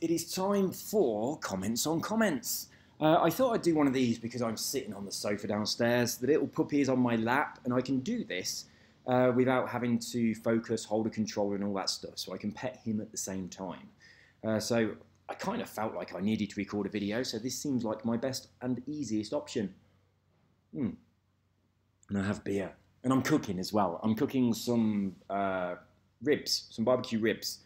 it is time for comments on comments. I thought I'd do one of these because I'm sitting on the sofa downstairs. The little puppy is on my lap, and I can do this without having to focus, hold a controller, and all that stuff. So I can pet him at the same time. So I kind of felt like I needed to record a video, so this seems like my best and easiest option. And I have beer, and I'm cooking as well. I'm cooking some ribs, some barbecue ribs.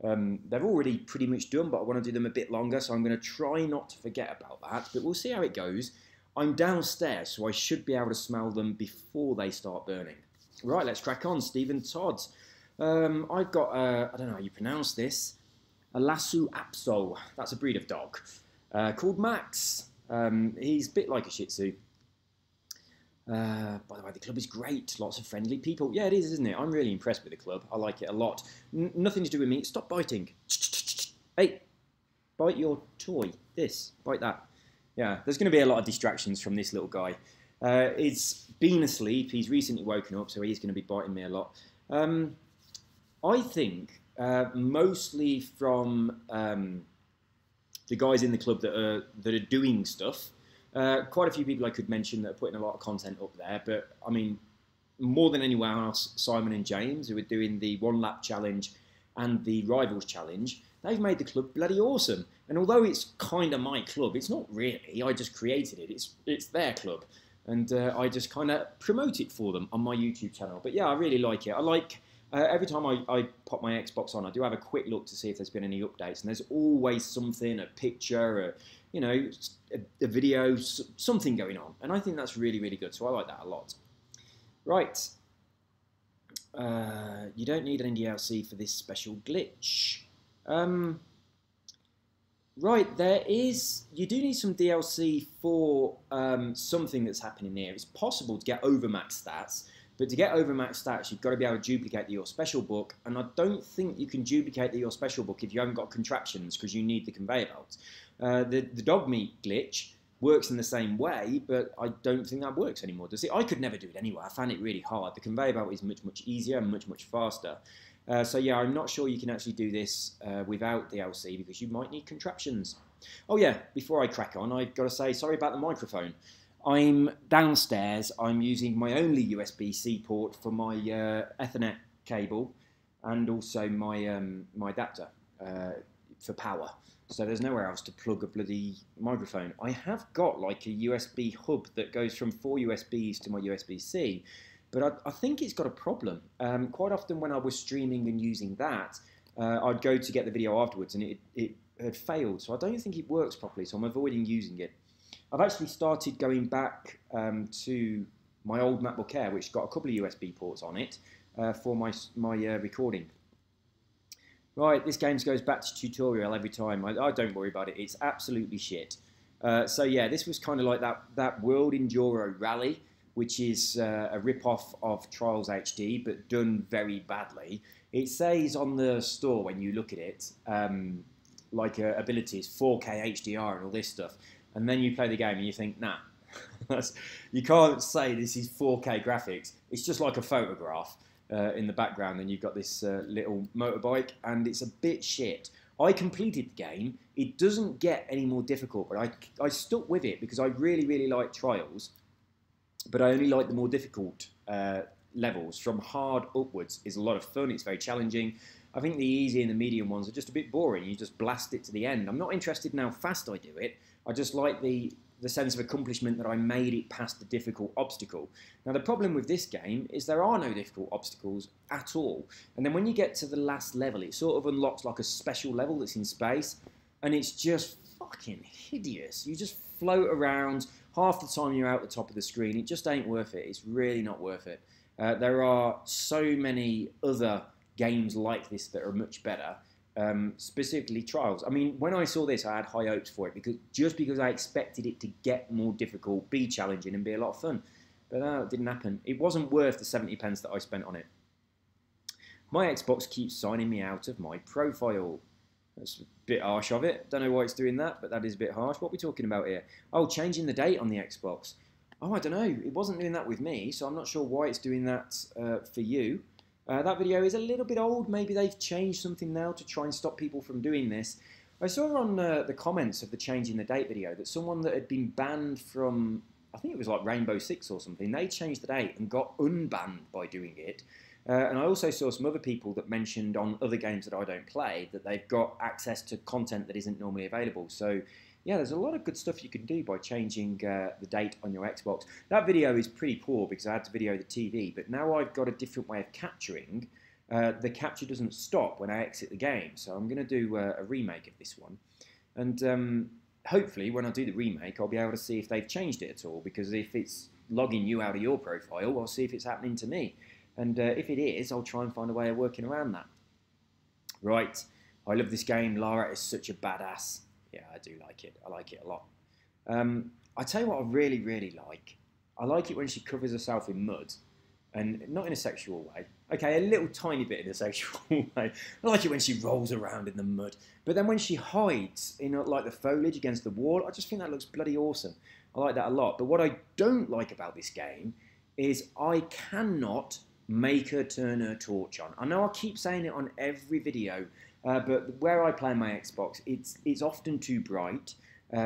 They're already pretty much done, but I want to do them a bit longer, so I'm going to try not to forget about that, but we'll see how it goes. I'm downstairs, so I should be able to smell them before they start burning. Right, let's crack on. Stephen Todd. I've got, I don't know how you pronounce this, a Lhasa Apso. That's a breed of dog, called Max. He's a bit like a Shih Tzu. By the way, the club is great. Lots of friendly people. Yeah, it is, isn't it? I'm really impressed with the club. I like it a lot. Nothing to do with me. Stop biting. Hey, bite your toy. This, bite that. Yeah, there's going to be a lot of distractions from this little guy. He's been asleep. He's recently woken up, so he's going to be biting me a lot. I think mostly from the guys in the club that are doing stuff. Quite a few people I could mention that are putting a lot of content up there, but I mean, more than anyone else, Simon and James, who are doing the One Lap Challenge and the Rivals Challenge, they've made the club bloody awesome. And although it's kind of my club, it's not really. I just created it. It's their club, and I just kind of promote it for them on my YouTube channel. But yeah, I really like it. I like every time I pop my Xbox on, I do have a quick look to see if there's been any updates, and there's always something, a picture, you know, a video, something going on. And I think that's really, really good. So I like that a lot. Right. You don't need an DLC for this special glitch. Right, you do need some DLC for something that's happening here. It's possible to get overmax stats, but to get overmax stats, you've got to be able to duplicate the Your Special book, and I don't think you can duplicate the Your Special book if you haven't got contraptions, because you need the conveyor belt. The dog meat glitch works in the same way, but I don't think that works anymore, does it? I could never do it anyway. I found it really hard. The conveyor belt is much, much easier and much, much faster. So yeah, I'm not sure you can actually do this without DLC, because you might need contraptions. Oh yeah, before I crack on, I've got to say sorry about the microphone. I'm downstairs. I'm using my only USB-C port for my Ethernet cable, and also my my adapter for power. So there's nowhere else to plug a bloody microphone. I have got like a USB hub that goes from 4 USBs to my USB-C, but I think it's got a problem. Quite often when I was streaming and using that, I'd go to get the video afterwards, and it had failed. So I don't think it works properly, so I'm avoiding using it. I've actually started going back to my old MacBook Air, which got a couple of USB ports on it for my recording. Right, this game goes back to tutorial every time. I don't worry about it. It's absolutely shit. So yeah, this was kind of like that World Enduro Rally, which is a rip-off of Trials HD, but done very badly. It says on the store when you look at it, like abilities, 4K HDR and all this stuff. And then you play the game and you think, nah, you can't say this is 4K graphics. It's just like a photograph in the background, and you've got this little motorbike, and it's a bit shit. I completed the game. It doesn't get any more difficult, but I stuck with it because I really, really like Trials, but I only like the more difficult levels. From hard upwards is a lot of fun. It's very challenging. I think the easy and the medium ones are just a bit boring. You just blast it to the end. I'm not interested in how fast I do it. I just like the sense of accomplishment that I made it past the difficult obstacle. Now, the problem with this game is there are no difficult obstacles at all. And then when you get to the last level, it sort of unlocks like a special level that's in space, and it's just fucking hideous. You just float around. Half the time you're out the top of the screen. It just ain't worth it. It's really not worth it. There are so many other games like this that are much better. Specifically Trials. I mean, when I saw this, I had high hopes for it, because I expected it to get more difficult, be challenging, and be a lot of fun. But no, it didn't happen. It wasn't worth the 70 pence that I spent on it. My Xbox keeps signing me out of my profile. That's a bit harsh of it. Don't know why it's doing that, but that is a bit harsh. What are we talking about here? Oh, changing the date on the Xbox. Oh, I don't know. It wasn't doing that with me, so I'm not sure why it's doing that for you. That video is a little bit old. Maybe they've changed something now to try and stop people from doing this. I saw on the comments of the changing the date video that someone that had been banned from, I think it was like Rainbow Six or something, they changed the date and got unbanned by doing it. And I also saw some other people that mentioned on other games that I don't play that they've got access to content that isn't normally available. So yeah, there's a lot of good stuff you can do by changing the date on your Xbox. That video is pretty poor because I had to video the TV, but now I've got a different way of capturing. The capture doesn't stop when I exit the game, so I'm going to do a remake of this one. And hopefully when I do the remake, I'll be able to see if they've changed it at all, because if it's logging you out of your profile, I'll see if it's happening to me. And if it is, I'll try and find a way of working around that. Right, I love this game. Lara is such a badass. Yeah, I do like it. I like it a lot. I tell you what I really, really like. I like it when she covers herself in mud, and not in a sexual way. Okay, a little tiny bit in a sexual way. I like it when she rolls around in the mud. But then when she hides in like the foliage against the wall, I just think that looks bloody awesome. I like that a lot. But what I don't like about this game is I cannot make her turn her torch on. I know I keep saying it on every video, but where I play my Xbox, it's often too bright.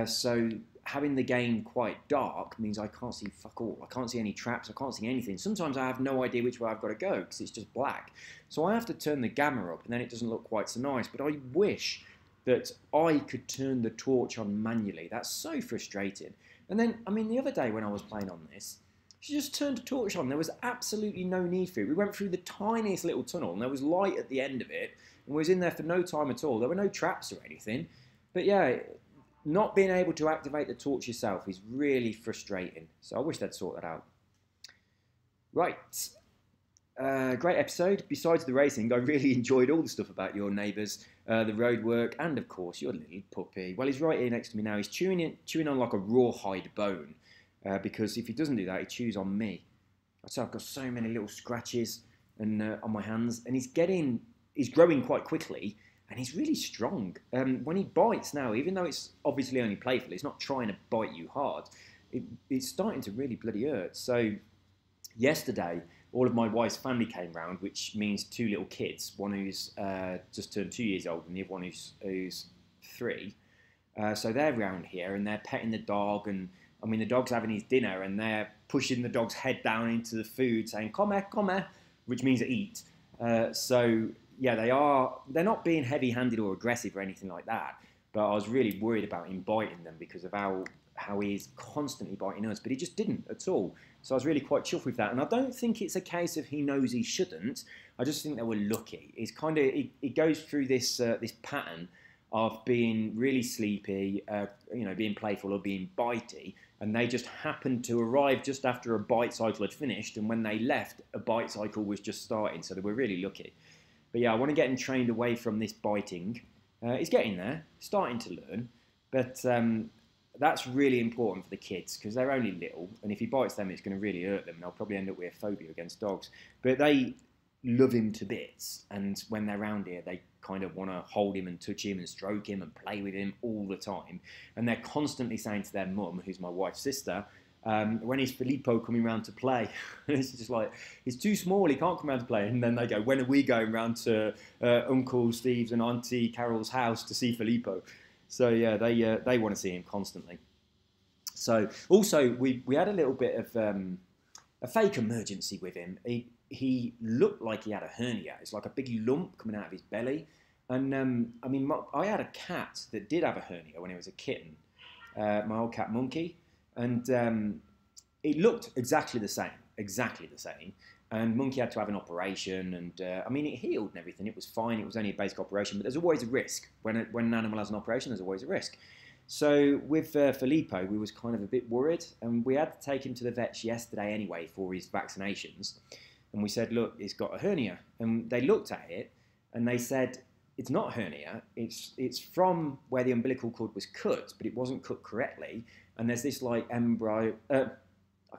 So having the game quite dark means I can't see fuck all. I can't see any traps. I can't see anything. Sometimes I have no idea which way I've got to go because it's just black. So I have to turn the gamma up, and then it doesn't look quite so nice. But I wish that I could turn the torch on manually. That's so frustrating. And then, I mean, the other day when I was playing on this, she just turned the torch on. There was absolutely no need for it. We went through the tiniest little tunnel, and there was light at the end of it, and we was in there for no time at all. There were no traps or anything. But yeah, not being able to activate the torch yourself is really frustrating. So I wish they'd sort that out. Right. Great episode. Besides the racing, I really enjoyed all the stuff about your neighbours, the road work, and of course your little puppy. Well, he's right here next to me now. He's chewing on like a rawhide bone, because if he doesn't do that, he chews on me. So I've got so many little scratches and on my hands, and he's growing quite quickly. And he's really strong. When he bites now, even though it's obviously only playful, it's not trying to bite you hard, it's starting to really bloody hurt. So yesterday, all of my wife's family came round, which means two little kids, one who's just turned 2 years old and the other one who's 3. So they're round here and they're petting the dog, and I mean the dog's having his dinner and they're pushing the dog's head down into the food saying, come here, which means eat. So yeah, they're not being heavy-handed or aggressive or anything like that, but I was really worried about him biting them because of how he is constantly biting us, but he just didn't at all. So I was really quite chuffed with that, and I don't think it's a case of he knows he shouldn't. I just think they were lucky. It's kind of it goes through this this pattern of being really sleepy, being playful or being bitey, and they just happened to arrive just after a bite cycle had finished, and when they left, a bite cycle was just starting, so they were really lucky. But yeah, I want to get him trained away from this biting. He's getting there, starting to learn, but that's really important for the kids because they're only little, and if he bites them, it's going to really hurt them, and they'll probably end up with a phobia against dogs. But they love him to bits, and when they're around here, they kind of want to hold him and touch him and stroke him and play with him all the time. And they're constantly saying to their mum, who's my wife's sister, when is Filippo coming round to play? It's just like, he's too small, he can't come round to play. And then they go, when are we going round to Uncle Steve's and Auntie Carol's house to see Filippo? So yeah, they want to see him constantly. So also, we had a little bit of a fake emergency with him. He looked like he had a hernia. It's like a big lump coming out of his belly. And I mean, I had a cat that did have a hernia when he was a kitten, my old cat Monkey. And it looked exactly the same. And Monkey had to have an operation, and I mean, it healed and everything. It was fine. It was only a basic operation, but there's always a risk. When an animal has an operation, there's always a risk. So with Filippo, we was kind of a bit worried, and we had to take him to the vets yesterday anyway for his vaccinations. And we said, look, he's got a hernia. And they looked at it, and they said, it's not a hernia. It's from where the umbilical cord was cut, but it wasn't cut correctly. And there's this like embryo, I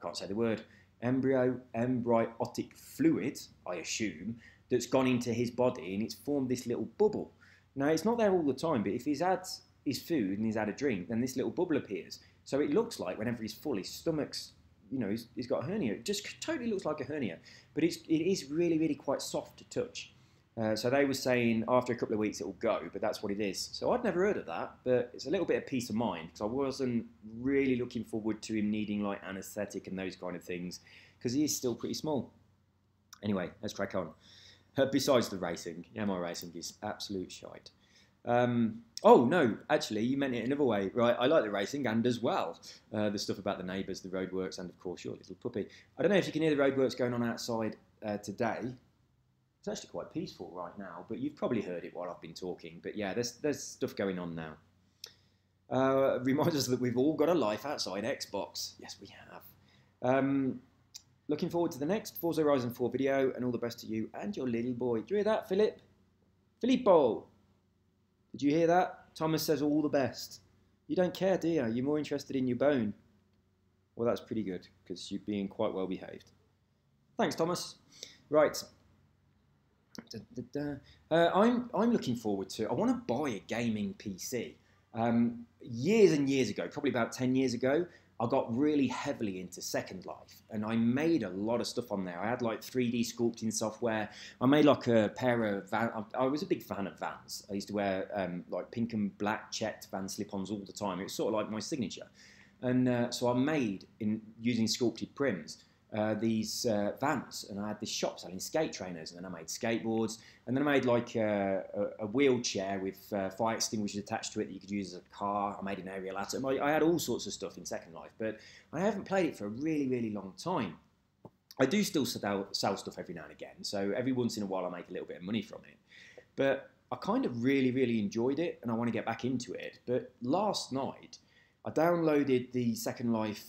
can't say the word, embryotic fluid, I assume, that's gone into his body and it's formed this little bubble. Now, it's not there all the time, but if he's had his food and he's had a drink, then this little bubble appears. So it looks like whenever he's full, his stomach's, he's got a hernia. It just totally looks like a hernia, but it is really, really quite soft to touch. So they were saying after a couple of weeks it will go, but that's what it is. So I'd never heard of that, but it's a little bit of peace of mind because I wasn't really looking forward to him needing like anaesthetic and those kind of things because he is still pretty small. Anyway, let's crack on. Besides the racing, my racing is absolute shite. Oh no, actually, you meant it another way, right? I like the racing and as well the stuff about the neighbours, the roadworks, and of course your little puppy. I don't know if you can hear the roadworks going on outside today. It's actually quite peaceful right now, but you've probably heard it while I've been talking. But yeah, there's stuff going on now. Reminds us that we've all got a life outside Xbox. Yes, we have. Looking forward to the next Forza Horizon 4 video, and all the best to you and your little boy. Do you hear that, Philip? Filippo! Did you hear that? Thomas says all the best. You don't care, do you? You're more interested in your bone. Well, that's pretty good, because you're being quite well behaved. Thanks, Thomas. Right. I'm looking forward to... I want to buy a gaming PC. Years and years ago, probably about 10 years ago, I got really heavily into Second Life, and I made a lot of stuff on there. I had like 3D sculpting software. I made like a pair of I was a big fan of Vans. I used to wear like pink and black checked Van slip-ons all the time. It was sort of like my signature. And so I made, using sculpted prims, these Vans, and I had this shop selling skate trainers, and then I made skateboards, and then I made like a wheelchair with fire extinguishers attached to it that you could use as a car. I made an aerial atom. I had all sorts of stuff in Second Life, but I haven't played it for a really, really long time. I do still sell stuff every now and again, so every once in a while I make a little bit of money from it. But I kind of really, really enjoyed it, and I want to get back into it. But last night, I downloaded the Second Life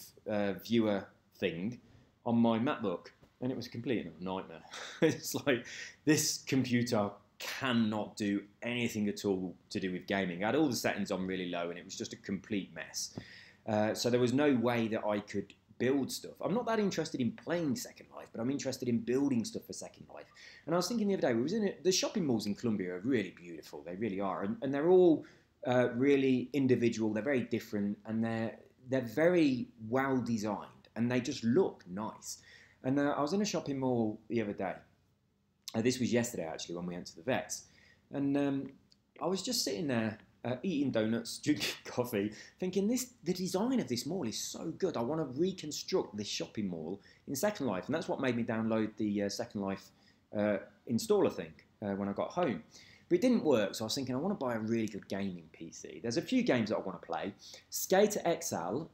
viewer thing on my MacBook, and it was a complete nightmare. It's like, this computer cannot do anything at all to do with gaming. I had all the settings on really low, and it was just a complete mess. So there was no way that I could build stuff. I'm not that interested in playing Second Life, but I'm interested in building stuff for Second Life. And I was thinking the other day, we was in it, the shopping malls in Colombia are really beautiful. They really are, and they're all really individual. They're very different, and they're very well designed. And they just look nice. And I was in a shopping mall the other day. This was yesterday, actually, when we went to the vets. And I was just sitting there eating donuts, drinking coffee, thinking the design of this mall is so good. I want to reconstruct this shopping mall in Second Life. And that's what made me download the Second Life installer thing when I got home. But it didn't work, so I was thinking I want to buy a really good gaming PC. There's a few games that I want to play. Skater XL,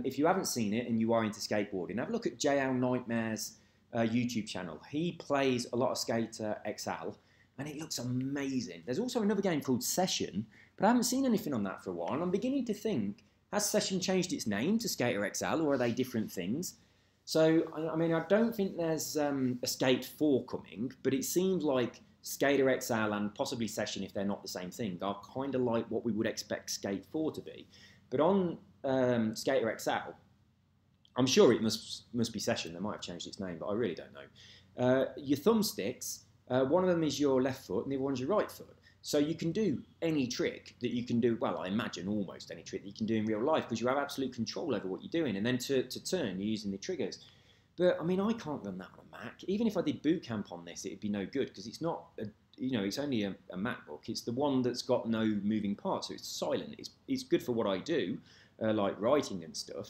if you haven't seen it and you are into skateboarding, have a look at JL Nightmare's YouTube channel. He plays a lot of Skater XL, and it looks amazing. There's also another game called Session, but I haven't seen anything on that for a while. I'm beginning to think, has Session changed its name to Skater XL, or are they different things? So, I mean, I don't think there's a Skate 4 coming, but it seems like Skater XL and possibly Session, if they're not the same thing, are kind of like what we would expect Skate 4 to be. But on Skater XL, I'm sure it must be Session. They might have changed its name, but I really don't know. Your thumbsticks, one of them is your left foot and the other one's your right foot. So you can do any trick that you can do, well, I imagine almost any trick that you can do in real life, because you have absolute control over what you're doing. And then to turn, you're using the triggers. But, I mean, I can't run that on a Mac. Even if I did boot camp on this, it'd be no good, because it's not, it's only a MacBook. It's the one that's got no moving parts, so it's silent. It's good for what I do, like writing and stuff.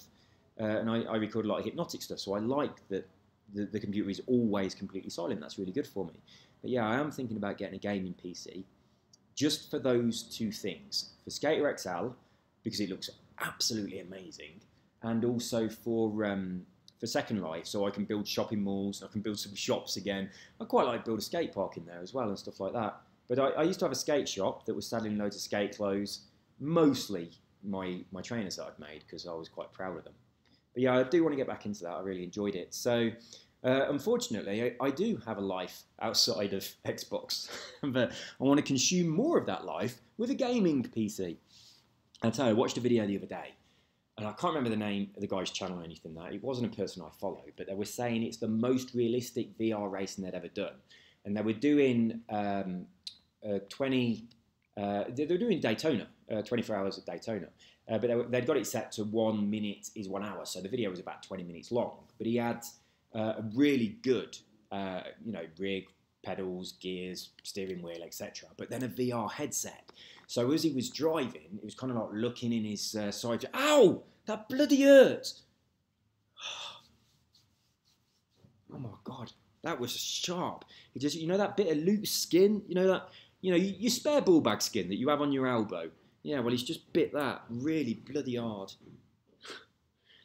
And I record a lot of hypnotic stuff, so I like that the computer is always completely silent. That's really good for me. But, yeah, I am thinking about getting a gaming PC just for those two things. For Skater XL, because it looks absolutely amazing, and also for Second Life, so I can build shopping malls, I can build some shops again. I quite like to build a skate park in there as well and stuff like that. But I used to have a skate shop that was selling loads of skate clothes, mostly my trainers that I'd made, because I was quite proud of them. But yeah, I do want to get back into that. I really enjoyed it. So unfortunately, I do have a life outside of Xbox, but I want to consume more of that life with a gaming PC. I'll tell you, I watched a video the other day, and I can't remember the name of the guy's channel or anything like that. It wasn't a person I follow, but they were saying it's the most realistic VR racing they'd ever done. And they were doing they were doing Daytona, 24 hours at Daytona. But they'd got it set to 1 minute is 1 hour, so the video was about 20 minutes long. But he had a really good, rig, pedals, gears, steering wheel, etc. But then a VR headset. So as he was driving, it was kind of like looking in his side. Ow! That bloody hurts! Oh my God, that was sharp. It just, you know, that bit of loose skin, you know that, you know, your spare ball bag skin that you have on your elbow. Yeah, well, he's just bit that really bloody hard.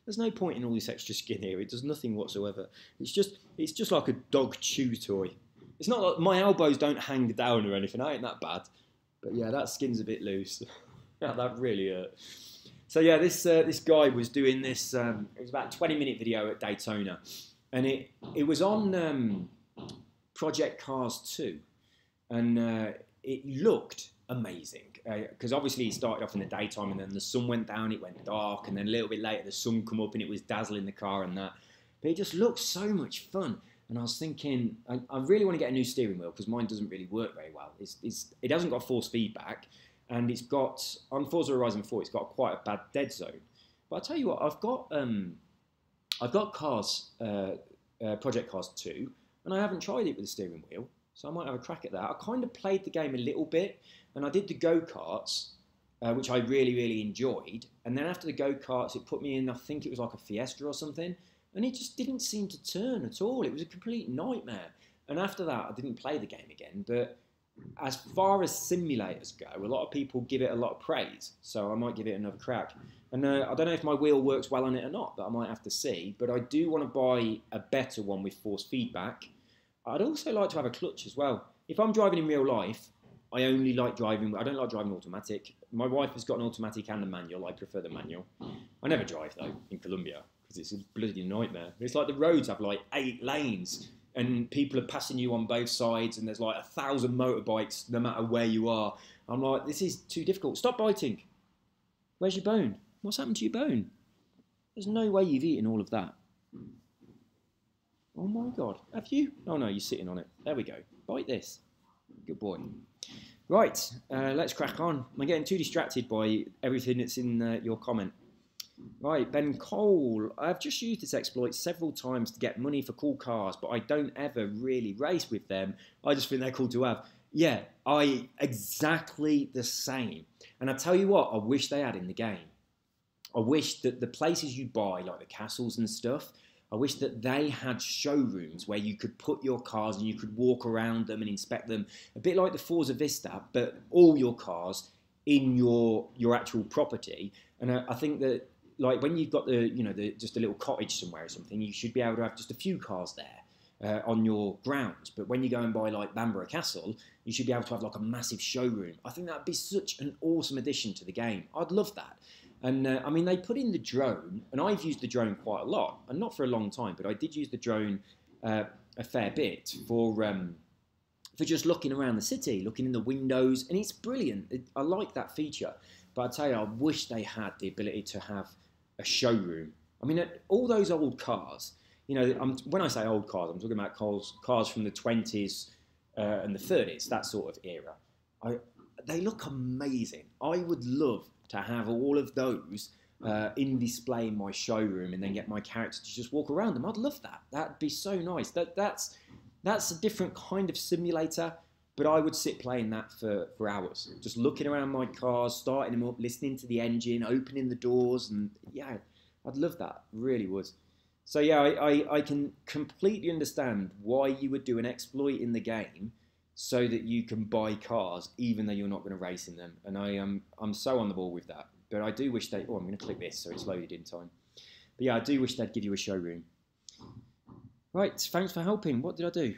There's no point in all this extra skin here. It does nothing whatsoever. It's just like a dog chew toy. It's not like my elbows don't hang down or anything. I ain't that bad. But yeah, that skin's a bit loose. Yeah, that really hurt. So yeah, this guy was doing this. It was about a 20-minute video at Daytona, and it was on Project Cars 2, and it looked amazing because obviously he started off in the daytime, and then the sun went down, it went dark, and then a little bit later the sun come up and it was dazzling the car and that. But it just looked so much fun. And I was thinking, I really want to get a new steering wheel because mine doesn't really work very well. It hasn't got force feedback, and it's got, on Forza Horizon 4, it's got quite a bad dead zone. But I'll tell you what, I've got Cars, Project Cars 2, and I haven't tried it with the steering wheel, so I might have a crack at that. I kind of played the game a little bit, and I did the go-karts, which I really, really enjoyed. And then after the go-karts, it put me in, I think it was like a Fiesta or something, and it just didn't seem to turn at all. It was a complete nightmare. And after that, I didn't play the game again. But as far as simulators go, a lot of people give it a lot of praise. So I might give it another crack. And I don't know if my wheel works well on it or not, but I might have to see. But I do want to buy a better one with force feedback. I'd also like to have a clutch as well. If I'm driving in real life, I only like driving, I don't like driving automatic. My wife has got an automatic and a manual. I prefer the manual. I never drive though in Colombia because it's a bloody nightmare. It's like the roads have like 8 lanes and people are passing you on both sides and there's like 1,000 motorbikes no matter where you are. I'm like, this is too difficult. Stop biting. Where's your bone? What's happened to your bone? There's no way you've eaten all of that. Oh my God, have you? Oh no, you're sitting on it. There we go. Bite this. Good boy. Right, let's crack on. I'm getting too distracted by everything that's in your comment. Right, Ben Cole. I've just used this exploit several times to get money for cool cars, but I don't ever really race with them. I just think they're cool to have. Yeah, exactly the same. And I tell you what, I wish they had in the game. I wish that the places you buy, like the castles and stuff, I wish that they had showrooms where you could put your cars and you could walk around them and inspect them, a bit like the Forza Vista, but all your cars in your actual property. And I think that, like, when you've got just a little cottage somewhere or something, you should be able to have just a few cars there on your grounds. But when you go and buy like Bamborough Castle, you should be able to have like a massive showroom. I think that'd be such an awesome addition to the game. I'd love that. And I mean, they put in the drone, and I've used the drone quite a lot, and not for a long time, but I did use the drone a fair bit for just looking around the city, looking in the windows, and it's brilliant. I like that feature, but I tell you, I wish they had the ability to have a showroom. I mean, all those old cars, you know, when I say old cars, I'm talking about cars from the 20s and the 30s, that sort of era. They look amazing. I would love to have all of those in display in my showroom and then get my character to just walk around them. I'd love that. That'd be so nice. That's a different kind of simulator, but I would sit playing that for hours. Just looking around my cars, starting them up, listening to the engine, opening the doors, and yeah, I'd love that. Really would. So yeah, I can completely understand why you would do an exploit in the game so that you can buy cars even though you're not going to race in them. And I'm so on the ball with that. But I do wish they... Oh, I'm going to click this so it's loaded in time. But yeah, I do wish they'd give you a showroom. Right, thanks for helping. What did I do?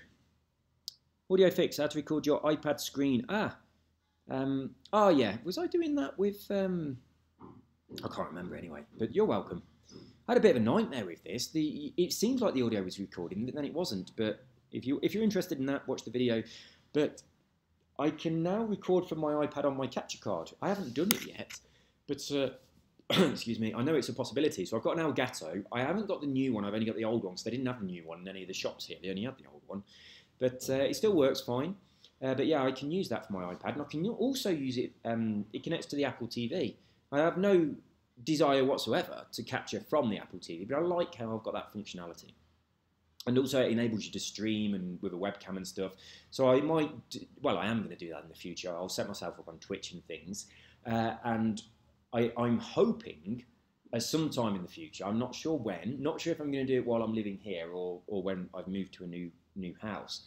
Audio fix, how to record your iPad screen. Oh yeah, was I doing that with... I can't remember anyway, but you're welcome. I had a bit of a nightmare with this. It seems like the audio was recording, but then it wasn't. But if you're interested in that, watch the video. But I can now record from my iPad on my capture card. I haven't done it yet, but excuse me, I know it's a possibility. So I've got an Elgato. I haven't got the new one. I've only got the old one because they didn't have the new one in any of the shops here. They only had the old one. But it still works fine. But yeah, I can use that for my iPad. And I can also use it, it connects to the Apple TV. I have no desire whatsoever to capture from the Apple TV, but I like how I've got that functionality. And also it enables you to stream and with a webcam and stuff. So I might, well, I am going to do that in the future. I'll set myself up on Twitch and things. And I'm hoping sometime in the future, I'm not sure when, not sure if I'm going to do it while I'm living here or when I've moved to a new house,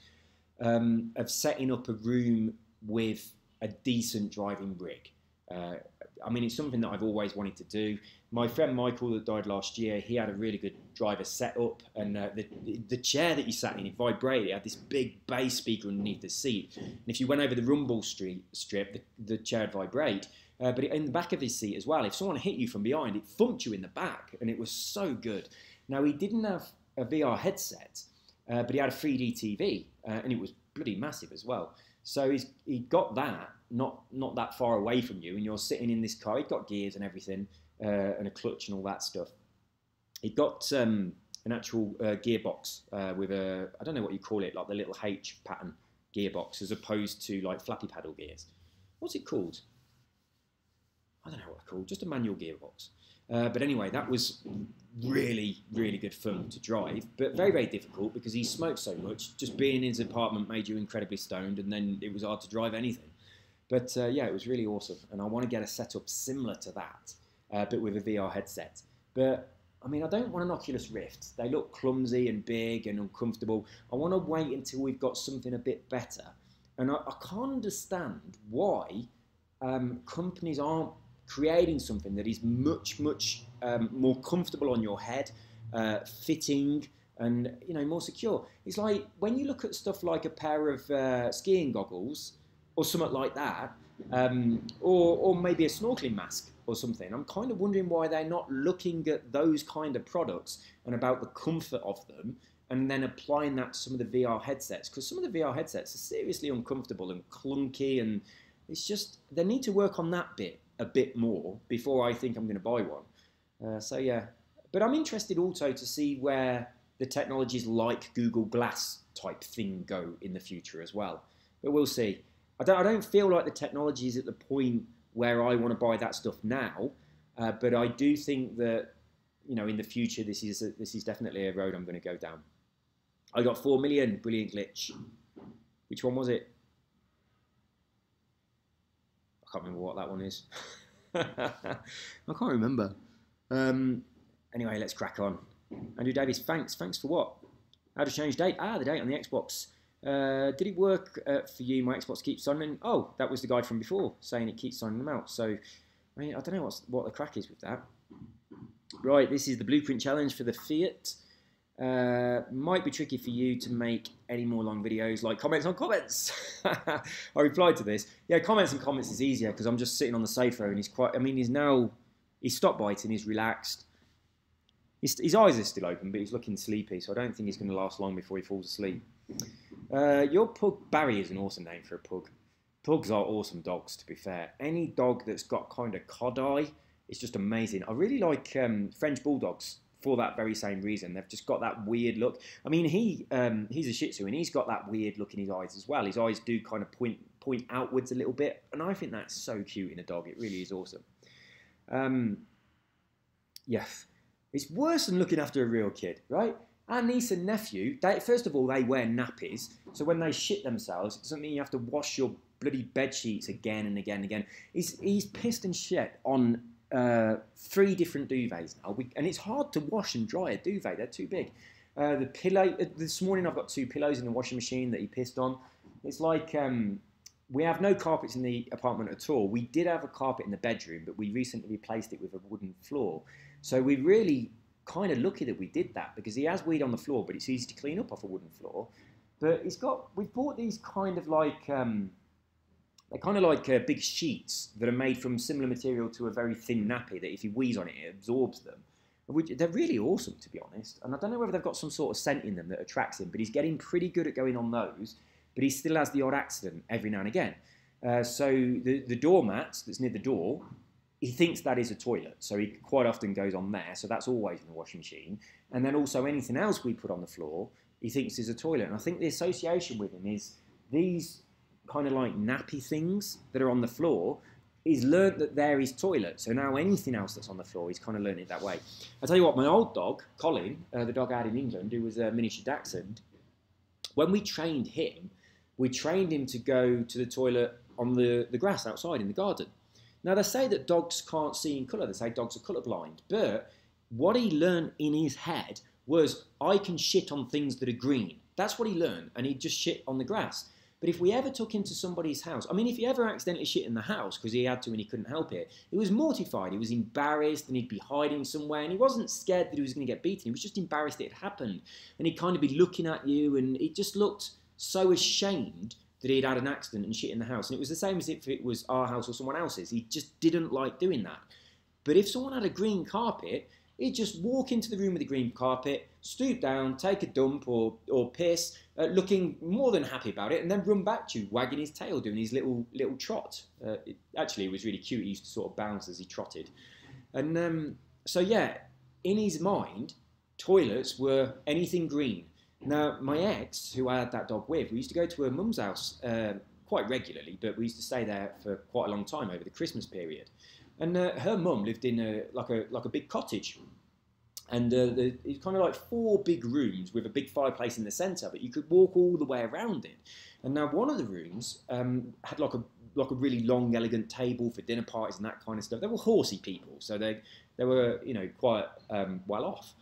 of setting up a room with a decent driving rig. I mean, it's something that I've always wanted to do. My friend Michael that died last year, he had a really good driver setup, and the chair that you sat in, it vibrated. It had this big bass speaker underneath the seat, and if you went over the rumble strip, the chair would vibrate. But in the back of his seat as well, if someone hit you from behind, it thumped you in the back, and it was so good. Now, he didn't have a VR headset, but he had a 3D TV, and it was bloody massive as well. So he got that, not that far away from you, and you're sitting in this car. He'd got gears and everything, and a clutch and all that stuff. He'd got an actual gearbox with a, I don't know what you call it, like the little H pattern gearbox, as opposed to like flappy paddle gears. What's it called? I don't know what it's called, just a manual gearbox. But anyway, that was really, really good fun to drive, but very, very difficult because he smoked so much. Just being in his apartment made you incredibly stoned, and then it was hard to drive anything. But yeah, it was really awesome, and I want to get a setup similar to that, but with a VR headset. But I mean, I don't want an Oculus Rift. They look clumsy and big and uncomfortable. I want to wait until we've got something a bit better. And I can't understand why companies aren't creating something that is much more comfortable on your head, fitting, and more secure. It's like when you look at stuff like a pair of skiing goggles or something like that, or maybe a snorkeling mask or something. I'm kind of wondering why they're not looking at those kind of products and about the comfort of them, and then applying that to some of the VR headsets, because some of the VR headsets are seriously uncomfortable and clunky, and it's just, they need to work on that bit a bit more before I think I'm going to buy one. So yeah, but I'm interested also to see where the technologies like Google Glass type thing go in the future as well. But we'll see. I don't feel like the technology is at the point where I want to buy that stuff now, but I do think that in the future this is definitely a road I'm going to go down. I got 4 million, brilliant glitch. Which one was it? I can't remember what that one is. I can't remember. Anyway, let's crack on. Andrew Davies, thanks for what? How to change date? The date on the Xbox. Did it work for you? My Xbox keeps signing. Oh, that was the guy from before saying it keeps signing them out. So, I mean, I don't know what the crack is with that. Right, this is the blueprint challenge for the Fiat. Might be tricky for you to make any more long videos like comments on comments. I replied to this. Yeah, comments on comments is easier because I'm just sitting on the sofa and he's stopped biting, he's relaxed. His eyes are still open, but he's looking sleepy, so I don't think he's going to last long before he falls asleep. Your pug, Barry, is an awesome name for a pug. Pugs are awesome dogs, to be fair. Any dog that's got kind of cod eye is just amazing. I really like French Bulldogs for that very same reason. They've just got that weird look. I mean, he's a Shih Tzu, and he's got that weird look in his eyes as well. His eyes do kind of point outwards a little bit, and I think that's so cute in a dog. It really is awesome. Yes. It's worse than looking after a real kid, right? Our niece and nephew, first of all, they wear nappies. So when they shit themselves, it doesn't mean you have to wash your bloody bed sheets again and again and again. He's pissed and shit on 3 different duvets now. And it's hard to wash and dry a duvet. They're too big. The pillow, this morning I've got 2 pillows in the washing machine that he pissed on. It's like, we have no carpets in the apartment at all. We did have a carpet in the bedroom, but we recently replaced it with a wooden floor. So we're really kind of lucky that we did that, because he has weed on the floor, but it's easy to clean up off a wooden floor. But we've bought these kind of like, they're kind of like big sheets that are made from similar material to a very thin nappy that if he wheezes on it, it absorbs them. They're really awesome, to be honest. And I don't know whether they've got some sort of scent in them that attracts him, but he's getting pretty good at going on those. But he still has the odd accident every now and again. So the doormat that's near the door, he thinks that is a toilet, so he quite often goes on there, so that's always in the washing machine. And then also anything else we put on the floor, he thinks is a toilet. And I think the association with him is these kind of like nappy things that are on the floor he's learnt that there is toilet. So now anything else that's on the floor, he's kind of learned it that way. I'll tell you what, my old dog, Colin, the dog I had in England, who was a miniature dachshund, when we trained him to go to the toilet on the grass outside in the garden. Now, they say that dogs can't see in colour. They say dogs are colourblind. But what he learned in his head was, I can shit on things that are green. That's what he learned, and he'd just shit on the grass. But if we ever took him to somebody's house, I mean, if he ever accidentally shit in the house because he had to and he couldn't help it, he was mortified. He was embarrassed, and he'd be hiding somewhere, and he wasn't scared that he was going to get beaten. He was just embarrassed it had happened. And he'd kind of be looking at you, and he just looked so ashamed that he'd had an accident and shit in the house. And it was the same as if it was our house or someone else's. He just didn't like doing that. But if someone had a green carpet, he'd just walk into the room with the green carpet, stoop down, take a dump or piss, looking more than happy about it, and then run back to you, wagging his tail, doing his little trot. Actually, it was really cute. He used to sort of bounce as he trotted. And so, yeah, in his mind, toilets were anything green. Now, my ex, who I had that dog with, we used to go to her mum's house quite regularly, but we used to stay there for quite a long time over the Christmas period. And her mum lived in like a big cottage. And it's kind of like 4 big rooms with a big fireplace in the centre, but you could walk all the way around it. And now one of the rooms had like a really long, elegant table for dinner parties and that kind of stuff. They were horsey people, so they were, you know, quite well off.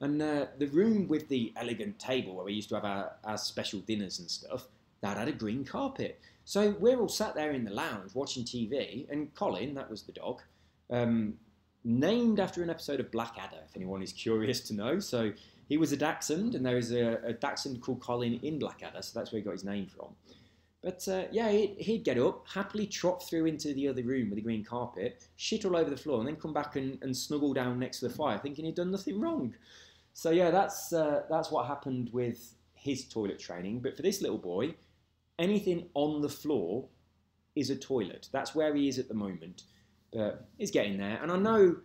And the room with the elegant table where we used to have our special dinners and stuff, that had a green carpet. So we're all sat there in the lounge watching TV, and Colin, that was the dog, named after an episode of Blackadder, if anyone is curious to know. So he was a dachshund, and there is a dachshund called Colin in Blackadder, so that's where he got his name from. But yeah, he'd get up, happily trot through into the other room with the green carpet, shit all over the floor, and then come back and snuggle down next to the fire, thinking he'd done nothing wrong. So yeah, that's what happened with his toilet training. But for this little boy, anything on the floor is a toilet. That's where he is at the moment. But he's getting there. And I know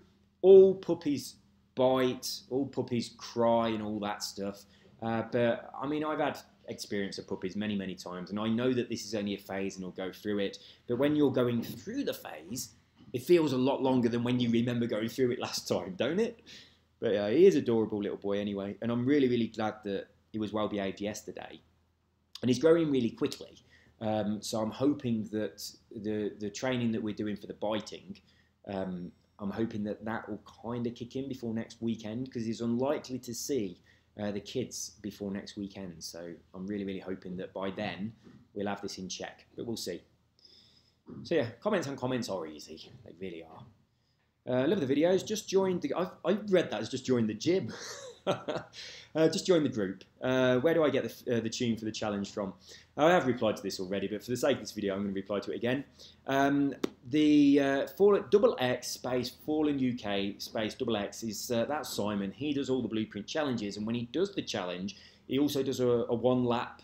all puppies bite, all puppies cry and all that stuff. But I mean, I've had experience of puppies many, many times. And I know that this is only a phase and you'll go through it. But when you're going through the phase, it feels a lot longer than when you remember going through it last time, don't it? But yeah, he is an adorable little boy anyway. And I'm really, really glad that he was well behaved yesterday. And he's growing really quickly. So I'm hoping that the training that we're doing for the biting, I'm hoping that will kind of kick in before next weekend, because he's unlikely to see the kids before next weekend. So I'm really, really hoping that by then we'll have this in check. But we'll see. So yeah, comments are easy. They really are. Love the videos. Just joined the... I read that as just joined the gym. Just join the group. Where do I get the tune for the challenge from? I have replied to this already, but for the sake of this video, I'm going to reply to it again. The double X space Fallen UK space double X is that's Simon. He does all the Blueprint challenges, and when he does the challenge, he also does a 1-lap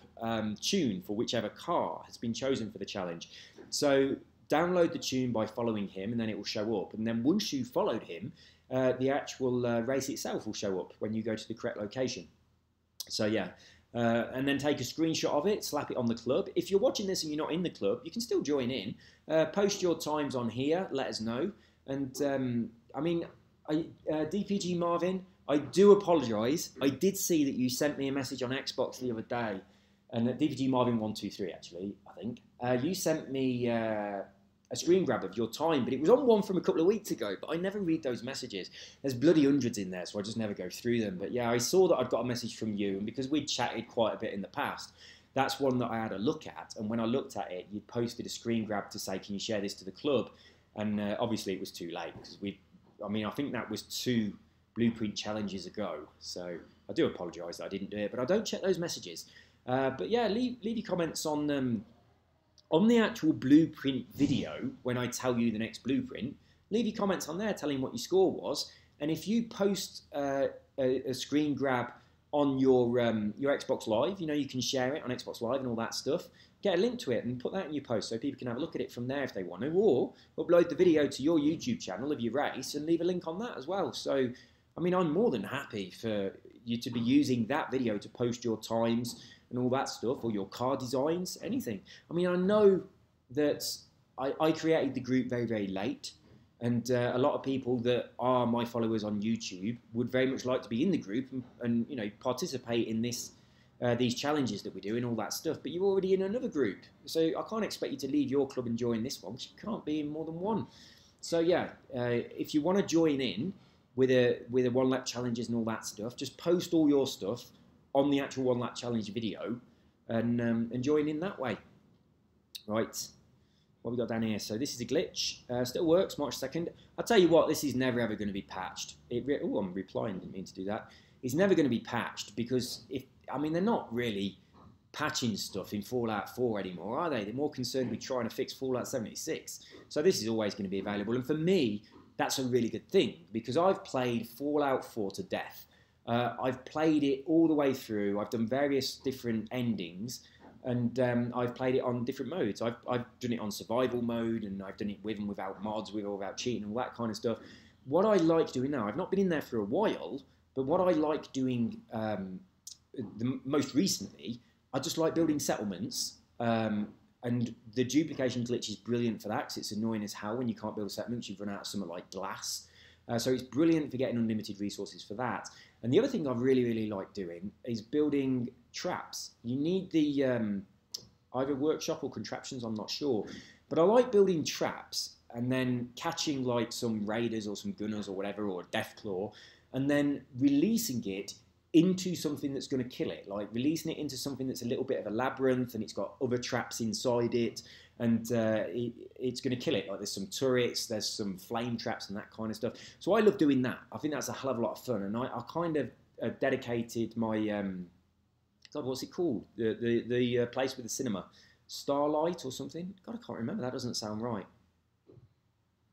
tune for whichever car has been chosen for the challenge. So download the tune by following him, and then it will show up. And then once you followed him, the actual race itself will show up when you go to the correct location. So yeah, and then take a screenshot of it, slap it on the club. If you're watching this and you're not in the club, you can still join in. Post your times on here, let us know. And I mean, DPG Marvin, I do apologise. I did see that you sent me a message on Xbox the other day, and DPG Marvin 123 actually, I think. You sent me a screen grab of your time, but it was on one from a couple of weeks ago, but I never read those messages. There's bloody hundreds in there, so I just never go through them. But yeah, I saw that I'd got a message from you, and because we'd chatted quite a bit in the past, that's one that I had a look at. And when I looked at it, you posted a screen grab to say, can you share this to the club? And obviously it was too late, because I think that was 2 Blueprint challenges ago. So I do apologise that I didn't do it, but I don't check those messages. But yeah, leave your comments on the actual Blueprint video. When I tell you the next Blueprint, leave your comments on there telling what your score was. And if you post a screen grab on your Xbox Live, you know, you can share it on Xbox Live and all that stuff. Get a link to it and put that in your post so people can have a look at it from there if they want to, or upload the video to your YouTube channel of your race and leave a link on that as well. So, I mean, I'm more than happy for you to be using that video to post your times and all that stuff, or your car designs, anything. I mean, I know that I created the group very, very late. And a lot of people that are my followers on YouTube would very much like to be in the group and you know, participate in this these challenges that we do and all that stuff. But you're already in another group, so I can't expect you to leave your club and join this one, because you can't be in more than one. So yeah, if you want to join in with a one lap challenges and all that stuff, just post all your stuff on the actual one lap challenge video and join in that way. Right. What we got down here? So this is a glitch. Still works. March 2nd. I'll tell you what. This is never ever going to be patched. Oh, I'm replying. Didn't mean to do that. It's never going to be patched because they're not really patching stuff in Fallout 4 anymore, are they? They're more concerned with trying to fix Fallout 76. So this is always going to be available. And for me, that's a really good thing because I've played Fallout 4 to death. I've played it all the way through. I've done various different endings. And I've played it on different modes. I've done it on survival mode, and I've done it with and without mods, with or without cheating, all that kind of stuff. What I like doing now, I've not been in there for a while, but what I like doing most recently, I just like building settlements. And the duplication glitch is brilliant for that, because it's annoying as hell when you can't build settlements. You've run out of something like glass. So it's brilliant for getting unlimited resources for that. And the other thing I really, really like doing is building traps. You need the either workshop or contraptions, I'm not sure. But I like building traps and then catching like some raiders or some gunners or whatever, or a deathclaw, and then releasing it into something that's going to kill it, like releasing it into something that's a little bit of a labyrinth and it's got other traps inside it, and it's going to kill it. Like there's some turrets, there's some flame traps and that kind of stuff. So I love doing that. I think that's a hell of a lot of fun, and I kind of dedicated my God, what's it called? The place with the cinema, Starlight or something. God, I can't remember. That doesn't sound right.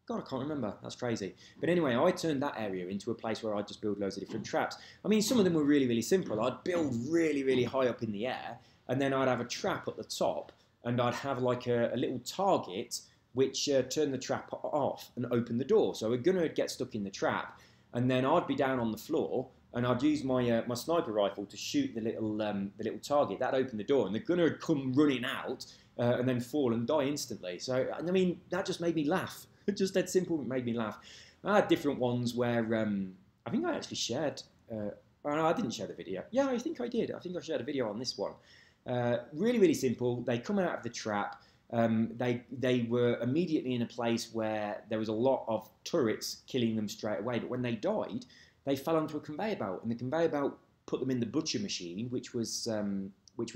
God, I can't remember. That's crazy. But anyway, I turned that area into a place where I'd just build loads of different traps. I mean, some of them were really, really simple. I'd build really, really high up in the air, and then I'd have a trap at the top, and I'd have like a little target which turned the trap off and opened the door. So a gunner would get stuck in the trap, and then I'd be down on the floor, and I'd use my my sniper rifle to shoot the little target. That'd open the door, and the gunner would come running out and then fall and die instantly. So, I mean, that just made me laugh. Just that simple, it made me laugh. I had different ones where I think I actually shared. No, I didn't share the video. Yeah, I think I did. I think I shared a video on this one. Really, really simple. They come out of the trap. They were immediately in a place where there was a lot of turrets killing them straight away. But when they died, they fell onto a conveyor belt, and the conveyor belt put them in the butcher machine, which was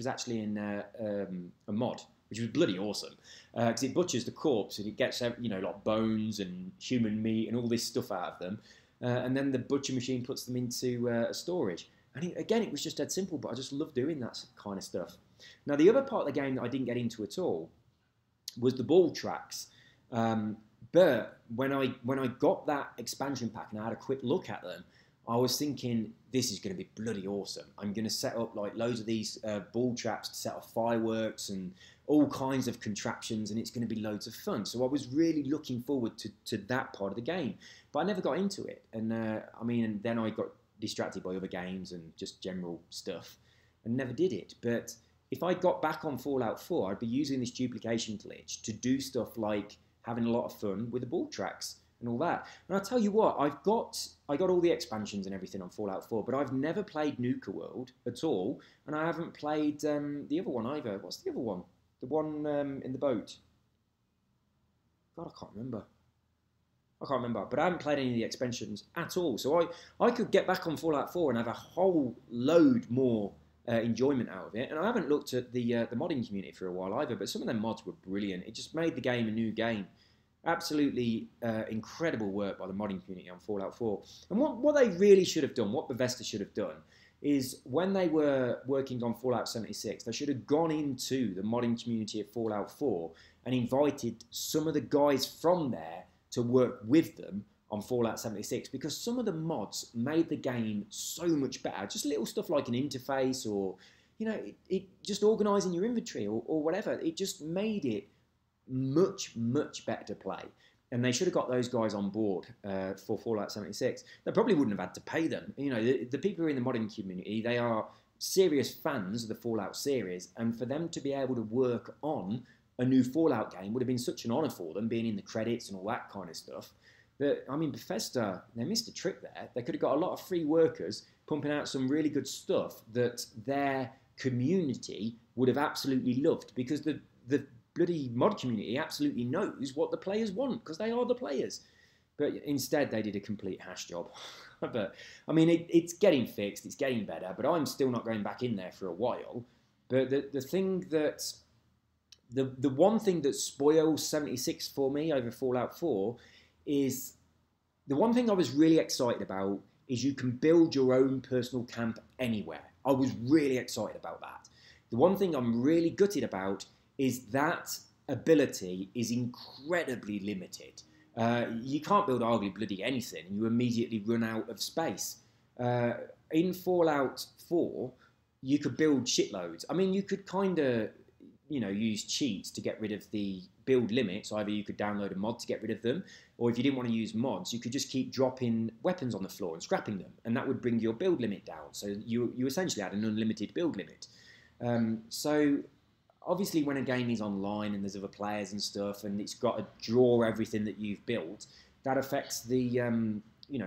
actually in a mod, which was bloody awesome, because it butchers the corpse and it gets, you know, like bones and human meat and all this stuff out of them, and then the butcher machine puts them into a storage. And again, it was just dead simple, but I just love doing that kind of stuff. Now, the other part of the game that I didn't get into at all was the ball tracks. But when I got that expansion pack and I had a quick look at them, I was thinking, this is going to be bloody awesome. I'm going to set up like loads of these ball traps to set off fireworks and all kinds of contraptions, and it's going to be loads of fun. So I was really looking forward to that part of the game, but I never got into it. And and then I got distracted by other games and just general stuff and never did it. But if I got back on Fallout 4, I'd be using this duplication glitch to do stuff like having a lot of fun with the ball tracks and all that. And I'll tell you what, I got all the expansions and everything on Fallout 4, but I've never played Nuka World at all, and I haven't played the other one either. What's the other one? The one in the boat. God, I can't remember. But I haven't played any of the expansions at all. So I could get back on Fallout 4 and have a whole load more enjoyment out of it. And I haven't looked at the modding community for a while either, but some of them mods were brilliant. It just made the game a new game. Absolutely incredible work by the modding community on Fallout 4. And what they really should have done, what Bethesda should have done, is when they were working on Fallout 76, they should have gone into the modding community of Fallout 4 and invited some of the guys from there to work with them on Fallout 76, because some of the mods made the game so much better. Just little stuff like an interface, or, you know, it just organising your inventory or whatever. It just made it much, much better to play. And they should have got those guys on board for Fallout 76. They probably wouldn't have had to pay them. You know, the people who are in the modding community, they are serious fans of the Fallout series, and for them to be able to work on a new Fallout game would have been such an honour for them, being in the credits and all that kind of stuff. That, I mean, Bethesda, they missed a trick there. They could have got a lot of free workers pumping out some really good stuff that their community would have absolutely loved, because the bloody mod community absolutely knows what the players want, because they are the players. But instead, they did a complete hash job. But, I mean, it's getting fixed, it's getting better, but I'm still not going back in there for a while. But the thing that... The one thing that spoils 76 for me over Fallout 4 is... The one thing I was really excited about is you can build your own personal camp anywhere. I was really excited about that. The one thing I'm really gutted about is that ability is incredibly limited. You can't build hardly bloody anything, and you immediately run out of space. In Fallout 4, you could build shitloads. I mean, you could kind of, use cheats to get rid of the build limits. Either you could download a mod to get rid of them, or if you didn't want to use mods, you could just keep dropping weapons on the floor and scrapping them, and that would bring your build limit down. So you essentially had an unlimited build limit. So obviously when a game is online and there's other players and stuff, and it's got to draw everything that you've built, that affects the,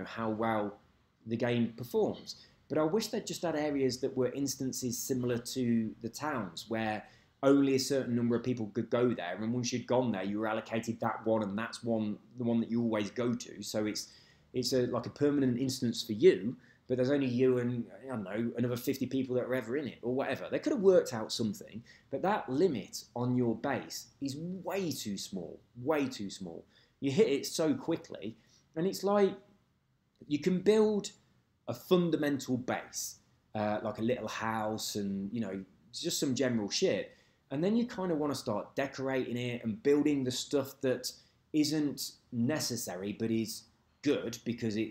how well the game performs. But I wish they'd just had areas that were instances similar to the towns, where only a certain number of people could go there, and once you'd gone there, you were allocated that one, and that's the one that you always go to. So it's like a permanent instance for you, but there's only you and, I don't know, another 50 people that are ever in it, or whatever. They could have worked out something, but that limit on your base is way too small, way too small. You hit it so quickly, and it's like you can build a fundamental base, like a little house and, just some general shit. And then you kind of want to start decorating it and building the stuff that isn't necessary but is good because it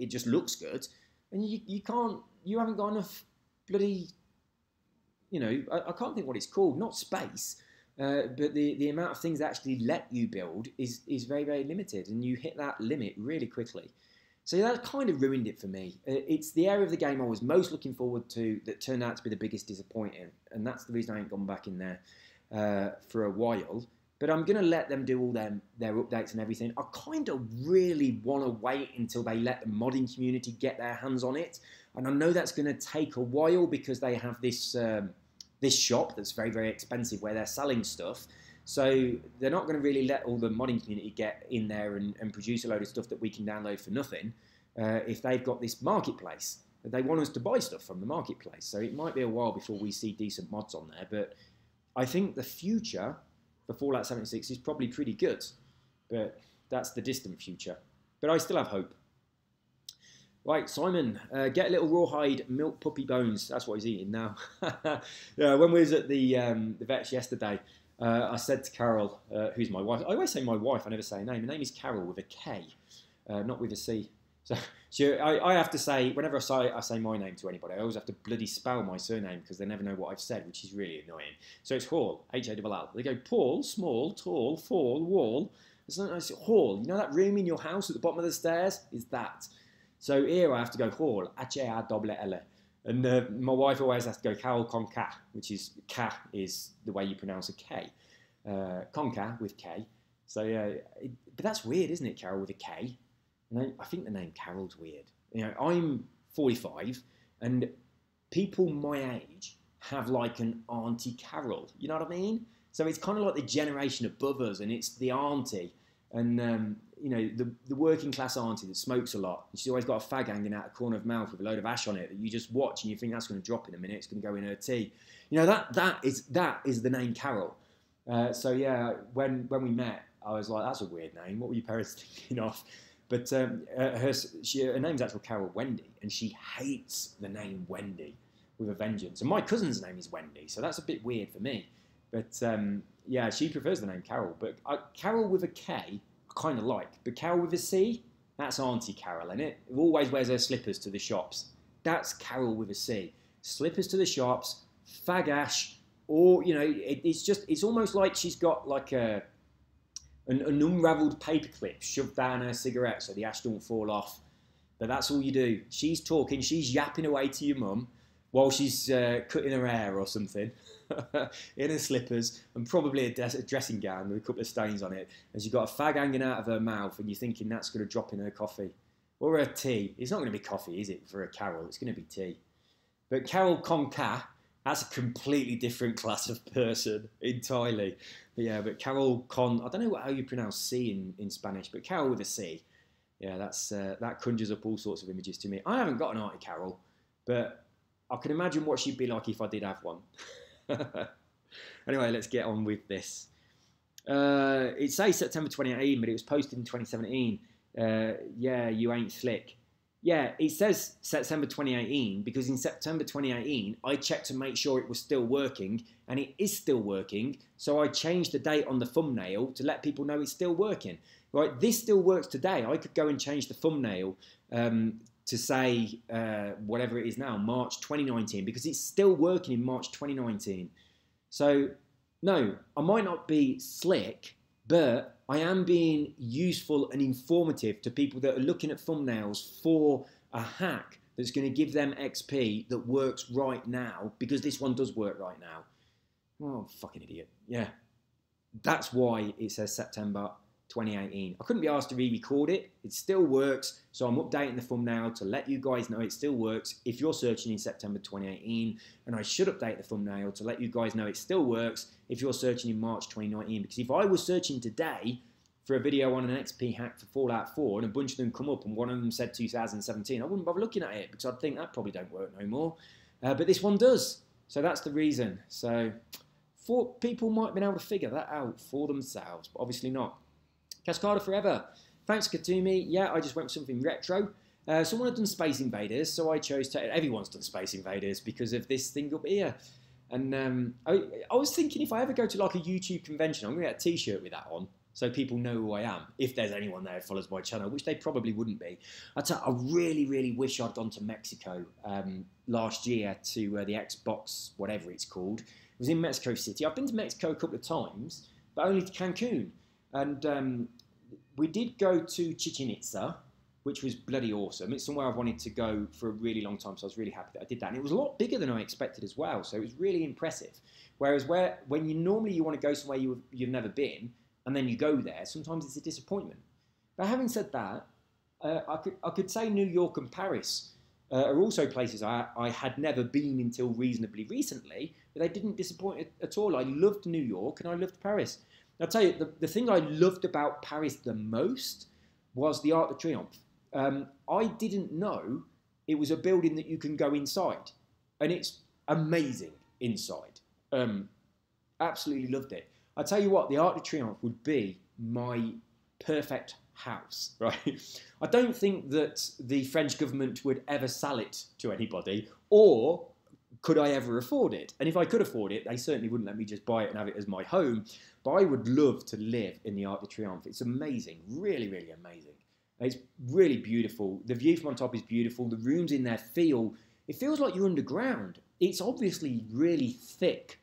just looks good. And you haven't got enough bloody, I can't think what it's called, not space, but the amount of things that actually let you build is very, very limited, and you hit that limit really quickly. So that kind of ruined it for me. It's the area of the game I was most looking forward to that turned out to be the biggest disappointing, and that's the reason I ain't gone back in there for a while. But I'm going to let them do all their updates and everything. I kind of really want to wait until they let the modding community get their hands on it. And I know that's going to take a while because they have this shop that's very, very expensive where they're selling stuff. So they're not going to really let all the modding community get in there and produce a load of stuff that we can download for nothing if they've got this marketplace. They want us to buy stuff from the marketplace. So it might be a while before we see decent mods on there. But I think the future for Fallout 76 is probably pretty good. But that's the distant future. But I still have hope. Right, Simon, get a little rawhide milk puppy bones. That's what he's eating now. Yeah, when we was at the vets yesterday, I said to Carol, who's my wife, I always say my wife, I never say her name. Her name is Carol with a K, not with a C. So I have to say, whenever I say my name to anybody, I always have to bloody spell my surname because they never know what I've said, which is really annoying. So it's Hall, H-A-L-L. They go Paul, small, tall, fall, wall. It's Hall. You know that room in your house at the bottom of the stairs? Is that. So here I have to go Hall, H-A-R-L-L. And my wife always has to go Carol Conca, which is Ka is the way you pronounce a K. Conca with K. So yeah, but that's weird, isn't it? Carol with a K. And I think the name Carol's weird. I'm 45, and people my age have like an Auntie Carol. You know what I mean? So it's kind of like the generation above us, and it's the auntie, and the working class auntie that smokes a lot. And she's always got a fag hanging out the corner of her mouth with a load of ash on it that you just watch and you think that's going to drop in a minute. It's going to go in her tea. That is the name Carol. So yeah, when we met, I was like, that's a weird name. What were your parents thinking of? But her name's actually Carol Wendy, and she hates the name Wendy with a vengeance. And my cousin's name is Wendy, so that's a bit weird for me. But yeah, she prefers the name Carol. But Carol with a K, I kind of like. But Carol with a C, that's Auntie Carol, innit? Who always wears her slippers to the shops. That's Carol with a C. Slippers to the shops, fag ash, or, it's almost like she's got like an unravelled paperclip shoved down her cigarette so the ash don't fall off. But that's all you do. She's talking, she's yapping away to your mum, while she's cutting her hair or something in her slippers and probably a dressing gown with a couple of stains on it, and she's got a fag hanging out of her mouth, and you're thinking that's going to drop in her coffee or her tea. It's not going to be coffee, is it, for a Carol? It's going to be tea. But Carol Conca, that's a completely different class of person entirely. But yeah, but Carol Con, I don't know how you pronounce C in Spanish, but Carol with a C. Yeah, that conjures up all sorts of images to me. I haven't got an Auntie Carol, but I can imagine what she'd be like if I did have one. Anyway, let's get on with this. It says September 2018, but it was posted in 2017. Yeah, you ain't slick. Yeah, it says September 2018 because in September 2018, I checked to make sure it was still working, and it is still working. So I changed the date on the thumbnail to let people know it's still working. Right, this still works today. I could go and change the thumbnail to say whatever it is now, March 2019, because it's still working in March 2019. So, no, I might not be slick, but I am being useful and informative to people that are looking at thumbnails for a hack that's going to give them XP that works right now, because this one does work right now. Oh, fucking idiot. Yeah. That's why it says September 2018. I couldn't be asked to re-record it. It still works, so I'm updating the thumbnail to let you guys know it still works if you're searching in September 2018, and I should update the thumbnail to let you guys know it still works if you're searching in March 2019, because if I was searching today for a video on an XP hack for Fallout 4 and a bunch of them come up and one of them said 2017, I wouldn't bother looking at it because I'd think that probably don't work no more. But this one does, so that's the reason. So people might have been able to figure that out for themselves, but obviously not. Cascada Forever. Thanks, Katumi. Yeah, I just went for something retro. Someone had done Space Invaders, so I chose to... Everyone's done Space Invaders because of this thing up here. And I was thinking if I ever go to like a YouTube convention, I'm going to get a T-shirt with that on, so people know who I am, if there's anyone there who follows my channel, which they probably wouldn't be. I really, really wish I'd gone to Mexico last year to the Xbox, whatever it's called. It was in Mexico City. I've been to Mexico a couple of times, but only to Cancun. And we did go to Chichen Itza, which was bloody awesome. It's somewhere I've wanted to go for a really long time, so I was really happy that I did that. And it was a lot bigger than I expected as well, so it was really impressive. Whereas when you normally want to go somewhere you've never been, and then you go there, sometimes it's a disappointment. But having said that, I could say New York and Paris are also places I had never been until reasonably recently, but they didn't disappoint at all. I loved New York and I loved Paris. I'll tell you, the thing I loved about Paris the most was the Arc de Triomphe. I didn't know it was a building that you can go inside, and it's amazing inside. Absolutely loved it. I'll tell you what, the Arc de Triomphe would be my perfect house, right? I don't think that the French government would ever sell it to anybody, or could I ever afford it? And if I could afford it, they certainly wouldn't let me just buy it and have it as my home. But I would love to live in the Arc de Triomphe. It's amazing, really, really amazing. It's really beautiful. The view from on top is beautiful. The rooms in there it feels like you're underground. It's obviously really thick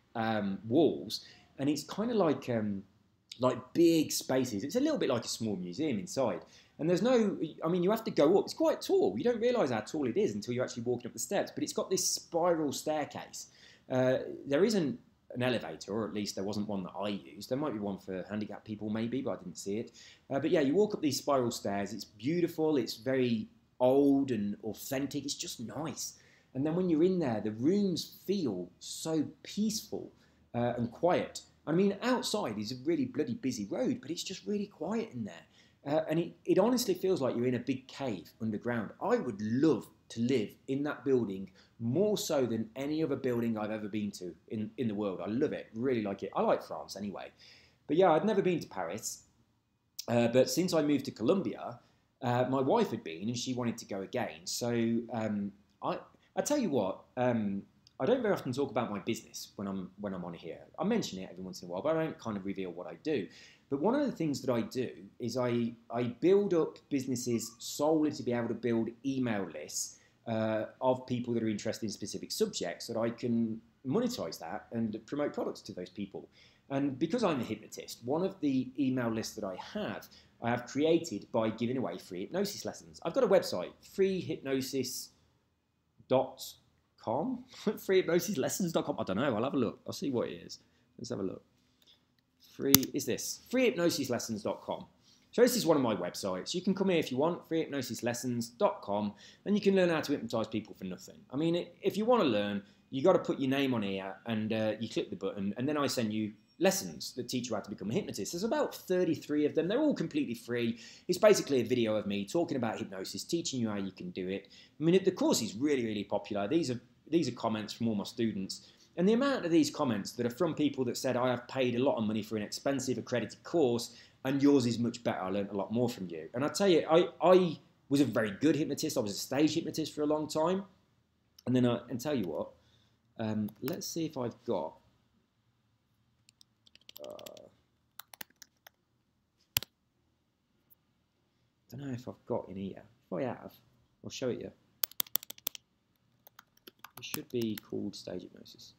walls, and it's kind of like big spaces. It's a little bit like a small museum inside. And there's no, I mean, you have to go up. It's quite tall. You don't realise how tall it is until you're actually walking up the steps. But it's got this spiral staircase. There isn't an elevator, or at least there wasn't one that I used. There might be one for handicapped people maybe, but I didn't see it. But yeah, you walk up these spiral stairs. It's beautiful. It's very old and authentic. It's just nice. And then when you're in there, the rooms feel so peaceful and quiet. I mean, outside is a really bloody busy road, but it's just really quiet in there. And it honestly feels like you're in a big cave underground. I would love to live in that building more so than any other building I've ever been to in the world. I love it, really like it. I like France anyway. But yeah, I'd never been to Paris. But since I moved to Colombia, my wife had been and she wanted to go again. So I tell you what, I don't very often talk about my business when I'm on here. I mention it every once in a while, but I don't kind of reveal what I do. But one of the things that I do is I build up businesses solely to be able to build email lists of people that are interested in specific subjects, so that I can monetize that and promote products to those people. And because I'm a hypnotist, one of the email lists that I have created by giving away free hypnosis lessons. I've got a website, freehypnosis.com, freehypnosislessons.com. I don't know. I'll have a look. I'll see what it is. Let's have a look. Freehypnosislessons.com. So this is one of my websites. You can come here if you want, freehypnosislessons.com, and you can learn how to hypnotise people for nothing. I mean, if you want to learn, you got to put your name on here, and you click the button, and then I send you lessons that teach you how to become a hypnotist. There's about 33 of them. They're all completely free. It's basically a video of me talking about hypnosis, teaching you how you can do it. I mean, the course is really, really popular. These are comments from all my students. And the amount of these comments that are from people that said, I have paid a lot of money for an expensive accredited course, and yours is much better. I learned a lot more from you. And I tell you, I was a very good hypnotist. I was a stage hypnotist for a long time. And then, and tell you what, let's see if I've got, I don't know if I've got in here. If I have, I'll show it you. It should be called stage hypnosis.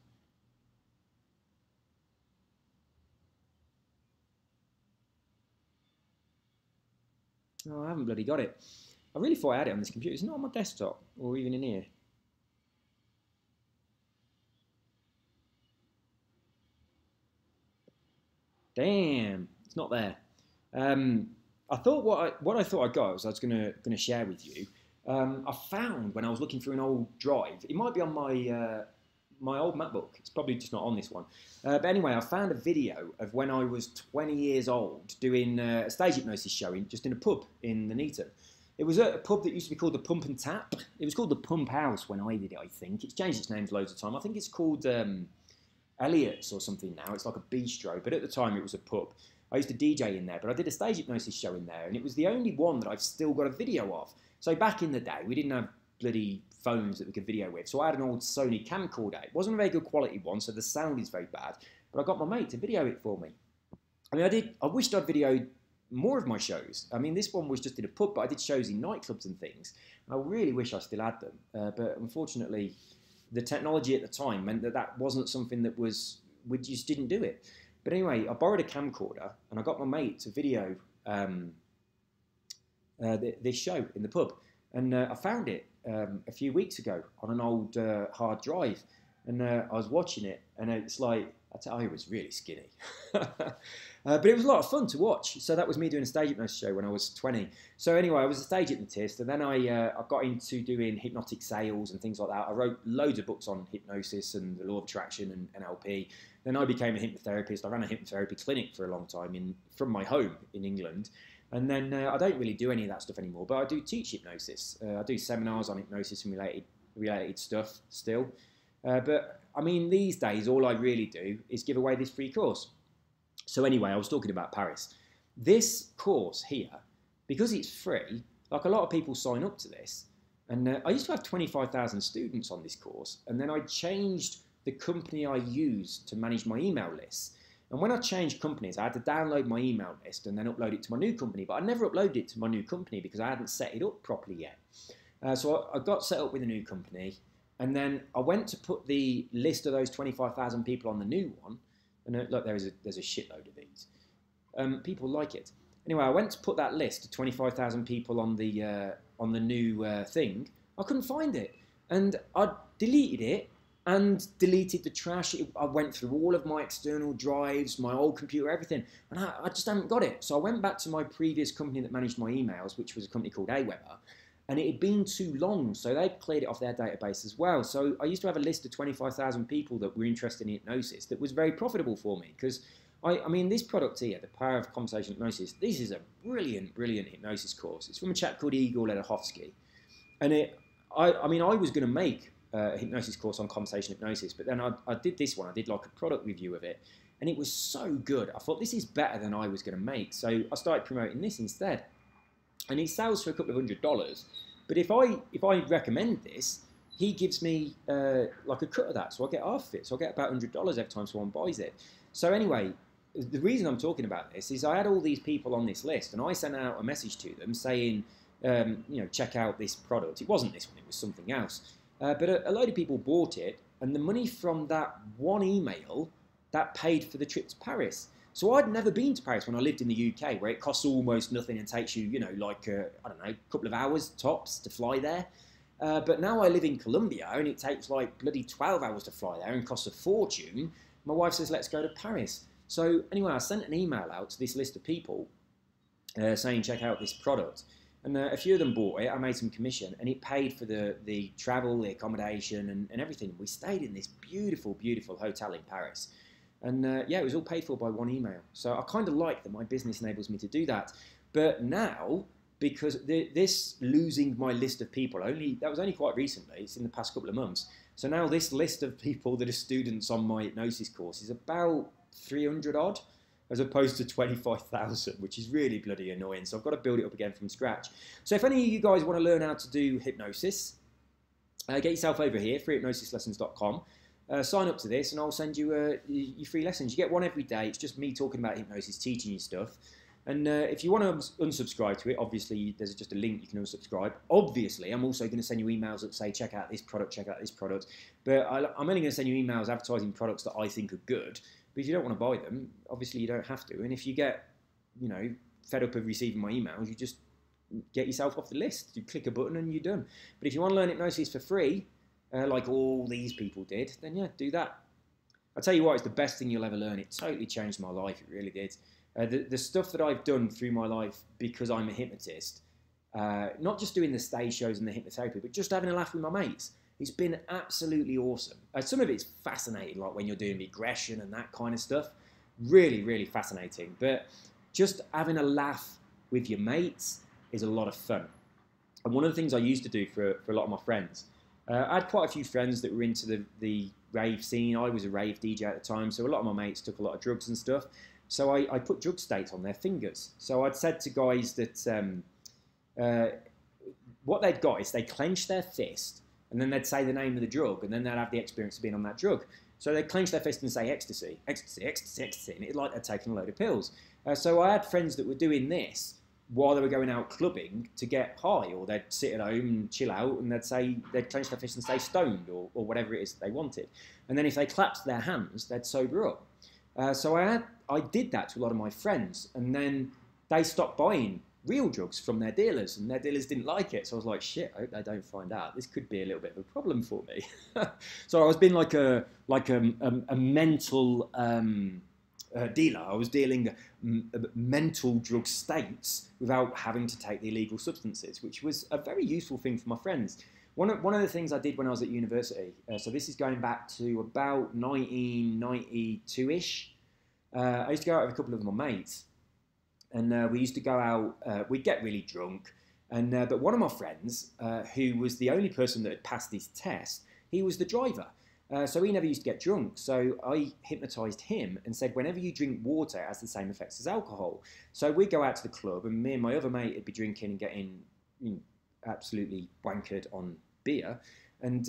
No, I haven't bloody got it. I really thought I had it on this computer. It's not on my desktop or even in here. Damn, it's not there. I thought what I thought I got was I was gonna share with you. I found when I was looking through an old drive. It might be on my my old MacBook. It's probably just not on this one. But anyway, I found a video of when I was 20 years old doing a stage hypnosis showing just in a pub in Nuneaton. It was at a pub that used to be called the Pump and Tap. It was called the Pump House when I did it, I think. It's changed its names loads of time. I think it's called Elliot's or something now. It's like a bistro, but at the time it was a pub. I used to DJ in there, but I did a stage hypnosis show in there, and it was the only one that I've still got a video of. So back in the day, we didn't have bloody phones that we could video with, so I had an old Sony camcorder. It wasn't a very good quality one, so the sound is very bad, but I got my mate to video it for me. I mean, I wished I'd videoed more of my shows. I mean, this one was just in a pub, but I did shows in nightclubs and things. I really wish I still had them, but unfortunately, the technology at the time meant that that wasn't something that was, we just didn't do it. But anyway, I borrowed a camcorder, and I got my mate to video this show in the pub. And I found it a few weeks ago on an old hard drive. And I was watching it, and it's like, I tell you, I was really skinny. But it was a lot of fun to watch. So that was me doing a stage hypnosis show when I was 20. So anyway, I was a stage hypnotist, and then I got into doing hypnotic sales and things like that. I wrote loads of books on hypnosis and the law of attraction and NLP. Then I became a hypnotherapist. I ran a hypnotherapy clinic for a long time from my home in England. And then I don't really do any of that stuff anymore, but I do teach hypnosis. I do seminars on hypnosis and related stuff still. But I mean, these days, all I really do is give away this free course. So anyway, I was talking about Paris. This course here, because it's free, like a lot of people sign up to this. And I used to have 25,000 students on this course. And then I changed the company I use to manage my email lists. And when I changed companies, I had to download my email list and then upload it to my new company. But I never uploaded it to my new company because I hadn't set it up properly yet. So I got set up with a new company. And then I went to put the list of those 25,000 people on the new one. And look, there's a shitload of these. People like it. Anyway, I went to put that list of 25,000 people on the new thing. I couldn't find it. And I deleted it and deleted the trash. I went through all of my external drives, my old computer, everything. And I just haven't got it. So I went back to my previous company that managed my emails, which was a company called Aweber. And it had been too long, so they'd cleared it off their database as well. So I used to have a list of 25,000 people that were interested in hypnosis that was very profitable for me. Because, I mean, this product here, The Power of Conversation Hypnosis, this is a brilliant, brilliant hypnosis course. It's from a chap called Igor Ledachovsky. And I mean, I was going to make a hypnosis course on conversation hypnosis, but then I did this one. I did like a product review of it. And it was so good. I thought, this is better than I was going to make. So I started promoting this instead. And he sells for a couple of $100. But if I recommend this, he gives me like a cut of that. So I get half of it. So I get about $100 every time someone buys it. So anyway, the reason I'm talking about this is I had all these people on this list, and I sent out a message to them saying, you know, check out this product. It wasn't this one, it was something else. But a load of people bought it, and the money from that one email, that paid for the trip to Paris. So I'd never been to Paris when I lived in the UK, where it costs almost nothing and takes you, you know, like, I don't know, a couple of hours tops to fly there. But now I live in Colombia and it takes like bloody 12 hours to fly there and costs a fortune. My wife says, let's go to Paris. So anyway, I sent an email out to this list of people saying, check out this product. And a few of them bought it. I made some commission and it paid for the travel, the accommodation and everything. We stayed in this beautiful, beautiful hotel in Paris. And yeah, it was all paid for by one email. So I kind of like that my business enables me to do that. But now, because this losing my list of people, that was only quite recently, it's in the past couple of months. So now this list of people that are students on my hypnosis course is about 300 odd, as opposed to 25,000, which is really bloody annoying. So I've got to build it up again from scratch. So if any of you guys want to learn how to do hypnosis, get yourself over here, freehypnosislessons.com. Sign up to this and I'll send you your free lessons. You get one every day. It's just me talking about hypnosis, teaching you stuff. And if you want to unsubscribe to it, obviously there's just a link you can unsubscribe. Obviously, I'm also going to send you emails that say, check out this product, check out this product. But I'm only going to send you emails advertising products that I think are good. But if you don't want to buy them, obviously you don't have to. And if you get, fed up of receiving my emails, you just get yourself off the list. You click a button and you're done. But if you want to learn hypnosis for free, like all these people did, then yeah, do that. I'll tell you what, it's the best thing you'll ever learn. It totally changed my life. It really did. The stuff that I've done through my life because I'm a hypnotist, not just doing the stage shows and the hypnotherapy, but just having a laugh with my mates. It's been absolutely awesome. Some of it's fascinating, like when you're doing regression and that kind of stuff. Really, really fascinating. But just having a laugh with your mates is a lot of fun. And one of the things I used to do for a lot of my friends, I had quite a few friends that were into the rave scene. I was a rave DJ at the time, so a lot of my mates took a lot of drugs and stuff. So I put drug states on their fingers. So I'd said to guys that what they'd got is they clench their fist and then they'd say the name of the drug and then they'd have the experience of being on that drug. So they'd clench their fist and say ecstasy, ecstasy, ecstasy, ecstasy, and it's like they're taking a load of pills. So I had friends that were doing this while they were going out clubbing to get high, or they'd sit at home and chill out and they'd clench their fist and say stoned or whatever it is that they wanted. And then if they clapped their hands, they'd sober up. So I did that to a lot of my friends, and then they stopped buying real drugs from their dealers, and their dealers didn't like it. So I was like, shit, I hope they don't find out. This could be a little bit of a problem for me. So I was being like a mental dealer. I was dealing mental drug states without having to take the illegal substances, which was a very useful thing for my friends. One of the things I did when I was at university, so this is going back to about 1992-ish, I used to go out with a couple of my mates, and we used to go out, we'd get really drunk, and but one of my friends, who was the only person that had passed this test, he was the driver. So he never used to get drunk. So I hypnotised him and said, whenever you drink water, it has the same effects as alcohol. So we'd go out to the club, and me and my other mate would be drinking and getting absolutely wankered on beer, and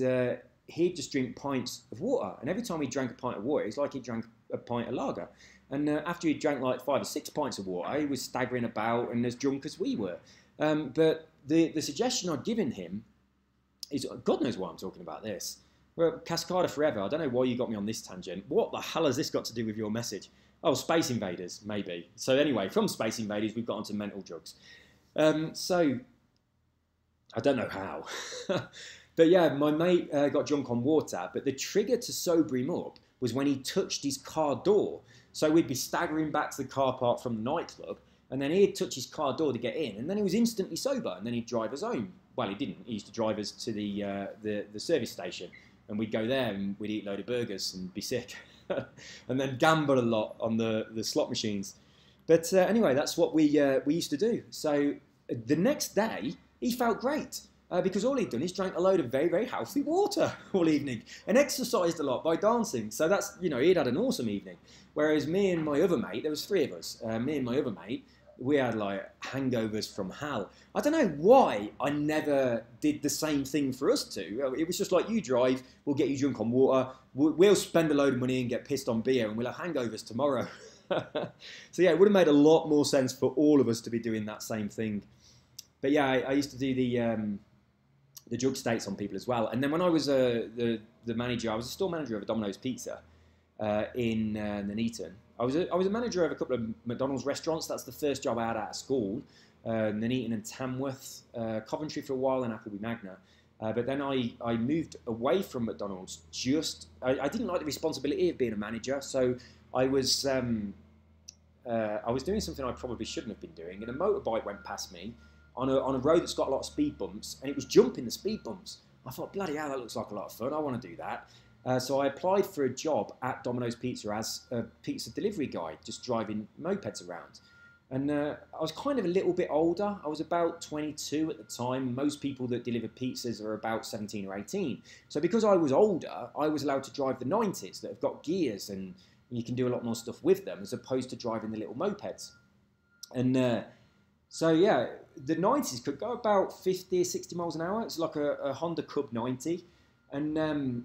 he'd just drink pints of water. And every time he drank a pint of water, it's like he drank a pint of lager. And after he drank like 5 or 6 pints of water, he was staggering about and as drunk as we were. But the suggestion I'd given him is, God knows why I'm talking about this. Well, Cascada Forever, I don't know why you got me on this tangent. What the hell has this got to do with your message? Oh, Space Invaders, maybe. So anyway, from Space Invaders, we've got onto mental drugs. So, I don't know how. But yeah, my mate got drunk on water, but the trigger to sober him up was when he touched his car door. So we'd be staggering back to the car park from the nightclub, and then he'd touch his car door to get in, and then he was instantly sober, and then he'd drive us home. Well, he didn't. He used to drive us to the service station, and we'd go there and we'd eat a load of burgers and be sick, and then gamble a lot on the slot machines. But anyway, that's what we used to do. So the next day, he felt great. Because all he'd done is drank a load of very, very healthy water all evening and exercised a lot by dancing. So that's, he'd had an awesome evening. Whereas me and my other mate, there was 3 of us, me and my other mate, we had like hangovers from hell. I don't know why I never did the same thing for us two. It was just like, you drive, we'll get you drunk on water, we'll spend a load of money and get pissed on beer, and we'll have hangovers tomorrow. So yeah, it would have made a lot more sense for all of us to be doing that same thing. But yeah, I used to do the drug states on people as well. And then when I was the manager, I was a store manager of a Domino's Pizza in Nuneaton. I was a manager of a couple of McDonald's restaurants. That's the first job I had out of school. Nuneaton and Tamworth, Coventry for a while, and Appleby Magna. But then I moved away from McDonald's. I didn't like the responsibility of being a manager, so I was doing something I probably shouldn't have been doing, and a motorbike went past me on a road that's got a lot of speed bumps, and it was jumping the speed bumps. I thought, bloody hell, that looks like a lot of fun. I want to do that. So I applied for a job at Domino's Pizza as a pizza delivery guy, just driving mopeds around. And I was kind of a little bit older. I was about 22 at the time. Most people that deliver pizzas are about 17 or 18. So because I was older, I was allowed to drive the 90s that have got gears and you can do a lot more stuff with them as opposed to driving the little mopeds. And so yeah, the 90s could go about 50 or 60 miles an hour. It's like a Honda Cub 90. And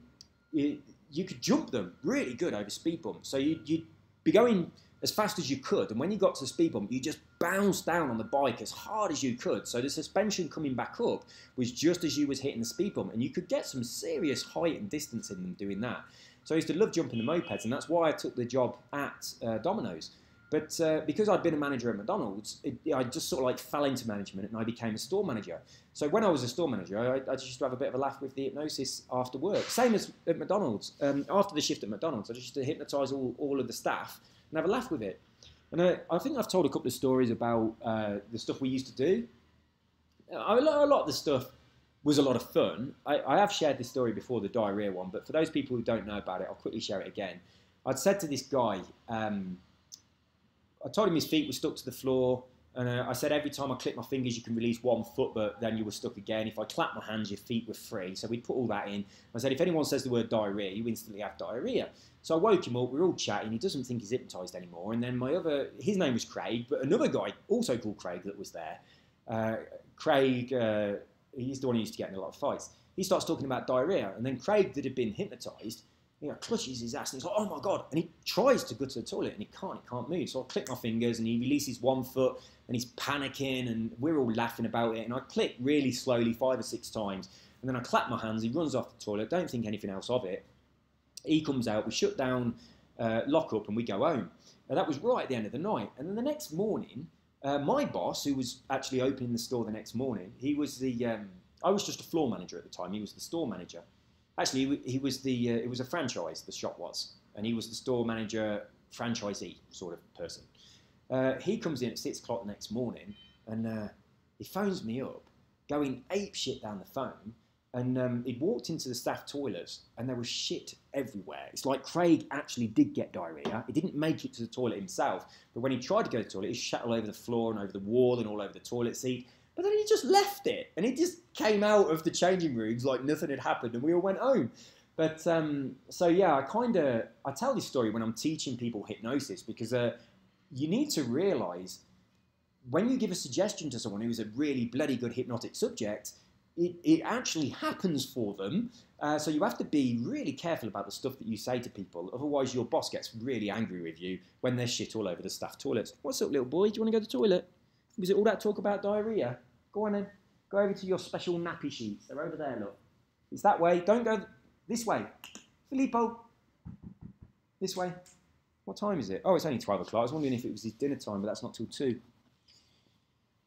you could jump them really good over speed bumps. So you'd be going as fast as you could, and when you got to the speed bump, you just bounced down on the bike as hard as you could. So the suspension coming back up was just as you was hitting the speed bump, and you could get some serious height and distance in them doing that. So I used to love jumping the mopeds, and that's why I took the job at Domino's. But because I'd been a manager at McDonald's, I just sort of like fell into management, and I became a store manager. So when I was a store manager, I just used to have a bit of a laugh with the hypnosis after work. Same as at McDonald's. After the shift at McDonald's, I just used to hypnotise all of the staff and have a laugh with it. And I think I've told a couple of stories about the stuff we used to do. A lot of the stuff was a lot of fun. I have shared this story before, the diarrhea one, but for those people who don't know about it, I'll quickly share it again. I'd said to this guy, I told him his feet were stuck to the floor, and I said every time I click my fingers you can release 1 foot, but then you were stuck again. If I clap my hands, your feet were free. So we'd put all that in. I said if anyone says the word diarrhea, you instantly have diarrhea. So I woke him up, we were all chatting, he doesn't think he's hypnotised anymore, and then his name was Craig, but another guy, also called Craig, that was there, Craig, he's the one who used to get in a lot of fights, he starts talking about diarrhea, and then Craig, that had been hypnotised, clutches his ass, and he's like, oh my God, and he tries to go to the toilet, and he can't move, so I click my fingers, and he releases 1 foot, and he's panicking, and we're all laughing about it, and I click really slowly 5 or 6 times, and then I clap my hands, he runs off the toilet, don't think anything else of it. He comes out, we shut down, lock up, and we go home. And that was right at the end of the night. And then the next morning, my boss, who was actually opening the store the next morning, he was I was just a floor manager at the time. He was the store manager. Actually, he was it was a franchise, the shop was. And he was the store manager, franchisee sort of person. He comes in at 6 o'clock the next morning, and he phones me up, going ape shit down the phone. And he'd walked into the staff toilets, and there was shit everywhere. It's like Craig actually did get diarrhea. He didn't make it to the toilet himself, but when he tried to go to the toilet, he shat all over the floor and over the wall and all over the toilet seat. But then he just left it, and he just came out of the changing rooms like nothing had happened, and we all went home. But so yeah, I tell this story when I'm teaching people hypnosis, because you need to realise when you give a suggestion to someone who's a really bloody good hypnotic subject, it actually happens for them. So you have to be really careful about the stuff that you say to people. Otherwise, your boss gets really angry with you when there's shit all over the staff toilets. What's up, little boy? Do you want to go to the toilet? Was it all that talk about diarrhea? Go on then. Go over to your special nappy sheets. They're over there, look. It's that way. Don't go this way. Filippo. This way. What time is it? Oh, it's only 12 o'clock. I was wondering if it was his dinner time, but that's not till 2.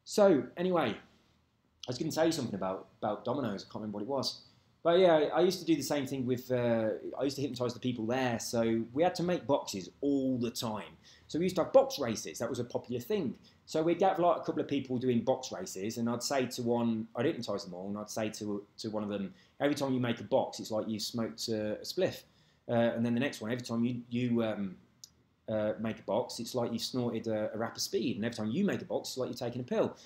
So, anyway, I was going to tell you something about Domino's. I can't remember what it was. But yeah, I used to do the same thing with, I used to hypnotise the people there. So we had to make boxes all the time. So we used to have box races. That was a popular thing. So we'd get like a couple of people doing box races, and I'd say to one, I'd hypnotise them all, and I'd say to one of them, every time you make a box, it's like you smoked a spliff. And then the next one, every time you make a box, it's like you've snorted a wrap of speed, and every time you make a box, it's like you're taking a pill.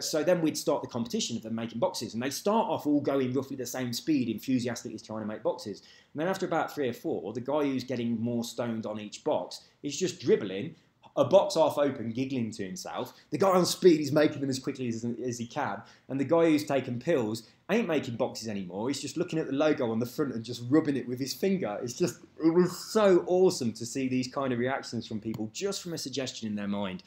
So then we'd start the competition of them making boxes, and they start off all going roughly the same speed, enthusiastically trying to make boxes. And then after about 3 or 4, the guy who's getting more stoned on each box is just dribbling, a box half open, giggling to himself. The guy on speed is making them as quickly as he can, and the guy who's taken pills ain't making boxes anymore. He's just looking at the logo on the front and just rubbing it with his finger. It was so awesome to see these kind of reactions from people just from a suggestion in their mind.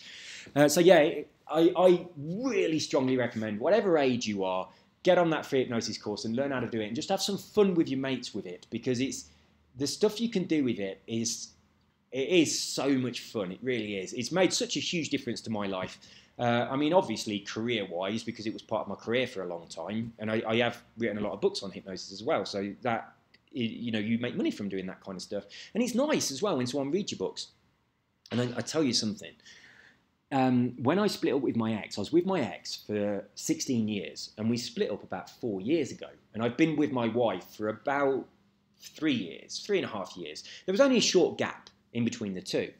So yeah, I really strongly recommend, whatever age you are, get on that free hypnosis course and learn how to do it, and just have some fun with your mates with it, because it's the stuff you can do with it is so much fun. It really is. It's made such a huge difference to my life. I mean, obviously, career-wise, because it was part of my career for a long time, and I have written a lot of books on hypnosis as well. So that, you know, you make money from doing that kind of stuff, and it's nice as well when someone reads your books. And I tell you something. When I split up with my ex, I was with my ex for 16 years, and we split up about 4 years ago. And I've been with my wife for about 3 years, 3.5 years. There was only a short gap in between the two,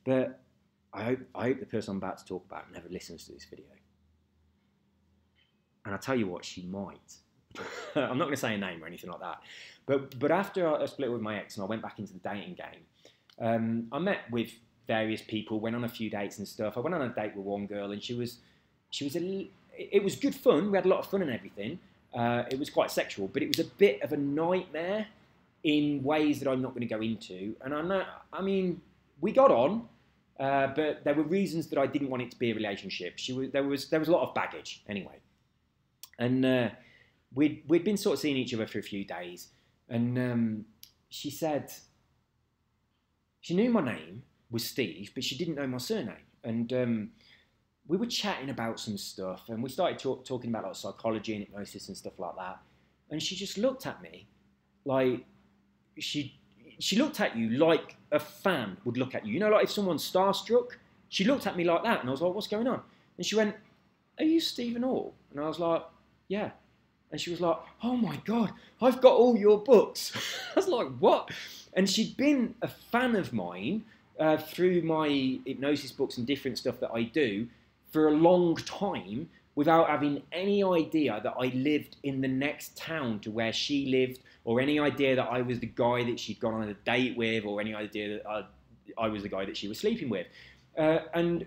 but I hope the person I'm about to talk about never listens to this video. And I'll tell you what, she might. I'm not going to say a name or anything like that. But after I split with my ex and I went back into the dating game, I met with various people, went on a few dates and stuff. I went on a date with one girl, and it was good fun. We had a lot of fun and everything. It was quite sexual, but it was a bit of a nightmare in ways that I'm not going to go into. And I mean, we got on. But there were reasons that I didn't want it to be a relationship. There was a lot of baggage anyway, and we'd been sort of seeing each other for a few days, and she said she knew my name was Steve, but she didn't know my surname, and we were chatting about some stuff, and we started talking about like psychology and hypnosis and stuff like that, and she just looked at me like she looked at you like a fan would look at you. You know, like if someone's starstruck, she looked at me like that, and I was like, what's going on? And she went, are you Stephen Hall? And I was like, yeah. And she was like, oh my God, I've got all your books. I was like, what? And she'd been a fan of mine through my hypnosis books and different stuff that I do for a long time, without having any idea that I lived in the next town to where she lived, or any idea that I was the guy that she'd gone on a date with, or any idea that I was the guy that she was sleeping with. And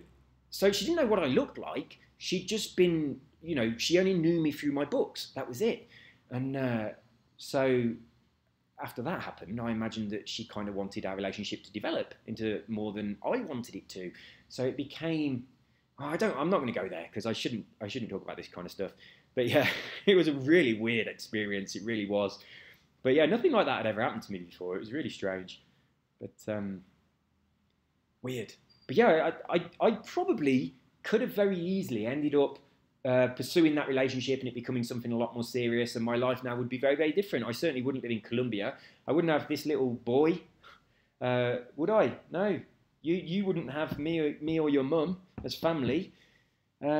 so she didn't know what I looked like. She'd just been, you know, she only knew me through my books. That was it. And so after that happened, I imagined that she kind of wanted our relationship to develop into more than I wanted it to. So it became... I'm not going to go there because I shouldn't talk about this kind of stuff. But yeah, it was a really weird experience. It really was. But yeah, nothing like that had ever happened to me before. It was really strange, but weird. But yeah, I probably could have very easily ended up pursuing that relationship and it becoming something a lot more serious, and my life now would be very, very different. I certainly wouldn't live in Colombia. I wouldn't have this little boy, would I? No. You wouldn't have me or your mum as family.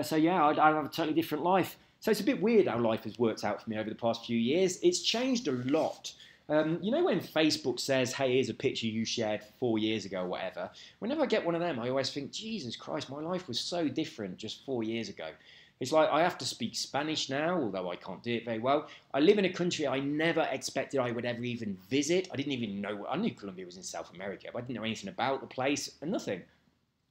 So yeah, I'd have a totally different life. So it's a bit weird how life has worked out for me over the past few years. It's changed a lot. You know when Facebook says, hey, here's a picture you shared 4 years ago or whatever? Whenever I get one of them, I always think, Jesus Christ, my life was so different just 4 years ago. It's like I have to speak Spanish now, although I can't do it very well. I live in a country I never expected I would ever even visit. I didn't even know. I knew Colombia was in South America, but I didn't know anything about the place and nothing.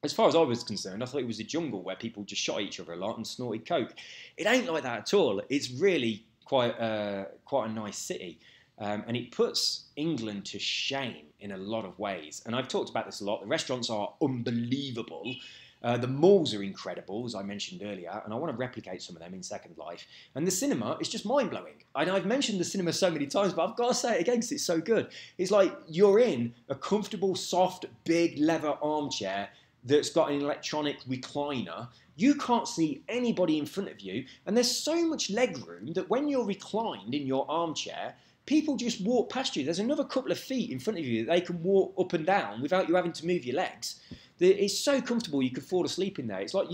As far as I was concerned, I thought it was a jungle where people just shot each other a lot and snorted coke. It ain't like that at all. It's really quite a nice city. And it puts England to shame in a lot of ways. And I've talked about this a lot. The restaurants are unbelievable. The malls are incredible, as I mentioned earlier, and I want to replicate some of them in Second Life. And the cinema is just mind-blowing. And I've mentioned the cinema so many times, but I've got to say it again because it's so good. It's like you're in a comfortable, soft, big leather armchair that's got an electronic recliner. You can't see anybody in front of you, and there's so much leg room that when you're reclined in your armchair, people just walk past you. There's another couple of feet in front of you that they can walk up and down without you having to move your legs. It's so comfortable you could fall asleep in there. It's like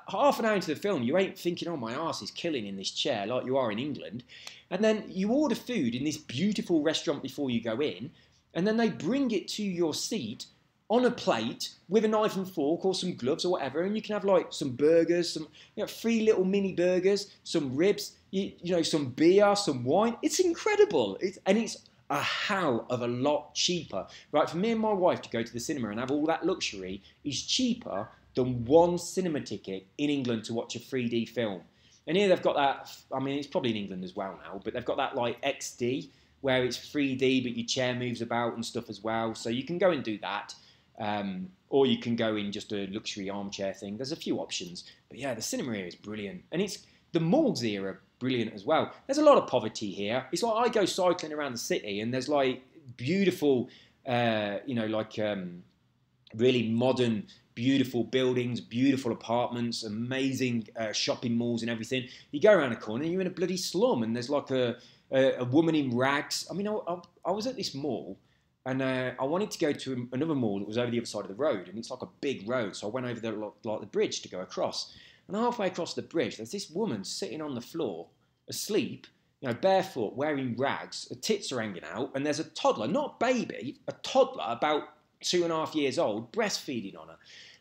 half an hour into the film, you ain't thinking, oh, my arse is killing in this chair like you are in England. And then you order food in this beautiful restaurant before you go in, and then they bring it to your seat on a plate with a knife and fork or some gloves or whatever, and you can have like some burgers, some 3 little mini burgers, some ribs, you know, some beer, some wine. It's incredible. It's a hell of a lot cheaper. Right, for me and my wife to go to the cinema and have all that luxury is cheaper than one cinema ticket in England to watch a 3D film. And here they've got that, I mean, it's probably in England as well now, but they've got that like XD where it's 3D, but your chair moves about and stuff as well. So you can go and do that. Or you can go in just a luxury armchair thing. There's a few options. But yeah, the cinema here is brilliant. And the malls here are brilliant as well. There's a lot of poverty here. It's like I go cycling around the city and there's like beautiful, really modern, beautiful buildings, beautiful apartments, amazing shopping malls and everything. You go around a corner and you're in a bloody slum, and there's like a woman in rags. I mean, I was at this mall, and I wanted to go to another mall that was over the other side of the road, and it's like a big road. So I went over like the bridge to go across. And halfway across the bridge, there's this woman sitting on the floor, asleep, barefoot, wearing rags. Her tits are hanging out, and there's a toddler, not a baby, a toddler about 2.5 years old, breastfeeding on her.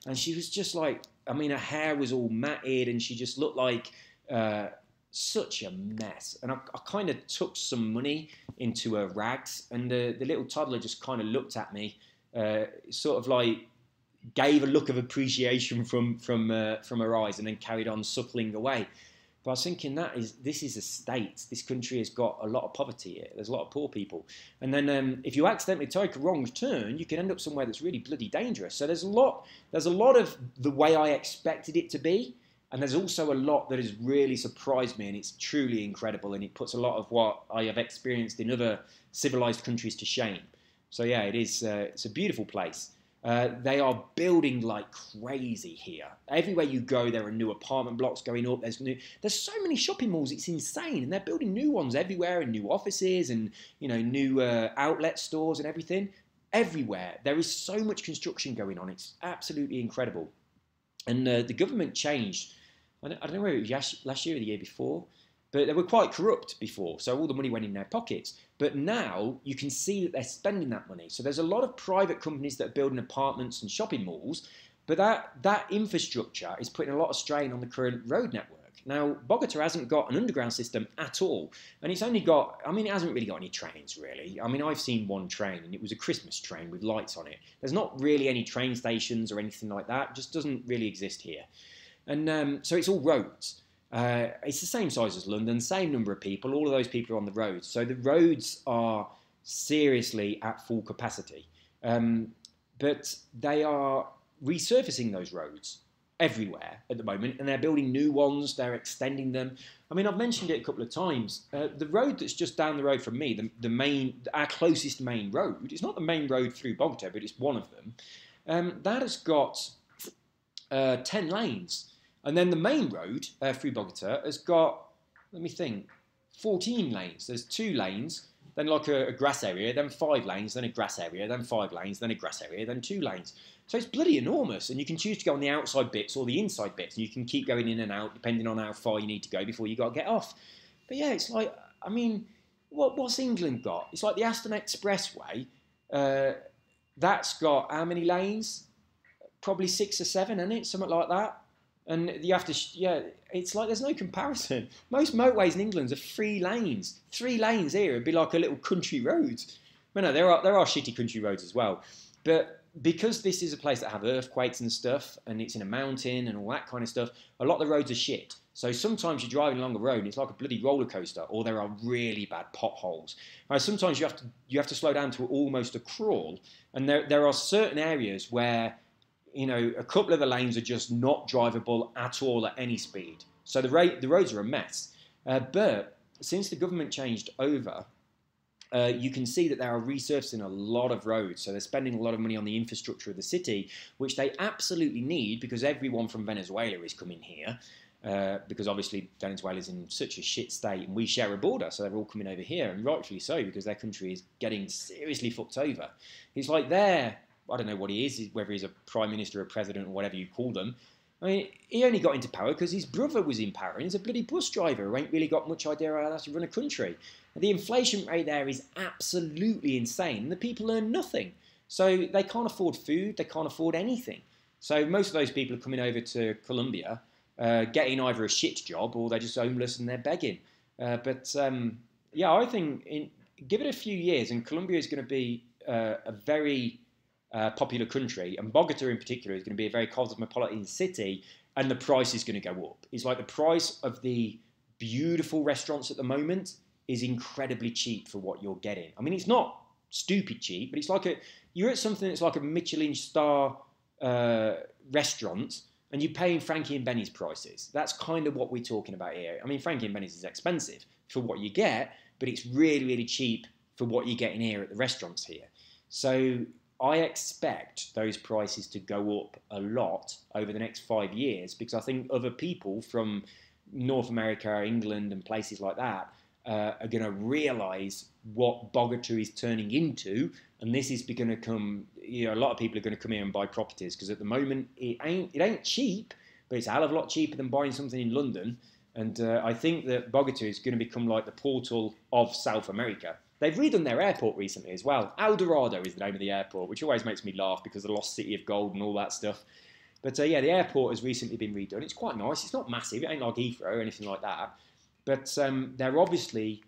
And she was just like, I mean, her hair was all matted, and she just looked like such a mess. And I kind of took some money into her rags, and the little toddler just kind of looked at me, sort of like gave a look of appreciation from her eyes, and then carried on suckling away. But I was thinking, this is a state. This country has got a lot of poverty here. There's a lot of poor people. And then if you accidentally take a wrong turn, you can end up somewhere that's really bloody dangerous. So there's a lot of the way I expected it to be. And there's also a lot that has really surprised me, and it's truly incredible. And it puts a lot of what I have experienced in other civilized countries to shame. So yeah, it's a beautiful place. They are building like crazy here. Everywhere you go, there are new apartment blocks going up. There's so many shopping malls. It's insane, and they're building new ones everywhere, and new offices, and new outlet stores and everything. Everywhere there is so much construction going on. It's absolutely incredible. And the government changed. I don't know whether it was last year or the year before, but they were quite corrupt before, so all the money went in their pockets. But now you can see that they're spending that money. So there's a lot of private companies that are building apartments and shopping malls, but that infrastructure is putting a lot of strain on the current road network. Now, Bogota hasn't got an underground system at all, and it's only got, I mean, it hasn't really got any trains, really. I mean, I've seen one train, and it was a Christmas train with lights on it. There's not really any train stations or anything like that. It just doesn't really exist here. And so it's all roads. It's the same size as London, same number of people. All of those people are on the roads. So the roads are seriously at full capacity. But they are resurfacing those roads everywhere at the moment, and they're building new ones. They're extending them. I mean, I've mentioned it a couple of times. The road that's just down the road from me, our closest main road, it's not the main road through Bogota, but it's one of them. That has got 10 lanes. And then the main road through Bogota has got, let me think, 14 lanes. There's 2 lanes, then like a grass area, then 5 lanes, then a grass area, then 5 lanes, then a grass area, then 2 lanes. So it's bloody enormous, and you can choose to go on the outside bits or the inside bits, and you can keep going in and out depending on how far you need to go before you got to get off. But yeah, it's like, I mean, what's England got? It's like the Aston Expressway. That's got how many lanes? Probably 6 or 7, isn't it? Something like that. And you have to, it's like there's no comparison. Most motorways in England are 3 lanes. 3 lanes here would be like a little country road. Well, no, there are shitty country roads as well. But because this is a place that have earthquakes and stuff, and it's in a mountain and all that kind of stuff, a lot of the roads are shit. So sometimes you're driving along a road and it's like a bloody roller coaster, or there are really bad potholes. Sometimes you have to slow down to almost a crawl, and there are certain areas where a couple of the lanes are just not drivable at all at any speed. So the roads are a mess. But since the government changed over, you can see that they are resurfacing a lot of roads. So they're spending a lot of money on the infrastructure of the city, which they absolutely need, because everyone from Venezuela is coming here. Because obviously Venezuela is in such a shit state, and we share a border, so they're all coming over here, and rightfully so, because their country is getting seriously fucked over. It's like I don't know what he is, whether he's a prime minister or a president or whatever you call them. I mean, he only got into power because his brother was in power, and he's a bloody bus driver who ain't really got much idea how to run a country. And the inflation rate there is absolutely insane, and the people earn nothing. So they can't afford food, they can't afford anything. So most of those people are coming over to Colombia, getting either a shit job, or they're just homeless and they're begging. I think give it a few years, and Colombia is going to be a very popular country, and Bogota in particular is going to be a very cosmopolitan city, and the price is going to go up. It's like the price of the beautiful restaurants at the moment is incredibly cheap for what you're getting. I mean, it's not stupid cheap, but it's like you're at something that's like a Michelin star restaurant, and you're paying Frankie and Benny's prices. That's kind of what we're talking about here. I mean, Frankie and Benny's is expensive for what you get, but it's really, really cheap for what you're getting here at the restaurants here. So I expect those prices to go up a lot over the next 5 years because I think other people from North America, England, and places like that are going to realise what Bogatua is turning into, and this is going to come. A lot of people are going to come here and buy properties because at the moment it ain't cheap, but it's a hell of a lot cheaper than buying something in London. And I think that Bogatua is going to become like the portal of South America. They've redone their airport recently as well. El Dorado is the name of the airport, which always makes me laugh because of the lost city of gold and all that stuff. But yeah, the airport has recently been redone. It's quite nice. It's not massive. It ain't like Heathrow or anything like that. But they're obviously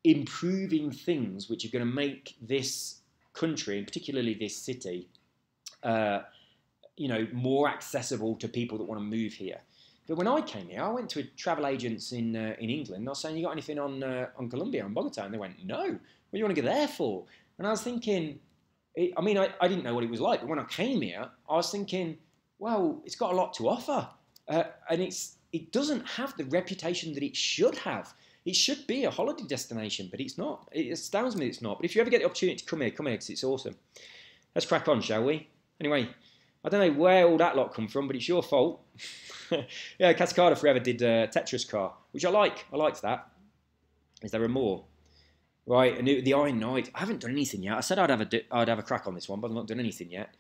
improving things which are going to make this country, and particularly this city, more accessible to people that want to move here. But when I came here, I went to a travel agents in England. I was saying, "You got anything on Colombia, on Bogota?" And they went, "No. What do you want to go there for?" And I was thinking, I didn't know what it was like, but when I came here, I was thinking, well, it's got a lot to offer, and it doesn't have the reputation that it should have. It should be a holiday destination, but it's not. It astounds me it's not. But if you ever get the opportunity to come here because it's awesome. Let's crack on, shall we? Anyway, I don't know where all that lot come from, but it's your fault. Yeah, Cascada Forever did Tetris Car, which I like. I liked that. Is there a more? Right, and the Iron Knight. I haven't done anything yet. I said I'd have a crack on this one, but I've not done anything yet.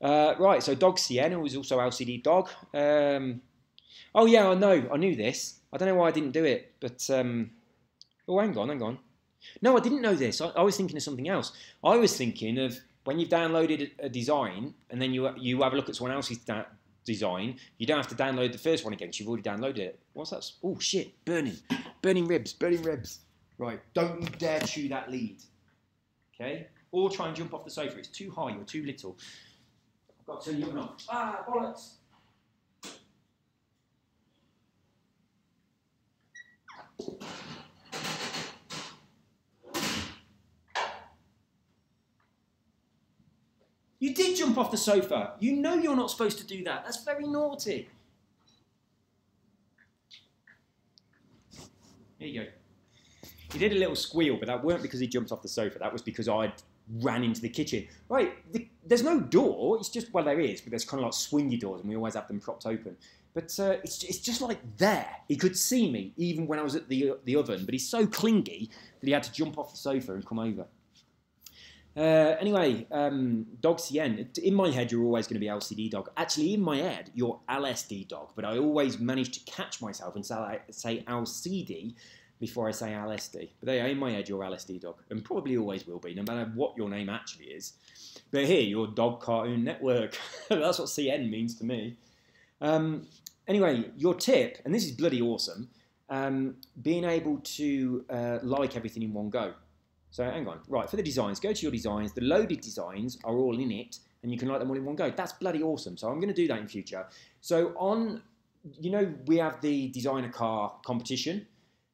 Right, so Dog Sienna was also LCD Dog. Oh yeah, I knew this. I don't know why I didn't do it, but oh, hang on. No, I didn't know this. I was thinking of something else. I was thinking of when you've downloaded a design and then you have a look at someone else's design, you don't have to download the first one again because you've already downloaded it. What's that? Oh shit, burning ribs. Right, don't you dare chew that lead. Okay? Or try and jump off the sofa. It's too high, you're too little. I've got to turn you on. Ah, bollocks. You did jump off the sofa. You know you're not supposed to do that. That's very naughty. There you go. He did a little squeal, but that weren't because he jumped off the sofa. That was because I ran into the kitchen. Right, there's no door. It's just, well, there is, but there's kind of like swingy doors, and we always have them propped open. But it's just like there. He could see me even when I was at the oven, but he's so clingy that he had to jump off the sofa and come over. Anyway, Dog Cien. In my head, you're always going to be LCD Dog. Actually, in my head, you're LSD Dog, but I always manage to catch myself and say LCD before I say LSD. But there, in my head, you're LSD Dog, and probably always will be, no matter what your name actually is. But here, you're Dog Cartoon Network. That's what CN means to me. Anyway, your tip, and this is bloody awesome, being able to like everything in one go. So hang on. Right, for the designs, go to your designs. The loaded designs are all in it, and you can like them all in one go. That's bloody awesome. So I'm going to do that in future. So we have the designer car competition,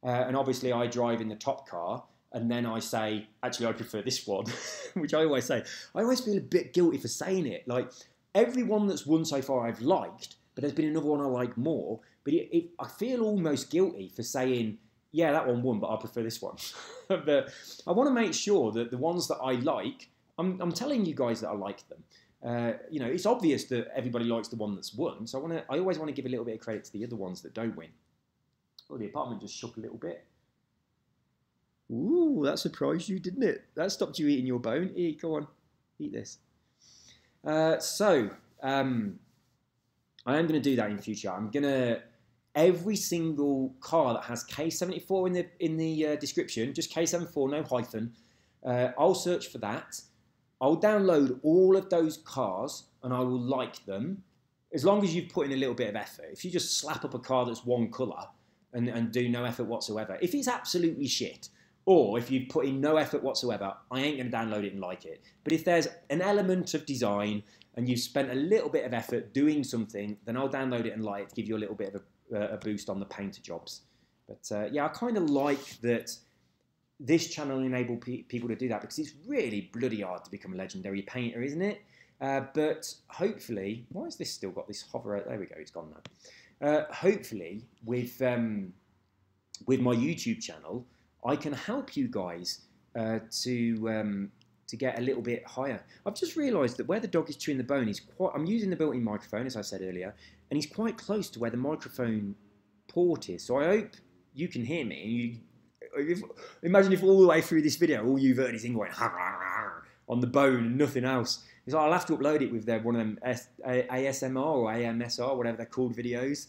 and obviously I drive in the top car, and then I say, actually, I prefer this one, which I always say. I always feel a bit guilty for saying it. Like, every one that's won so far I've liked, but there's been another one I like more. But I feel almost guilty for saying, yeah, that one won, but I prefer this one. But I want to make sure that the ones that I like, I'm telling you guys that I like them. It's obvious that everybody likes the one that's won, so I always want to give a little bit of credit to the other ones that don't win. Oh, the apartment just shook a little bit. Ooh, that surprised you, didn't it? That stopped you eating your bone. Here, go on, eat this. I am going to do that in future. I'm going to... Every single car that has K74 in the description, just K74, no hyphen, I'll search for that. I'll download all of those cars and I will like them, as long as you've put in a little bit of effort. If you just slap up a car that's one colour and do no effort whatsoever, if it's absolutely shit, or if you've put in no effort whatsoever, I ain't going to download it and like it. But if there's an element of design and you've spent a little bit of effort doing something, then I'll download it and like it to give you a little bit of a boost on the painter jobs. But yeah, I kind of like that this channel enabled people to do that, because it's really bloody hard to become a legendary painter, isn't it? But hopefully, why has this still got this hover? There we go, it's gone now. Hopefully, with my YouTube channel, I can help you guys to to get a little bit higher. I've just realised that where the dog is chewing the bone is quite... I'm using the built-in microphone, as I said earlier, and he's quite close to where the microphone port is. So I hope you can hear me. And imagine if all the way through this video, all you've heard is him going on the bone and nothing else. It's like I'll have to upload it with one of them ASMR or AMSR, whatever they're called, videos.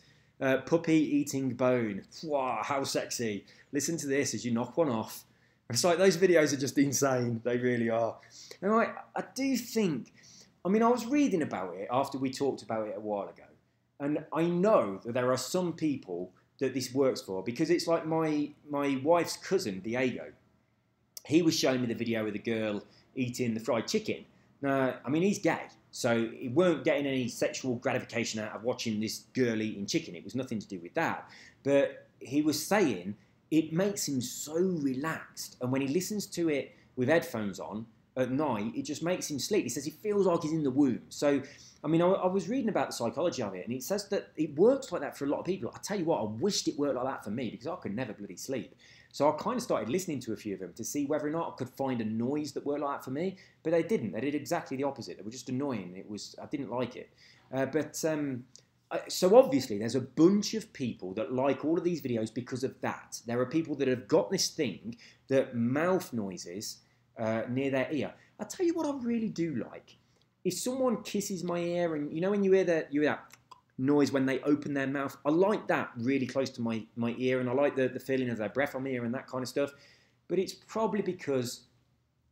Puppy eating bone. Wow, how sexy. Listen to this as you knock one off. It's like those videos are just insane. They really are. And I do think, I mean, I was reading about it after we talked about it a while ago. And I know that there are some people that this works for, because it's like my wife's cousin, Diego. He was showing me the video of the girl eating the fried chicken. Now, I mean, he's gay, so he weren't getting any sexual gratification out of watching this girl eating chicken. It was nothing to do with that. But he was saying it makes him so relaxed. And when he listens to it with headphones on at night, it just makes him sleep. He says he feels like he's in the womb. So, I mean, I was reading about the psychology of it, and it says that it works like that for a lot of people. I tell you what, I wished it worked like that for me, because I could never bloody sleep. So I kind of started listening to a few of them to see whether or not I could find a noise that worked like that for me. But they didn't. They did exactly the opposite. They were just annoying. I didn't like it. So obviously there's a bunch of people that like all of these videos because of that. There are people that have got this thing that mouth noises near their ear. I tell you what I really do like. If someone kisses my ear, and you know when you hear that noise when they open their mouth, I like that really close to my ear, and I like the feeling of their breath on my ear and that kind of stuff. But it's probably because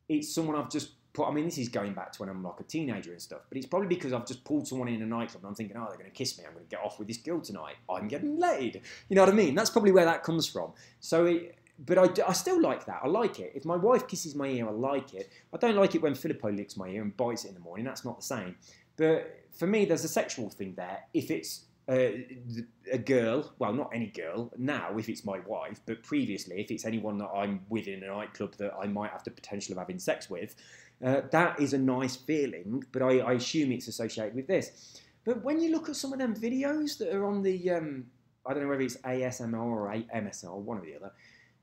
it's someone I've just put, I mean, this is going back to when I'm like a teenager and stuff, but it's probably because I've just pulled someone in a nightclub and I'm thinking, oh, they're going to kiss me, I'm going to get off with this girl tonight, I'm getting laid. You know what I mean? That's probably where that comes from. So, but I still like that. I like it. If my wife kisses my ear, I like it. I don't like it when Filippo licks my ear and bites it in the morning. That's not the same. But for me, there's a sexual thing there. If it's a girl, well, not any girl, now if it's my wife, but previously if it's anyone that I'm with in a nightclub that I might have the potential of having sex with, that is a nice feeling, but I assume it's associated with this. But when you look at some of them videos that are on the, I don't know whether it's ASMR or MSR, one or the other,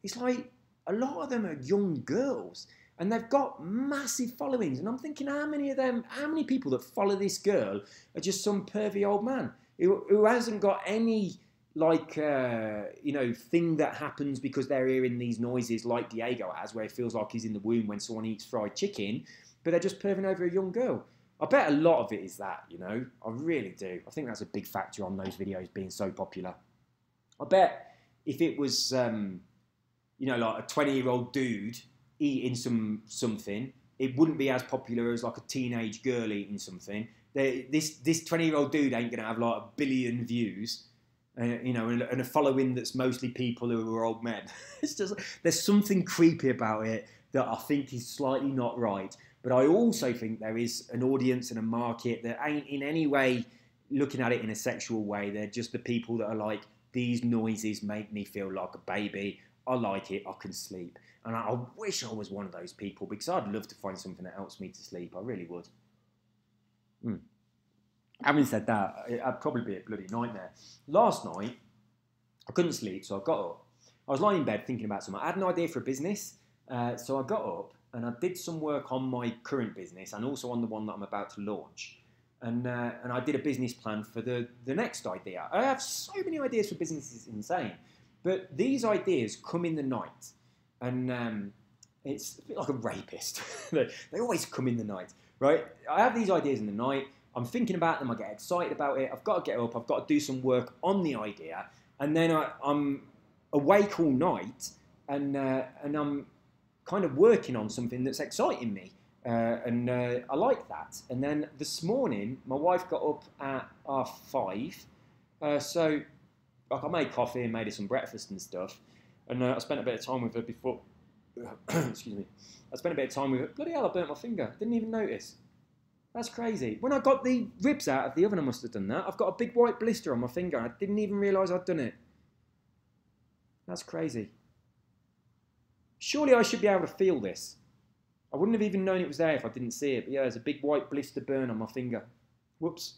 it's like a lot of them are young girls and they've got massive followings. And I'm thinking, how many people that follow this girl are just some pervy old man who hasn't got any, like, thing that happens because they're hearing these noises like Diego has, where he feels like he's in the womb when someone eats fried chicken, but they're just perving over a young girl. I bet a lot of it is that, you know. I really do. I think that's a big factor on those videos being so popular. I bet if it was, like a 20-year-old dude eating something, it wouldn't be as popular as like a teenage girl eating something. This 20-year-old dude ain't going to have like 1 billion views, and a following that's mostly people who are old men. It's just, there's something creepy about it that I think is slightly not right. But I also think there is an audience and a market that ain't in any way looking at it in a sexual way. They're just the people that are like, these noises make me feel like a baby. I like it, I can sleep. And I wish I was one of those people, because I'd love to find something that helps me to sleep. I really would. Having said that, it'd probably be a bloody nightmare. Last night, I couldn't sleep, so I got up. I was lying in bed thinking about something. I had an idea for a business, so I got up and I did some work on my current business and also on the one that I'm about to launch. And I did a business plan for the next idea. I have so many ideas for businesses, it's insane. But these ideas come in the night. And it's a bit like a rapist. They always come in the night, right? I have these ideas in the night. I'm thinking about them. I get excited about it. I've got to get up. I've got to do some work on the idea. And then I'm awake all night. And I'm kind of working on something that's exciting me. I like that. And then this morning, my wife got up at 5:30. So like, I made coffee and made her some breakfast and stuff. And I spent a bit of time with her before. Excuse me. I spent a bit of time with her. Bloody hell, I burnt my finger. Didn't even notice. That's crazy. When I got the ribs out of the oven, I must have done that. I've got a big white blister on my finger. I didn't even realise I'd done it. That's crazy. Surely I should be able to feel this. I wouldn't have even known it was there if I didn't see it. But yeah, there's a big white blister burn on my finger. Whoops.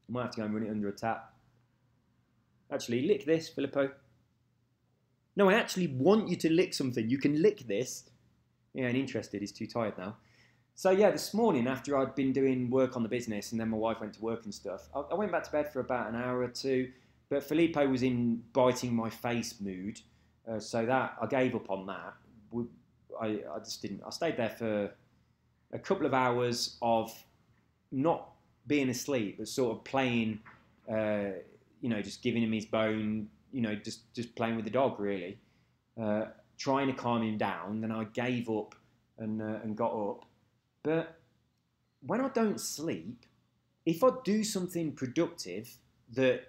I might have to go and run it under a tap. Actually, lick this, Filippo. No, I actually want you to lick something. You can lick this. Yeah, and interested. He's too tired now. So yeah, this morning after I'd been doing work on the business and then my wife went to work and stuff, I went back to bed for about an hour or two. But Felipe was in biting my face mood, so that I gave up on that. I just didn't. I stayed there for a couple of hours of not being asleep, but sort of playing, just giving him his bone, just playing with the dog really, trying to calm him down. Then I gave up and got up. But when I don't sleep, if I do something productive that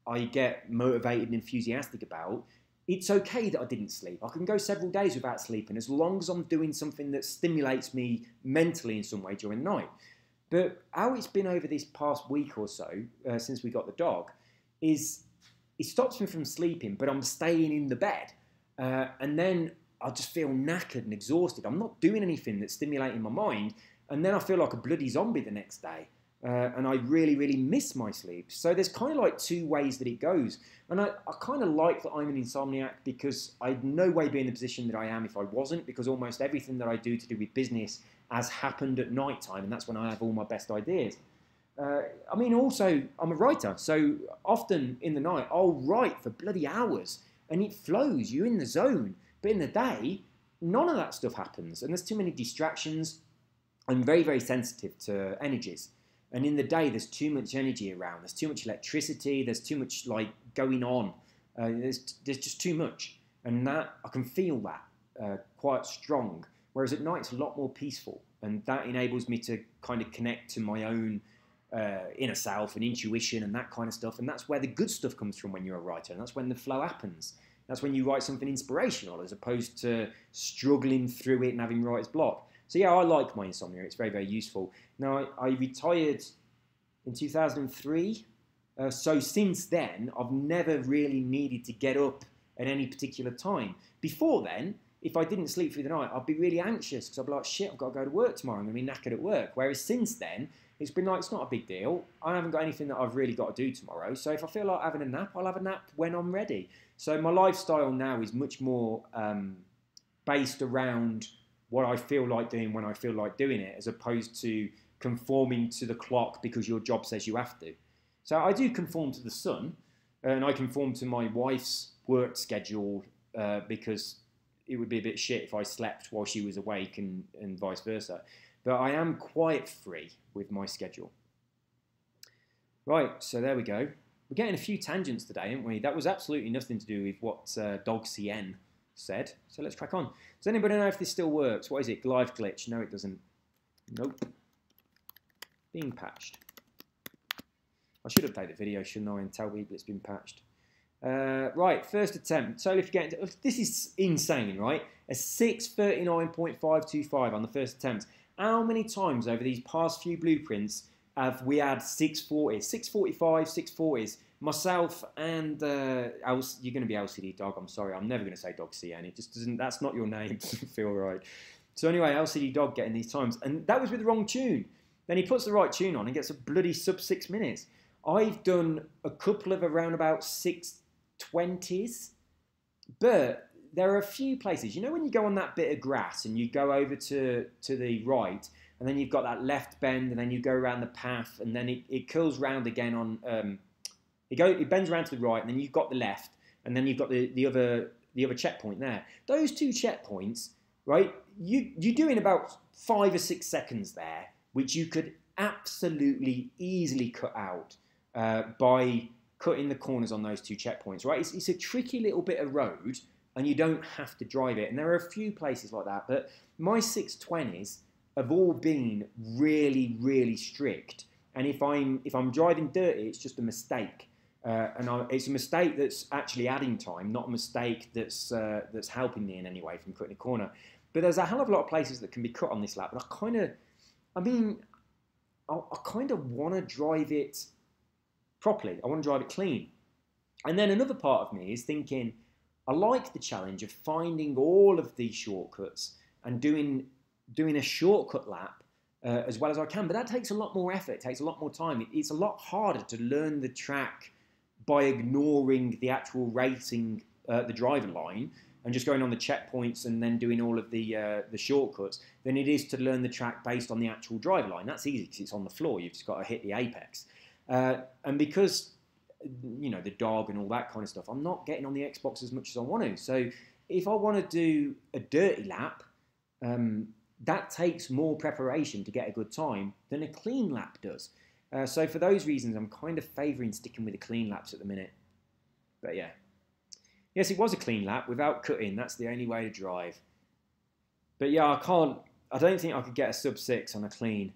I get motivated and enthusiastic about, it's okay that I didn't sleep. I can go several days without sleeping as long as I'm doing something that stimulates me mentally in some way during the night. But how it's been over this past week or so, since we got the dog, is it stops me from sleeping, but I'm staying in the bed. And then I just feel knackered and exhausted. I'm not doing anything that's stimulating my mind. And then I feel like a bloody zombie the next day. And I really, really miss my sleep. So there's kind of like two ways that it goes. And I kind of like that I'm an insomniac because I'd no way be in the position that I am if I wasn't, because almost everything that I do to do with business has happened at night time, and that's when I have all my best ideas. Also, I'm a writer, so often in the night, I'll write for bloody hours, and it flows, you're in the zone. But in the day, none of that stuff happens, and there's too many distractions. I'm very, very sensitive to energies. And in the day, there's too much energy around. There's too much electricity. There's too much going on. There's just too much. And that I can feel that quite strong. Whereas at night, it's a lot more peaceful. And that enables me to kind of connect to my own inner self and intuition and that kind of stuff. And that's where the good stuff comes from when you're a writer. And that's when the flow happens. That's when you write something inspirational as opposed to struggling through it and having writer's block. So yeah, I like my insomnia. It's very, very useful. Now, I retired in 2003. So since then, I've never really needed to get up at any particular time. Before then, if I didn't sleep through the night, I'd be really anxious because I'd be like, shit, I've got to go to work tomorrow. I'm going to be knackered at work. Whereas since then, it's been like, it's not a big deal. I haven't got anything that I've really got to do tomorrow. So if I feel like having a nap, I'll have a nap when I'm ready. So my lifestyle now is much more based around what I feel like doing when I feel like doing it, as opposed to conforming to the clock because your job says you have to. So I do conform to the sun, and I conform to my wife's work schedule because it would be a bit shit if I slept while she was awake and vice versa. But I am quite free with my schedule. Right, so there we go. We're getting a few tangents today, aren't we? That was absolutely nothing to do with what Dog CN said. So let's crack on. Does anybody know if this still works? What is it? Live glitch? No, it doesn't. Nope. Being patched. I should update the video, shouldn't I, and tell people it's been patched. Right, first attempt. So if you get into, this is insane, right? A 639.525 on the first attempt. How many times over these past few blueprints have we had 640s, 645, 640s? Myself and you're going to be LCD Dog. I'm sorry, I'm never going to say Dog CN. It just doesn't. That's not your name. It doesn't feel right. So anyway, LCD Dog getting these times, and that was with the wrong tune. Then he puts the right tune on and gets a bloody sub 6 minutes. I've done a couple of around about 620s, but there are a few places. You know when you go on that bit of grass and you go over to the right, and then you've got that left bend, and then you go around the path, and then it curls round again on. It bends around to the right, and then you've got the left, and then you've got the other checkpoint there. Those two checkpoints, right? You're doing about 5 or 6 seconds there, which you could absolutely easily cut out by cutting the corners on those two checkpoints, right? It's a tricky little bit of road, and you don't have to drive it. And there are a few places like that, but my 620s have all been really, really strict. And if I'm driving dirty, it's just a mistake. It's a mistake that's actually adding time, not a mistake that's helping me in any way from cutting a corner. But there's a hell of a lot of places that can be cut on this lap, and I kind of want to drive it properly. I want to drive it clean. And then another part of me is thinking, I like the challenge of finding all of these shortcuts and doing a shortcut lap as well as I can. But that takes a lot more effort. It takes a lot more time. It's a lot harder to learn the track by ignoring the actual racing, the driving line, and just going on the checkpoints and then doing all of the shortcuts than it is to learn the track based on the actual drive line. That's easy because it's on the floor. You've just got to hit the apex. And because, you know, the dog and all that kind of stuff, I'm not getting on the Xbox as much as I want to. So if I want to do a dirty lap, that takes more preparation to get a good time than a clean lap does. So for those reasons, I'm kind of favouring sticking with the clean laps at the minute. But yeah. Yes, it was a clean lap without cutting. That's the only way to drive. But yeah, I don't think I could get a sub-6 on a clean.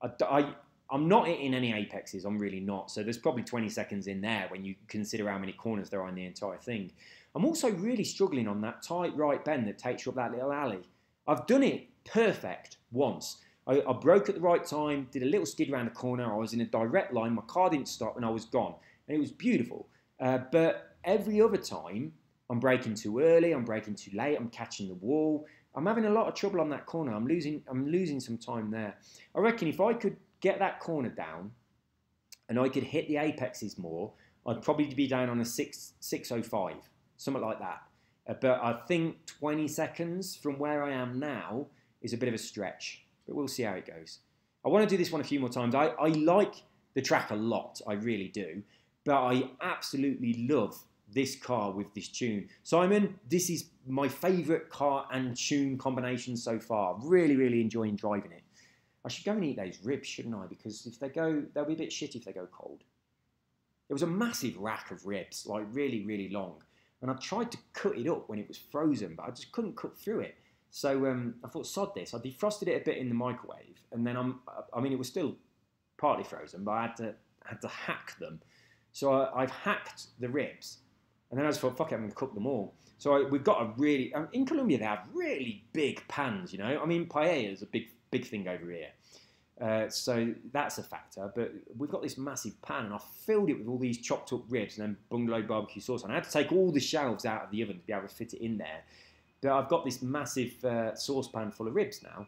I'm not hitting any apexes. I'm really not. So there's probably 20 seconds in there when you consider how many corners there are in the entire thing. I'm also really struggling on that tight right bend that takes you up that little alley. I've done it perfect once. I broke at the right time, did a little skid around the corner. I was in a direct line. My car didn't stop and I was gone. And it was beautiful. But every other time, I'm braking too early, I'm braking too late, I'm catching the wall. I'm having a lot of trouble on that corner. I'm losing some time there. I reckon if I could get that corner down and I could hit the apexes more, I'd probably be down on a 6:05, something like that. But I think 20 seconds from where I am now is a bit of a stretch. But we'll see how it goes. I want to do this one a few more times. I like the track a lot, I really do. But I absolutely love this car with this tune. Simon, this is my favourite car and tune combination so far. Really, really enjoying driving it. I should go and eat those ribs, shouldn't I? Because if they go, they'll be a bit shit if they go cold. It was a massive rack of ribs, like really, really long. And I tried to cut it up when it was frozen, but I just couldn't cut through it. So I thought, sod this. I defrosted it a bit in the microwave. And then I mean, it was still partly frozen, but I had to hack them. So I've hacked the ribs. And then I just thought, fuck it, I'm going to cook them all. So we've got a really... in Colombia, they have really big pans, you know. I mean, paella is a big thing over here. So that's a factor. But we've got this massive pan, and I filled it with all these chopped up ribs and then bungalow barbecue sauce. And I had to take all the shelves out of the oven to be able to fit it in there. But I've got this massive saucepan full of ribs now.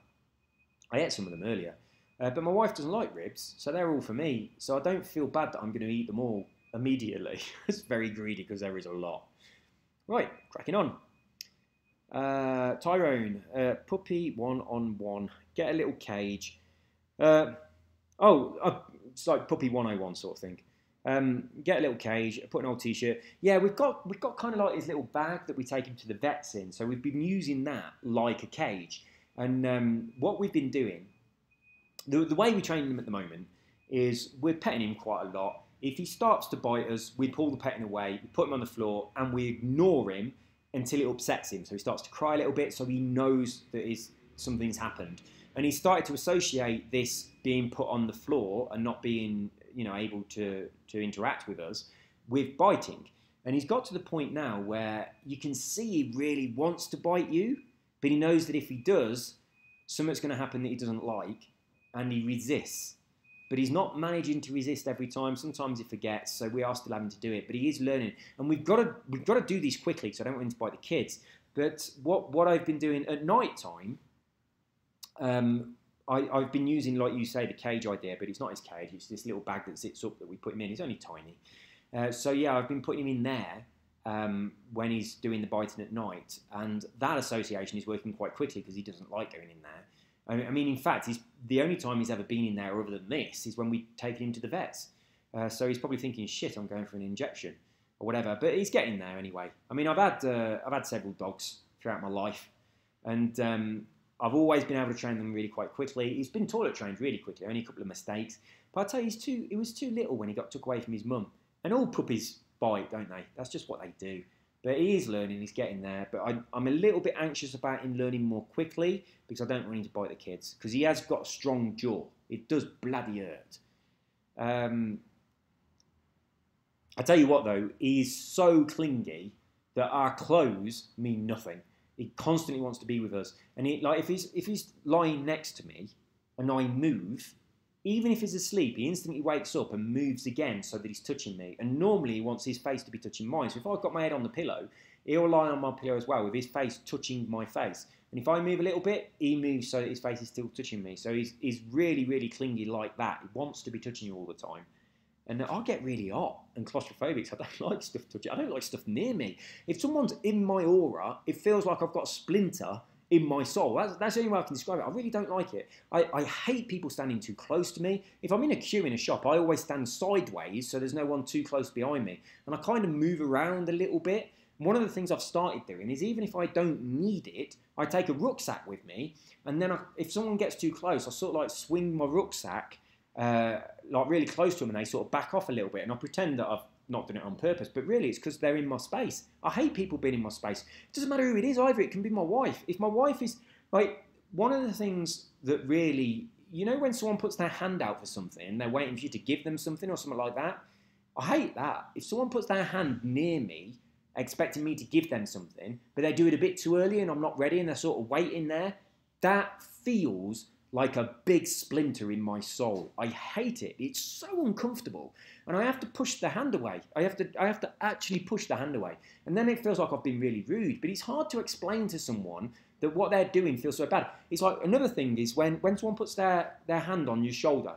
I ate some of them earlier. But my wife doesn't like ribs, so they're all for me. So I don't feel bad that I'm going to eat them all immediately. It's very greedy because there is a lot. Right, cracking on. Tyrone, puppy 1-on-1. Get a little cage. It's like puppy 101 sort of thing. Get a little cage, put an old t-shirt. Yeah, we've got kind of like this little bag that we take him to the vets in. So we've been using that like a cage. And what we've been doing, the way we train them at the moment is we're petting him quite a lot. If he starts to bite us, we pull the petting away, we put him on the floor, and we ignore him until it upsets him. So he starts to cry a little bit, so he knows that something's happened. And he started to associate this being put on the floor and not being, you know, able to interact with us with biting. And he's got to the point now where you can see he really wants to bite you, but he knows that if he does, something's going to happen that he doesn't like, and he resists. But he's not managing to resist every time. Sometimes he forgets, so we are still having to do it. But he is learning, and we've got to do these quickly, so I don't want him to bite the kids. But what I've been doing at night time, I've been using, like you say, the cage idea, but it's not his cage. It's this little bag that sits up that we put him in. He's only tiny. So yeah, I've been putting him in there when he's doing the biting at night, and that association is working quite quickly because he doesn't like going in there. I mean, in fact, the only time he's ever been in there other than this is when we take him to the vets. So he's probably thinking, shit, I'm going for an injection or whatever. But he's getting there anyway. I mean, I've had several dogs throughout my life, and I've always been able to train them really quite quickly. He's been toilet trained really quickly, only a couple of mistakes. But I tell you, he was too little when he got took away from his mum. And all puppies bite, don't they? That's just what they do. But he is learning, he's getting there. But I'm a little bit anxious about him learning more quickly because I don't want him to bite the kids. Because he has got a strong jaw. It does bloody hurt. I tell you what though, he's so clingy that our clothes mean nothing. He constantly wants to be with us. And if he's lying next to me and I move, even if he's asleep, he instantly wakes up and moves again so that he's touching me. And normally he wants his face to be touching mine. So if I've got my head on the pillow, he'll lie on my pillow as well with his face touching my face. And if I move a little bit, he moves so that his face is still touching me. So he's really, really clingy like that. He wants to be touching you all the time. And I get really hot and claustrophobic, so I don't like stuff touching. I don't like stuff near me. If someone's in my aura, it feels like I've got a splinter in my soul. That's the only way I can describe it. I really don't like it. I hate people standing too close to me. If I'm in a queue in a shop, I always stand sideways so there's no one too close behind me. And I kind of move around a little bit. One of the things I've started doing is even if I don't need it, I take a rucksack with me. And then if someone gets too close, I sort of like swing my rucksack like really close to them and they sort of back off a little bit. And I pretend that I've not done it on purpose, but really it's because they're in my space. I hate people being in my space. It doesn't matter who it is either. It can be my wife. If my wife is, like, one of the things that really, you know, when someone puts their hand out for something, they're waiting for you to give them something or something like that. I hate that. If someone puts their hand near me, expecting me to give them something, but they do it a bit too early and I'm not ready and they're sort of waiting there, that feels like a big splinter in my soul. I hate it. It's so uncomfortable. And I have to push the hand away. I have to actually push the hand away. And then it feels like I've been really rude. But it's hard to explain to someone that what they're doing feels so bad. It's like another thing is when someone puts their hand on your shoulder.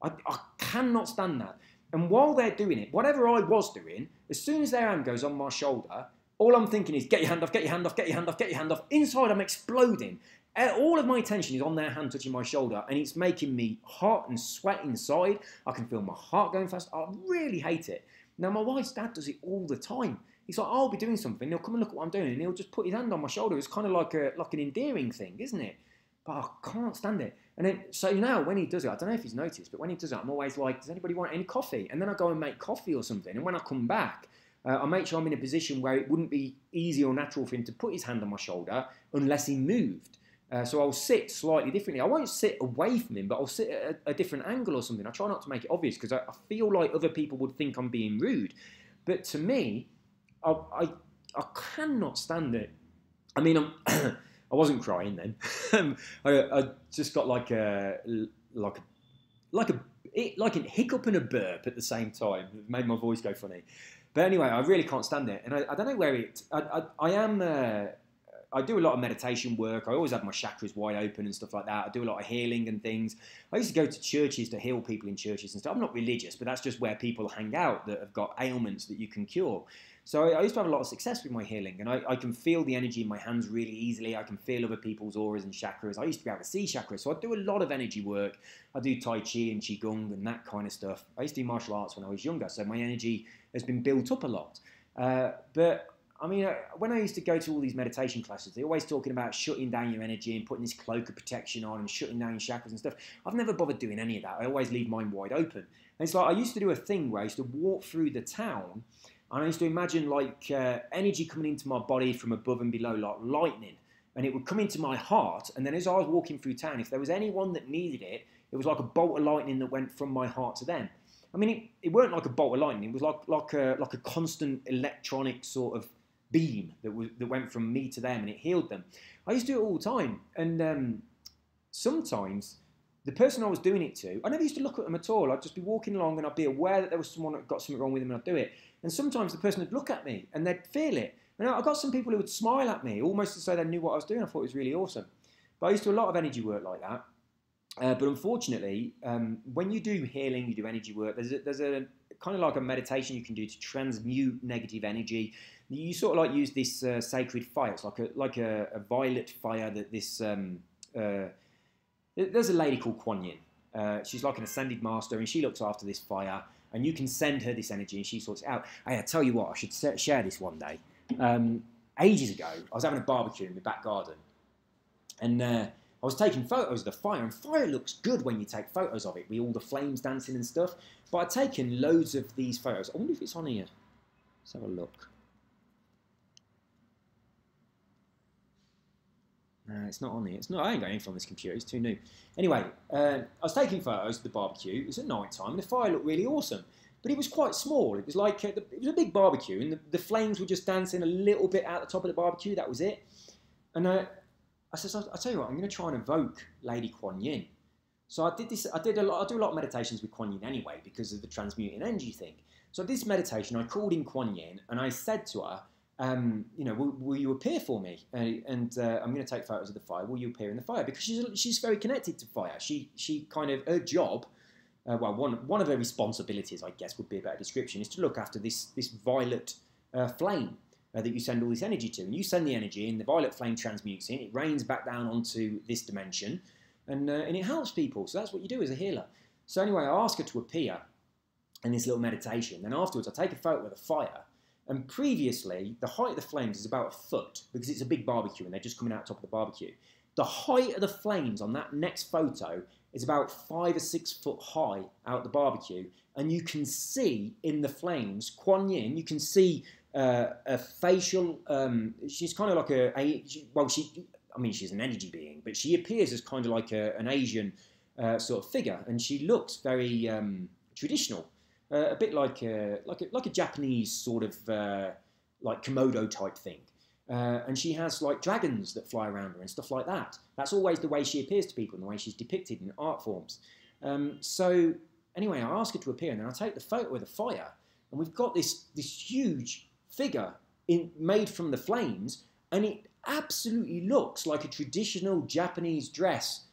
I cannot stand that. And while they're doing it, whatever I was doing, as soon as their hand goes on my shoulder, all I'm thinking is, get your hand off, get your hand off, get your hand off, get your hand off. Inside, I'm exploding. All of my attention is on their hand touching my shoulder, and it's making me hot and sweat inside. I can feel my heart going fast. I really hate it. Now, my wife's dad does it all the time. He's like, I'll be doing something, he'll come and look at what I'm doing, and he'll just put his hand on my shoulder. It's kind of like an endearing thing, isn't it? But I can't stand it. And then, so now when he does it, I don't know if he's noticed, but when he does it, I'm always like, does anybody want any coffee? And then I go and make coffee or something. And when I come back, I make sure I'm in a position where it wouldn't be easy or natural for him to put his hand on my shoulder unless he moved. So I'll sit slightly differently. I won't sit away from him, but I'll sit at a different angle or something. I try not to make it obvious because I feel like other people would think I'm being rude. But to me, I cannot stand it. I mean, I wasn't crying then. I just got like an hiccup and a burp at the same time. It made my voice go funny. But anyway, I really can't stand it. And I don't know where it... I do a lot of meditation work. I always have my chakras wide open and stuff like that. I do a lot of healing and things. I used to go to churches to heal people in churches and stuff. I'm not religious, but that's just where people hang out that have got ailments that you can cure. So I used to have a lot of success with my healing, and I can feel the energy in my hands really easily. I can feel other people's auras and chakras. I used to be able to see chakras, so I do a lot of energy work. I do Tai Chi and Qigong and that kind of stuff. I used to do martial arts when I was younger, so my energy has been built up a lot. But I mean, when I used to go to all these meditation classes, they're always talking about shutting down your energy and putting this cloak of protection on and shutting down your chakras and stuff. I've never bothered doing any of that. I always leave mine wide open. And it's like I used to do a thing where I used to walk through the town and I used to imagine like energy coming into my body from above and below like lightning. And it would come into my heart. And then as I was walking through town, if there was anyone that needed it, it was like a bolt of lightning that went from my heart to them. I mean, it weren't like a bolt of lightning. It was like a constant electronic sort of beam that went from me to them, and it healed them. I used to do it all the time, and sometimes the person I was doing it to, I never used to look at them at all. I'd just be walking along and I'd be aware that there was someone that got something wrong with them and I'd do it. And sometimes the person would look at me and they'd feel it. And I got some people who would smile at me almost as though they knew what I was doing. I thought it was really awesome. But I used to do a lot of energy work like that. But unfortunately, when you do healing, you do energy work, there's a kind of like a meditation you can do to transmute negative energy. You sort of like use this sacred fire. It's like a violet fire that this... there's a lady called Kuan Yin. She's like an ascended master, and she looks after this fire, and you can send her this energy, and she sorts it out. Hey, I tell you what, I should share this one day. Ages ago, I was having a barbecue in my back garden, and I was taking photos of the fire, and fire looks good when you take photos of it, with all the flames dancing and stuff. But I'd taken loads of these photos. I wonder if it's on here. Let's have a look. No, it's not on here. It's not. I ain't got anything on this computer. It's too new. Anyway, I was taking photos of the barbecue. It was at night time, and the fire looked really awesome. But it was quite small. It was like it was a big barbecue, and the flames were just dancing a little bit out the top of the barbecue. That was it. And I said, I'll tell you what. I'm going to try and evoke Lady Kuan Yin. So I did this. I do a lot of meditations with Kuan Yin anyway because of the transmuting energy thing. So this meditation, I called in Kuan Yin, and I said to her, you know, will you appear for me? And I'm going to take photos of the fire. Will you appear in the fire? Because she's very connected to fire. She kind of, her job, well, one of her responsibilities, I guess, would be a better description, is to look after this violet flame that you send all this energy to. And you send the energy, and the violet flame transmutes in. It rains back down onto this dimension, and it helps people. So that's what you do as a healer. So anyway, I ask her to appear in this little meditation. Then afterwards, I take a photo of the fire. And previously, the height of the flames is about 1 foot because it's a big barbecue and they're just coming out top of the barbecue. The height of the flames on that next photo is about 5 or 6 foot high out the barbecue. And you can see in the flames, Kuan Yin, you can see a facial, she's kind of like she's an energy being, but she appears as kind of like an Asian sort of figure. And she looks very traditional. A bit like a Japanese sort of like Komodo type thing, and she has like dragons that fly around her and stuff like that. That's always the way she appears to people and the way she's depicted in art forms. So anyway, I ask her to appear, and then I take the photo of the fire, and we've got this huge figure made from the flames, and it absolutely looks like a traditional Japanese dress.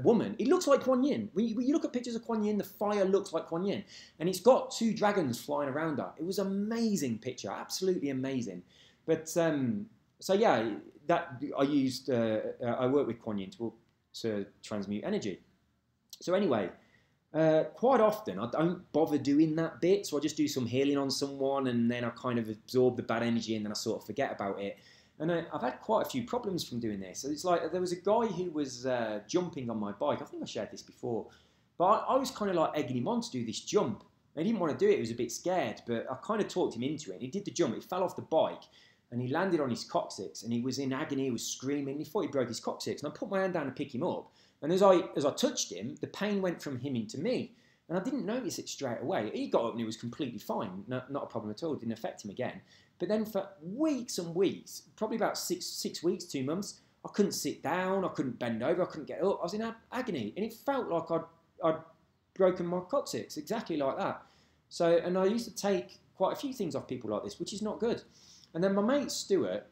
Woman. It looks like Kuan Yin. When you look at pictures of Kuan Yin, the fire looks like Kuan Yin. And it's got 2 dragons flying around her. It was an amazing picture, absolutely amazing. But, so yeah, I work with Kuan Yin to transmute energy. So anyway, quite often I don't bother doing that bit, so I just do some healing on someone, and then I kind of absorb the bad energy, and then I sort of forget about it. And I've had quite a few problems from doing this. So it's like there was a guy who was jumping on my bike. I think I shared this before. But I was kind of like egging him on to do this jump. And he didn't want to do it. He was a bit scared. But I kind of talked him into it. And he did the jump. He fell off the bike. And he landed on his coccyx. And he was in agony. He was screaming. He thought he broke his coccyx. And I put my hand down to pick him up. And as I touched him, the pain went from him into me. And I didn't notice it straight away. He got up and he was completely fine. Not a problem at all. It didn't affect him again. But then for weeks and weeks, probably about six weeks, 2 months, I couldn't sit down, I couldn't bend over, I couldn't get up. I was in agony, and it felt like I'd broken my coccyx, exactly like that. So, and I used to take quite a few things off people like this, which is not good. And then my mate Stuart,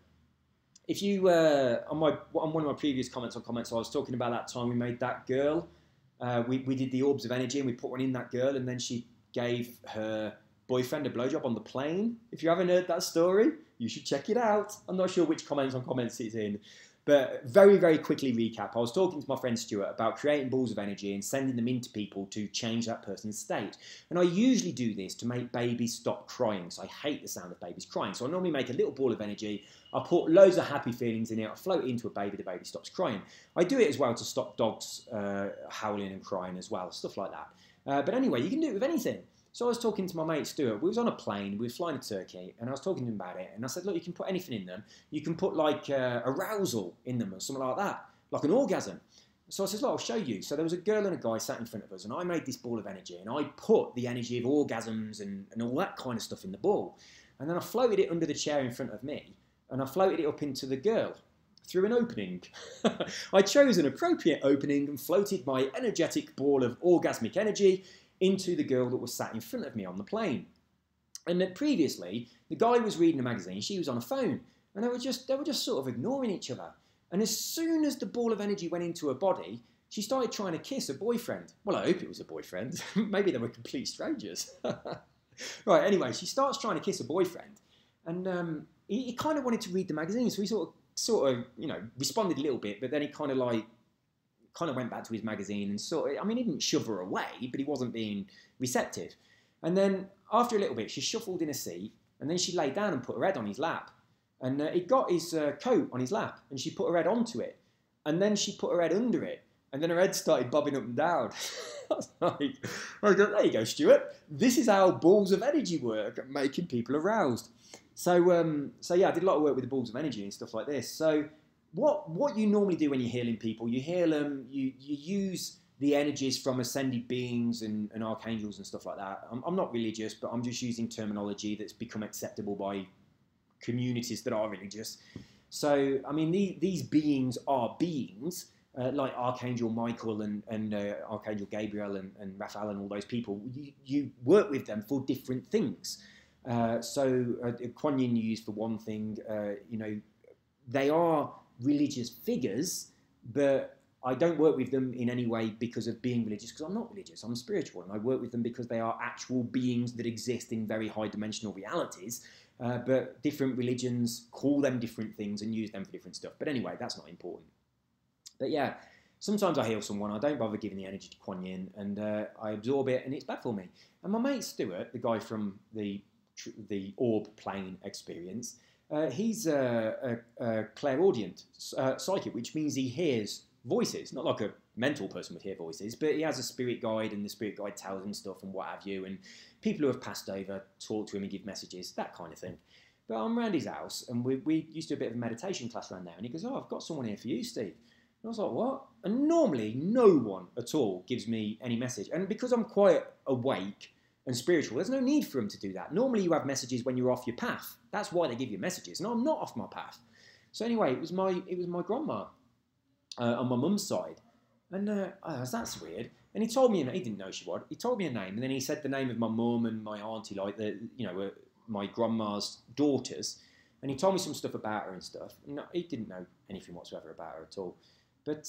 if you on one of my previous comments, I was talking about that time we made that girl. We did the orbs of energy, and we put one in that girl, and then she gave her boyfriend a blowjob on the plane. If you haven't heard that story, you should check it out. I'm not sure which comments it's in. But very, very quickly recap. I was talking to my friend Stuart about creating balls of energy and sending them into people to change that person's state. And I usually do this to make babies stop crying. So I hate the sound of babies crying. So I normally make a little ball of energy. I put loads of happy feelings in it. I float it into a baby. The baby stops crying. I do it as well to stop dogs howling and crying as well. Stuff like that. But anyway, you can do it with anything. So I was talking to my mate Stuart. We was on a plane. We were flying to Turkey, and I was talking to him about it. And I said, look, you can put anything in them. You can put like arousal in them or something like that, like an orgasm. So I said, look, I'll show you. So there was a girl and a guy sat in front of us, and I made this ball of energy, and I put the energy of orgasms and all that kind of stuff in the ball. And then I floated it under the chair in front of me, and I floated it up into the girl through an opening. I chose an appropriate opening and floated my energetic ball of orgasmic energy into the girl that was sat in front of me on the plane. And then previously, the guy was reading a magazine, she was on a phone, and they were just sort of ignoring each other. And as soon as the ball of energy went into her body, she started trying to kiss her boyfriend. Well, I hope it was a boyfriend. Maybe they were complete strangers. Right, anyway, she starts trying to kiss her boyfriend, and he kind of wanted to read the magazine, so he sort of, responded a little bit, but then he kind of went back to his magazine and he didn't shove her away, but he wasn't being receptive. And then after a little bit, she shuffled in a seat, and then she lay down and put her head on his lap. And he got his coat on his lap, and she put her head onto it. And then she put her head under it, and then her head started bobbing up and down. I was like, there you go, Stuart. This is how balls of energy work at making people aroused. So yeah, I did a lot of work with the balls of energy and stuff like this. So what you normally do when you're healing people, you heal them, you use the energies from ascended beings and archangels and stuff like that. I'm not religious, but I'm just using terminology that's become acceptable by communities that are religious. So, these beings are beings, like Archangel Michael and Archangel Gabriel and Raphael and all those people. You work with them for different things. Kuan Yin you use for one thing, they are religious figures, but I don't work with them in any way because of being religious, because I'm not religious, I'm spiritual, and I work with them because they are actual beings that exist in very high dimensional realities, but different religions call them different things and use them for different stuff. But anyway, that's not important. But yeah, sometimes I heal someone, I don't bother giving the energy to Kuan Yin, and I absorb it, and it's bad for me. And my mate Stuart, the guy from the orb plane experience, he's a clairaudient psychic, which means he hears voices, not like a mental person would hear voices, but he has a spirit guide, and the spirit guide tells him stuff and what have you, and people who have passed over talk to him and give messages, that kind of thing. But I'm around his house, and we used to do a bit of a meditation class around there, and he goes, "Oh, I've got someone here for you, Steve." And I was like, "What?" And normally no one at all gives me any message, and because I'm quite awake and spiritual, there's no need for them to do that. Normally you have messages when you're off your path. That's why they give you messages. No, I'm not off my path. So anyway, it was my grandma on my mum's side. And that's weird. And he told me, he didn't know she was. He told me a name, and then he said the name of my mum and my auntie, like my grandma's daughters. And he told me some stuff about her and stuff. No, he didn't know anything whatsoever about her at all. But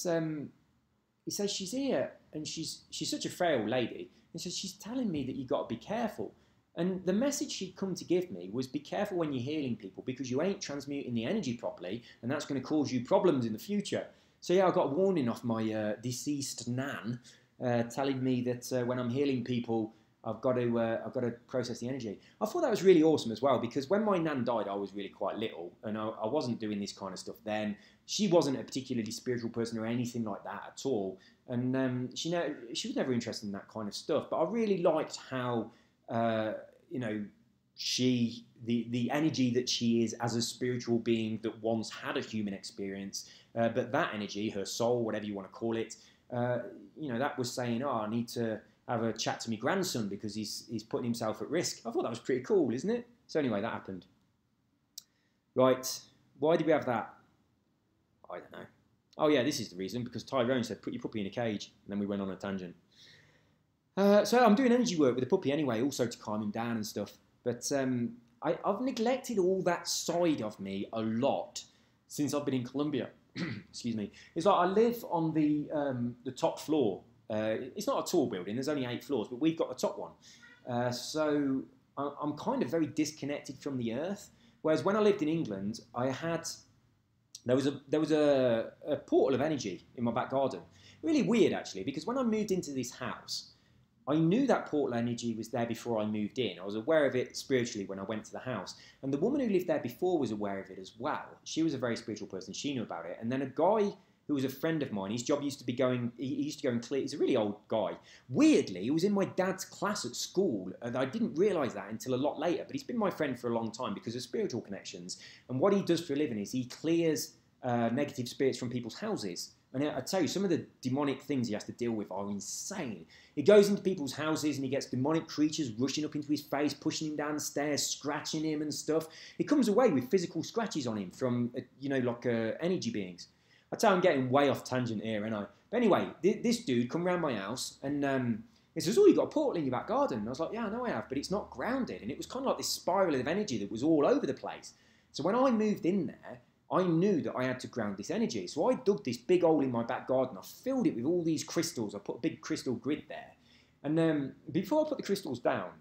he says she's here, and she's such a frail lady. And so she's telling me that you got to be careful. And the message she'd come to give me was, be careful when you're healing people, because you ain't transmuting the energy properly, and that's going to cause you problems in the future. So yeah, I got a warning off my deceased nan, telling me that when I'm healing people, I've got to process the energy. I thought that was really awesome as well, because when my nan died, I was really quite little, and I wasn't doing this kind of stuff then. She wasn't a particularly spiritual person or anything like that at all, and she was never interested in that kind of stuff. But I really liked how the energy that she is as a spiritual being that once had a human experience, but that energy, her soul, whatever you want to call it, that was saying, "Oh, I need to have a chat to my grandson because he's putting himself at risk." I thought that was pretty cool, isn't it? So anyway, that happened. Right, why did we have that? I don't know. Oh yeah, this is the reason, because Tyrone said, "Put your puppy in a cage," and then we went on a tangent. So I'm doing energy work with the puppy anyway, also to calm him down and stuff. But I've neglected all that side of me a lot since I've been in Colombia. Excuse me. It's like I live on the top floor. It's not a tall building. There's only 8 floors, but we've got the top one. So I'm kind of very disconnected from the earth. Whereas when I lived in England, there was a portal of energy in my back garden. Really weird, actually, because when I moved into this house, I knew that portal energy was there before I moved in. I was aware of it spiritually when I went to the house. And the woman who lived there before was aware of it as well. She was a very spiritual person. She knew about it. And then a guy who was a friend of mine, his job used to be he used to go and clear, he's a really old guy. Weirdly, he was in my dad's class at school, and I didn't realise that until a lot later, but he's been my friend for a long time because of spiritual connections. And what he does for a living is he clears negative spirits from people's houses. And I tell you, some of the demonic things he has to deal with are insane. He goes into people's houses and he gets demonic creatures rushing up into his face, pushing him down the stairs, scratching him and stuff. He comes away with physical scratches on him from, energy beings. I tell I'm getting way off tangent here, ain't I? But anyway, this dude come round my house and he says, "Oh, you got a portal in your back garden." And I was like, "Yeah, I know I have, but it's not grounded." And it was kind of like this spiral of energy that was all over the place. So when I moved in there, I knew that I had to ground this energy. So I dug this big hole in my back garden. I filled it with all these crystals. I put a big crystal grid there. And before I put the crystals down,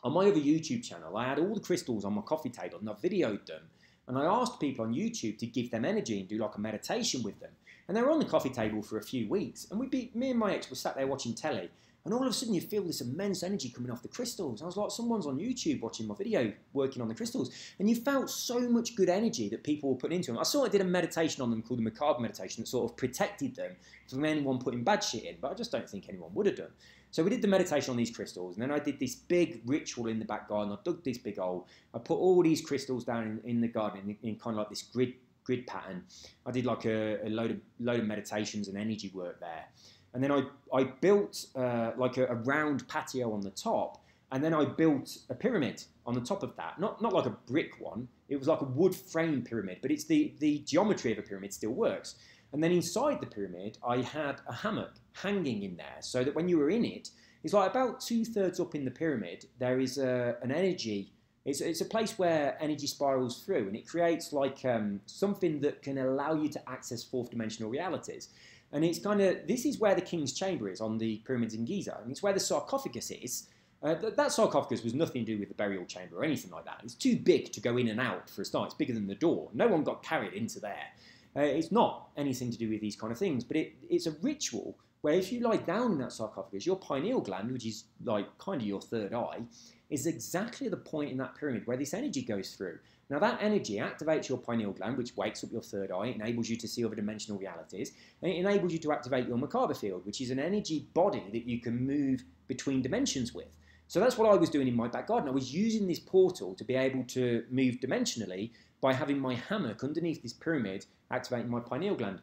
on my other YouTube channel, I had all the crystals on my coffee table and I videoed them. And I asked people on YouTube to give them energy and do like a meditation with them. And they were on the coffee table for a few weeks. And me and my ex were sat there watching telly. And all of a sudden you feel this immense energy coming off the crystals. I was like, someone's on YouTube watching my video working on the crystals. And you felt so much good energy that people were putting into them. I sort of did a meditation on them called the Macabre meditation that sort of protected them from anyone putting bad shit in. But I just don't think anyone would have done. So we did the meditation on these crystals. And then I did this big ritual in the back garden. I dug this big hole. I put all these crystals down in the garden in kind of like this grid pattern. I did like a load of meditations and energy work there. And then I built like a round patio on the top, and then I built a pyramid on the top of that. Not like a brick one. It was like a wood frame pyramid, but it's the geometry of a pyramid still works. And then inside the pyramid, I had a hammock hanging in there, so that when you were in it, it's like about 2/3 up in the pyramid, there is an energy. It's a place where energy spirals through, and it creates like something that can allow you to access 4th dimensional realities. And it's kind of, this is where the king's chamber is on the pyramids in Giza, and it's where the sarcophagus is. That sarcophagus was nothing to do with the burial chamber or anything like that. It's too big to go in and out for a start. It's bigger than the door. No one got carried into there. It's not anything to do with these kind of things, but it's a ritual where if you lie down in that sarcophagus, your pineal gland, which is like kind of your third eye, is exactly the point in that pyramid where this energy goes through. Now that energy activates your pineal gland, which wakes up your third eye, enables you to see other dimensional realities, and it enables you to activate your Merkaba field, which is an energy body that you can move between dimensions with. So that's what I was doing in my back garden. I was using this portal to be able to move dimensionally by having my hammock underneath this pyramid activating my pineal gland.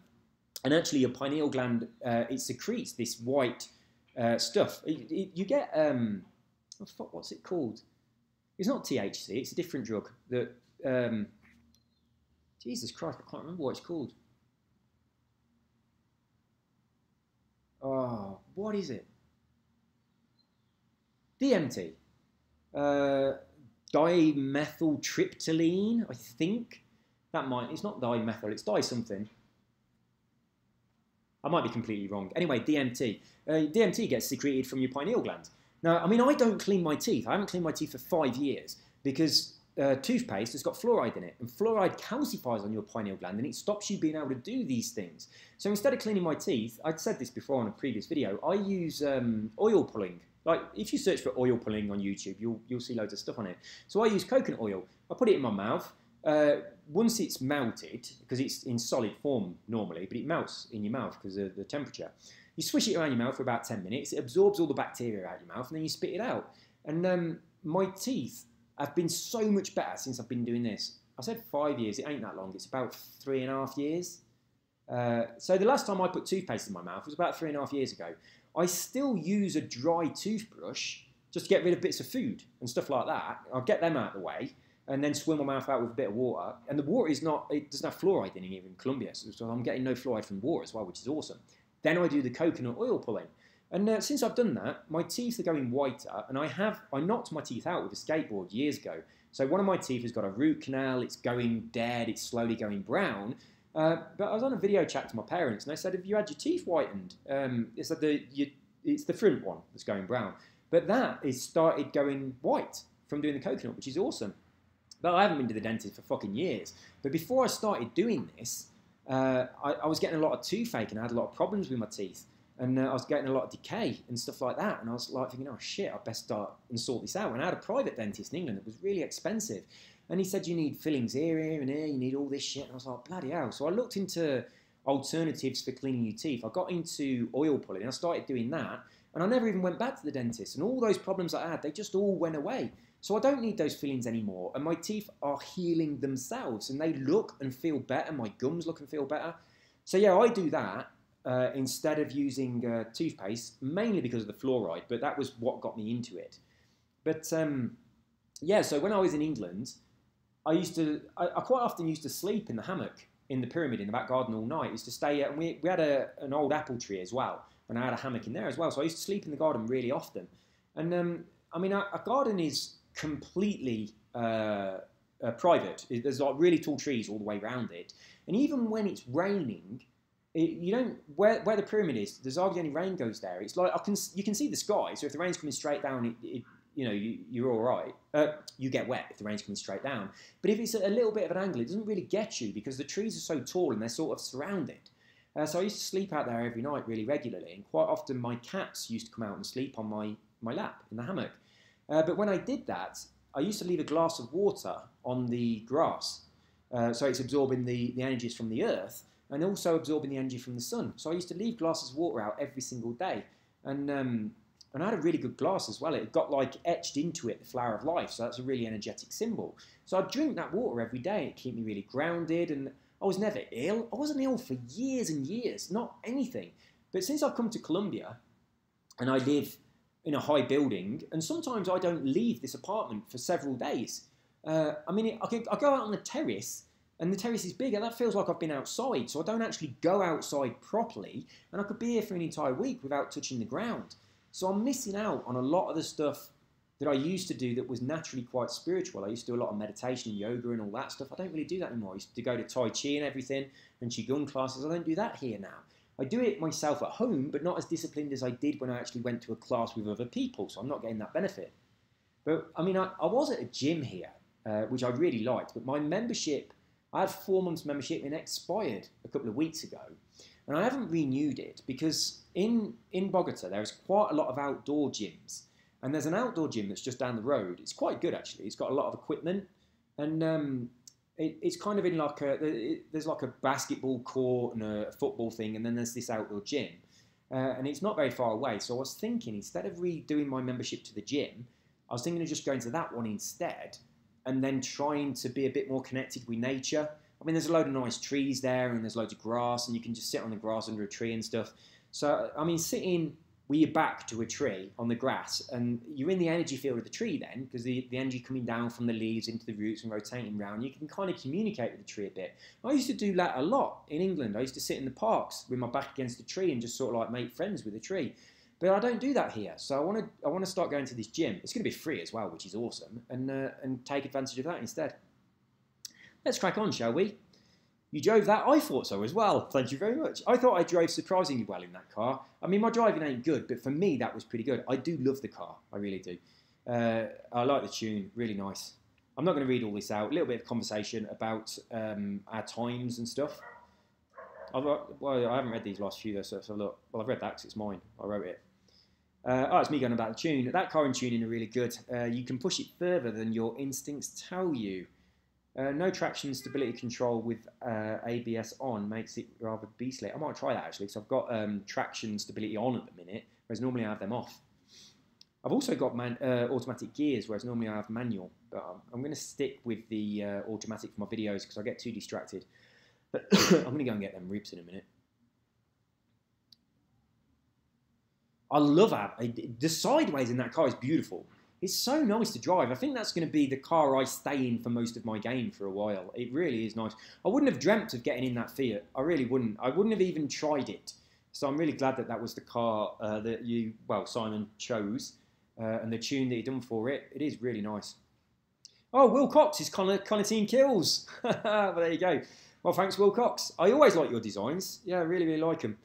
And actually your pineal gland, it secretes this white stuff. You get, what's it called? It's not THC, it's a different drug that, Jesus Christ, I can't remember what it's called. Oh, what is it? DMT. Dimethyltryptamine, I think. That might, it's not dimethyl, it's di something. I might be completely wrong. Anyway, DMT. DMT gets secreted from your pineal gland. Now, I mean, I don't clean my teeth. I haven't cleaned my teeth for 5 years because toothpaste has got fluoride in it. And fluoride calcifies on your pineal gland and it stops you being able to do these things. So instead of cleaning my teeth, I'd said this before on a previous video, I use oil pulling. Like, if you search for oil pulling on YouTube, you'll see loads of stuff on it. So I use coconut oil. I put it in my mouth. Once it's melted, because it's in solid form normally, but it melts in your mouth because of the temperature, you swish it around your mouth for about 10 minutes, it absorbs all the bacteria out of your mouth, and then you spit it out. And my teeth have been so much better since I've been doing this. I said 5 years, it ain't that long, it's about 3.5 years. So the last time I put toothpaste in my mouth was about 3.5 years ago. I still use a dry toothbrush just to get rid of bits of food and stuff like that. I'll get them out of the way and then swim my mouth out with a bit of water. And the water is not, it doesn't have fluoride in it here in Colombia, so I'm getting no fluoride from water as well, which is awesome. Then I do the coconut oil pulling. And since I've done that, my teeth are going whiter, and I knocked my teeth out with a skateboard years ago. So one of my teeth has got a root canal, it's going dead, it's slowly going brown. But I was on a video chat to my parents, and they said, have you had your teeth whitened? They said it's the front one that's going brown. But that is started going white from doing the coconut, which is awesome. But I haven't been to the dentist for fucking years. But before I started doing this, I was getting a lot of toothache, and I had a lot of problems with my teeth. And I was getting a lot of decay and stuff like that. And I was like thinking, oh shit, I best start and sort this out. And I had a private dentist in England that was really expensive. And he said, you need fillings here, and here, you need all this shit. And I was like, bloody hell. So I looked into alternatives for cleaning your teeth. I got into oil pulling, and I started doing that. And I never even went back to the dentist. And all those problems I had, they just all went away. So I don't need those fillings anymore. And my teeth are healing themselves. And they look and feel better. My gums look and feel better. So yeah, I do that instead of using toothpaste, mainly because of the fluoride. But that was what got me into it. But yeah, so when I was in England, I quite often used to sleep in the hammock in the pyramid in the back garden all night. I used to stay, and we had an old apple tree as well, and I had a hammock in there as well. So I used to sleep in the garden really often. And I mean, a garden is completely private. There's like really tall trees all the way around it, and even when it's raining, you don't where the pyramid is. There's hardly any rain goes there. It's like you can see the sky. So if the rain's coming straight down, you're all right. You get wet if the rain's coming straight down. But if it's at a little bit of an angle, it doesn't really get you because the trees are so tall and they're sort of surrounded. So I used to sleep out there every night really regularly. And quite often my cats used to come out and sleep on my lap in the hammock. But when I did that, I used to leave a glass of water on the grass. So it's absorbing the energies from the earth and also absorbing the energy from the sun. So I used to leave glasses of water out every single day. And I had a really good glass as well. It got like etched into it, the flower of life. So that's a really energetic symbol. So I'd drink that water every day. It kept me really grounded. And I was never ill. I wasn't ill for years and years, not anything. But since I've come to Colombia and I live in a high building, and sometimes I don't leave this apartment for several days. I mean, I go out on the terrace, and the terrace is bigger. That feels like I've been outside. So I don't actually go outside properly. And I could be here for an entire week without touching the ground. So I'm missing out on a lot of the stuff that I used to do that was naturally quite spiritual. I used to do a lot of meditation and yoga and all that stuff. I don't really do that anymore. I used to go to Tai Chi and everything and Qigong classes. I don't do that here now. I do it myself at home, but not as disciplined as I did when I actually went to a class with other people, so I'm not getting that benefit. But I mean, I was at a gym here, which I really liked, but my membership, I had 4 months membership and it expired a couple of weeks ago. And I haven't renewed it because in Bogota, there's quite a lot of outdoor gyms. And there's an outdoor gym that's just down the road. It's quite good, actually. It's got a lot of equipment. And it's kind of in like there's like a basketball court and a football thing, and then there's this outdoor gym. And it's not very far away. So I was thinking, instead of redoing my membership to the gym, I was thinking of just going to that one instead, and then trying to be a bit more connected with nature. I mean, there's a load of nice trees there, and there's loads of grass, and you can just sit on the grass under a tree and stuff. So, I mean, sitting with your back to a tree on the grass, and you're in the energy field of the tree then, because the energy coming down from the leaves into the roots and rotating around, you can kind of communicate with the tree a bit. I used to do that a lot in England. I used to sit in the parks with my back against the tree and just sort of like make friends with the tree. But I don't do that here, so I want to start going to this gym. It's going to be free as well, which is awesome, and take advantage of that instead. Let's crack on, shall we? You drove that? I thought so as well. Thank you very much. I thought I drove surprisingly well in that car. I mean, my driving ain't good, but for me, that was pretty good. I do love the car. I really do. I like the tune. Really nice. I'm not going to read all this out. A little bit of conversation about our times and stuff. I haven't read these last few, though, so let's have a look. Well, I've read that because it's mine. I wrote it. It's me going about the tune. That car and tuning are really good. You can push it further than your instincts tell you. No traction stability control with ABS on makes it rather beastly. I might try that actually, because I've got traction stability on at the minute, whereas normally I have them off. I've also got automatic gears, whereas normally I have manual. But I'm going to stick with the automatic for my videos because I get too distracted. But I'm going to go and get them ribs in a minute. I love the sideways in that car is beautiful. It's so nice to drive. I think that's going to be the car I stay in for most of my game for a while. It really is nice. I wouldn't have dreamt of getting in that Fiat. I really wouldn't. I wouldn't have even tried it. So I'm really glad that that was the car that Simon chose. And the tune that he done for it. It is really nice. Oh, Will Cox is Conatine Kills. Well, there you go. Well, thanks, Will Cox. I always like your designs. Yeah, I really, really like them.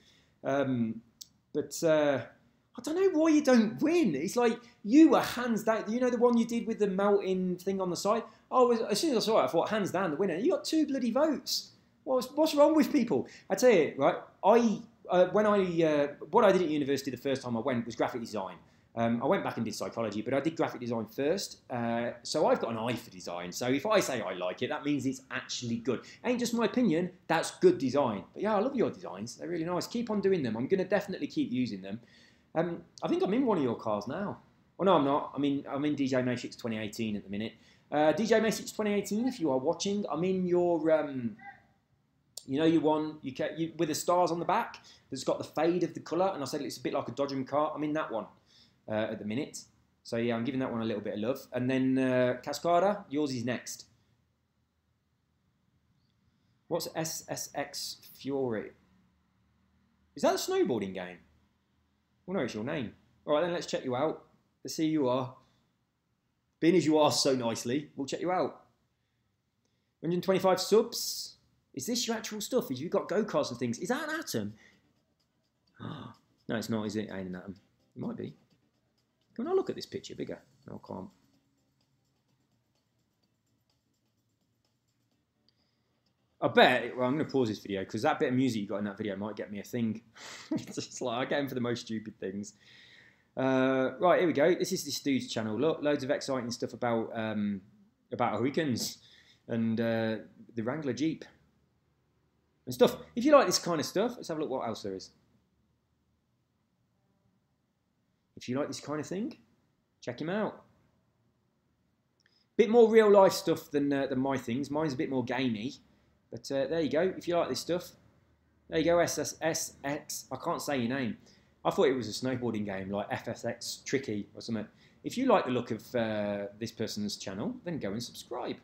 I don't know why you don't win. It's like you were hands down. You know the one you did with the melting thing on the side? As soon as I saw it, I thought hands down the winner. You got 2 bloody votes. What's wrong with people? I tell you, right? What I did at university the first time I went was graphic design. I went back and did psychology, but I did graphic design first. So I've got an eye for design. So if I say I like it, that means it's actually good. Ain't just my opinion. That's good design. But yeah, I love your designs. They're really nice. Keep on doing them. I'm going to definitely keep using them. I think I'm in one of your cars now. Oh no, I'm not. I'm in DJ Matrix 2018 at the minute. DJ Matrix 2018, if you are watching, I'm in your, you know, your one with the stars on the back that's got the fade of the colour, and I said it's a bit like a Dodgem car. I'm in that one at the minute. So yeah, I'm giving that one a little bit of love. And then Cascada, yours is next. What's SSX Fury? Is that a snowboarding game? Well, no, it's your name. All right, then let's check you out. Let's see who you are. Being as you are so nicely, we'll check you out. 125 subs. Is this your actual stuff? Have you got go-karts and things? Is that an Atom? No, it's not, is it? It ain't an Atom. It might be. Can I look at this picture bigger? No, I can't. I bet, well, I'm going to pause this video because that bit of music you got in that video might get me a thing. It's just like, I get him for the most stupid things. Right, here we go. This is this dude's channel. Look, loads of exciting stuff about Hurricanes and the Wrangler Jeep and stuff. If you like this kind of stuff, let's have a look what else there is. If you like this kind of thing, check him out. Bit more real life stuff than my things. Mine's a bit more gamey. But there you go. If you like this stuff, there you go. SSX. I can't say your name. I thought it was a snowboarding game like FSX Tricky or something. If you like the look of this person's channel, then go and subscribe.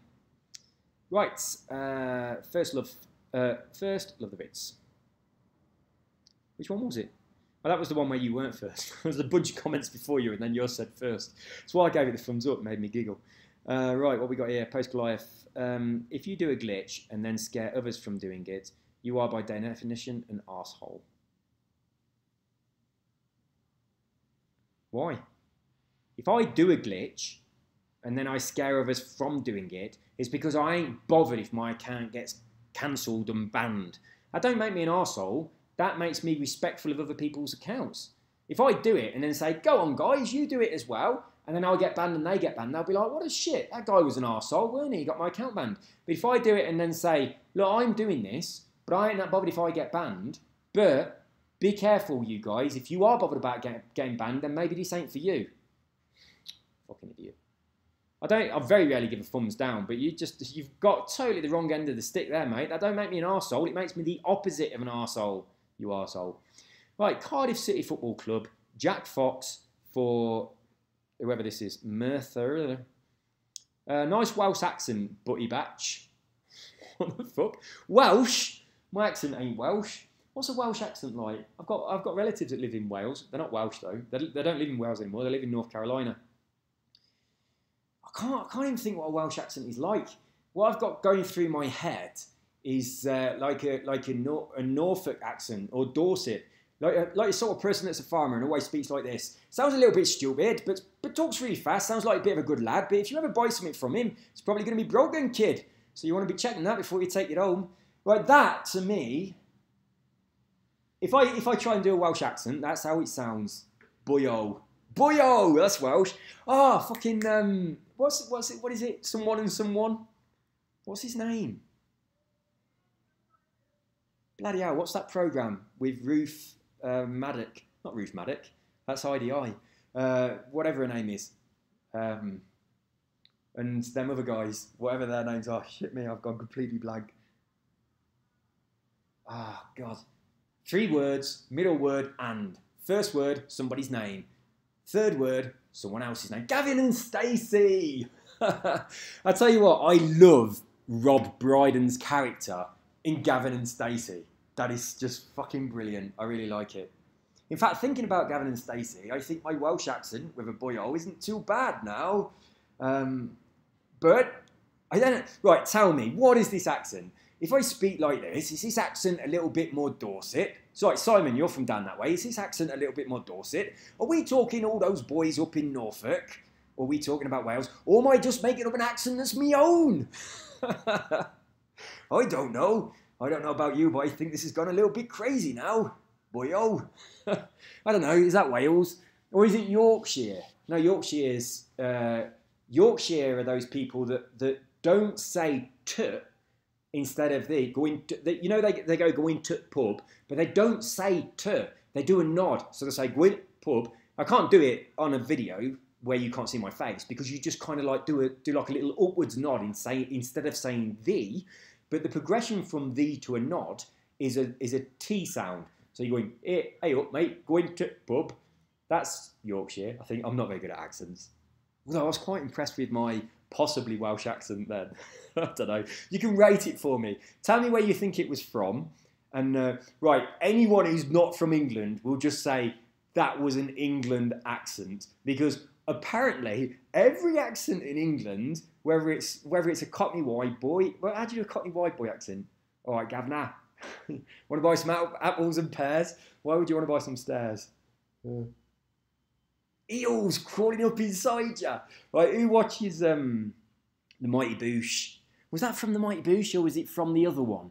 Right. First love the bits. Which one was it? Oh, that was the one where you weren't first. There was a bunch of comments before you, and then yours said first. That's why I gave it the thumbs up. It made me giggle. Right, what we got here? Post Goliath. If you do a glitch and then scare others from doing it, you are by definition an arsehole. Why? If I do a glitch and then I scare others from doing it, it's because I ain't bothered if my account gets cancelled and banned. That don't make me an arsehole. That makes me respectful of other people's accounts. If I do it and then say, go on guys, you do it as well, and then I'll get banned and they get banned, they'll be like, what a shit, that guy was an arsehole, weren't he? He got my account banned. But if I do it and then say, look, I'm doing this, but I ain't that bothered if I get banned, but be careful, you guys, if you are bothered about getting banned, then maybe this ain't for you. Fucking idiot. I very rarely give a thumbs down, but you've got totally the wrong end of the stick there, mate. That don't make me an arsehole, it makes me the opposite of an arsehole, you arsehole. Right, Cardiff City Football Club, Jack Fox for whoever this is, Merthyr. Nice Welsh accent, Butty Batch. What the fuck? Welsh? My accent ain't Welsh. What's a Welsh accent like? I've got relatives that live in Wales. They're not Welsh though. They don't live in Wales anymore. They live in North Carolina. I can't even think what a Welsh accent is like. What I've got going through my head is like a Norfolk accent or Dorset. Like a sort of person that's a farmer and always speaks like this. Sounds a little bit stupid, but talks really fast. Sounds like a bit of a good lad. But if you ever buy something from him, it's probably going to be broken, kid. So you want to be checking that before you take it home. Right, that to me, if I try and do a Welsh accent, that's how it sounds. Boyo, boyo. That's Welsh. Ah, fucking what is it? Someone and someone. What's his name? Bloody hell! What's that program with Ruth? Maddock, not Ruth Maddock, that's IDI, whatever her name is, and them other guys, whatever their names are, shit me, I've gone completely blank. Ah, God. 3 words, middle word, and. First word, somebody's name. Third word, someone else's name. Gavin and Stacey! I tell you what, I love Rob Brydon's character in Gavin and Stacey. That is just fucking brilliant. I really like it. In fact, thinking about Gavin and Stacey, I think my Welsh accent with a boyo isn't too bad now. But, I don't know. Right, tell me, what is this accent? If I speak like this, is this accent a little bit more Dorset? Sorry, Simon, you're from down that way. Is this accent a little bit more Dorset? Are we talking all those boys up in Norfolk? Or are we talking about Wales? Or am I just making up an accent that's me own? I don't know. I don't know about you, but I think this has gone a little bit crazy now. Boyo. I don't know, is that Wales? Or is it Yorkshire? No, Yorkshire's... Yorkshire are those people that don't say t instead of the. You know, they go going to pub, but they don't say t. They do a nod. So they say, going pub. I can't do it on a video where you can't see my face because you just kind of like do like a little upwards nod instead of saying the. But the progression from the to a nod is a T sound. So you're going, hey up, mate, going to pub. That's Yorkshire. I think I'm not very good at accents. Although I was quite impressed with my possibly Welsh accent then. I don't know. You can rate it for me. Tell me where you think it was from. And right, anyone who's not from England will just say that was an England accent because apparently every accent in England, whether it's a Cockney white boy, well, how do you do a Cockney white boy accent? All right, Gavna, want to buy some apples and pears? Why would you want to buy some stairs? Eels crawling up inside you. Right, who watches the Mighty Boosh? Was that from the Mighty Boosh or was it from the other one?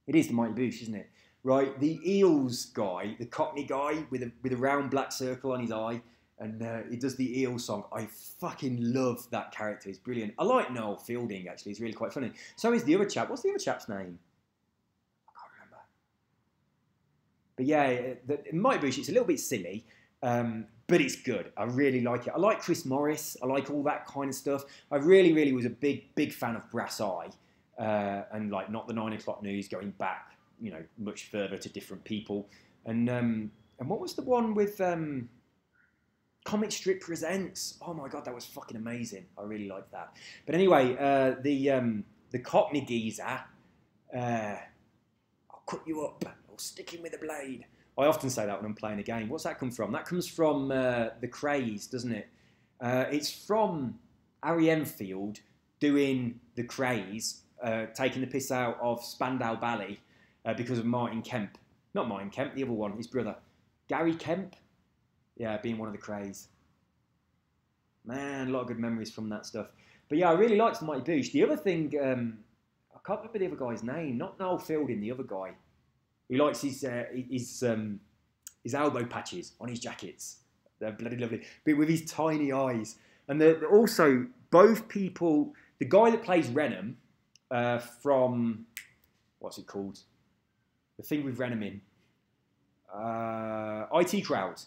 It is the Mighty Boosh, isn't it? Right, the Eels guy, the Cockney guy with a round black circle on his eye, and he does the Eel song. I fucking love that character. He's brilliant. I like Noel Fielding, actually. He's really quite funny. So is the other chap. What's the other chap's name? I can't remember. But yeah, the Mighty Boosh, it's a little bit silly. But it's good. I really like it. I like Chris Morris. I like all that kind of stuff. I really was a big fan of Brass Eye. And like Not the 9 O'Clock News, going back, you know, much further to different people. And what was the one with Comic Strip Presents? Oh my God, that was fucking amazing. I really liked that. But anyway, the Cockney geezer, I'll cut you up. I'll stick him with a blade. I often say that when I'm playing a game. What's that come from? That comes from The Craze, doesn't it? It's from Harry Enfield doing The Craze, taking the piss out of Spandau Ballet because of Martin Kemp. Not Martin Kemp, the other one, his brother. Gary Kemp? Yeah, being one of The Craze. Man, a lot of good memories from that stuff. But yeah, I really liked Mighty Boosh. The other thing, I can't remember the other guy's name. Not Noel Fielding, the other guy who likes his elbow patches on his jackets. They're bloody lovely. But with his tiny eyes. And they're also, both people, the guy that plays Renom from, what's it called? The thing with Renom in. IT Crowd.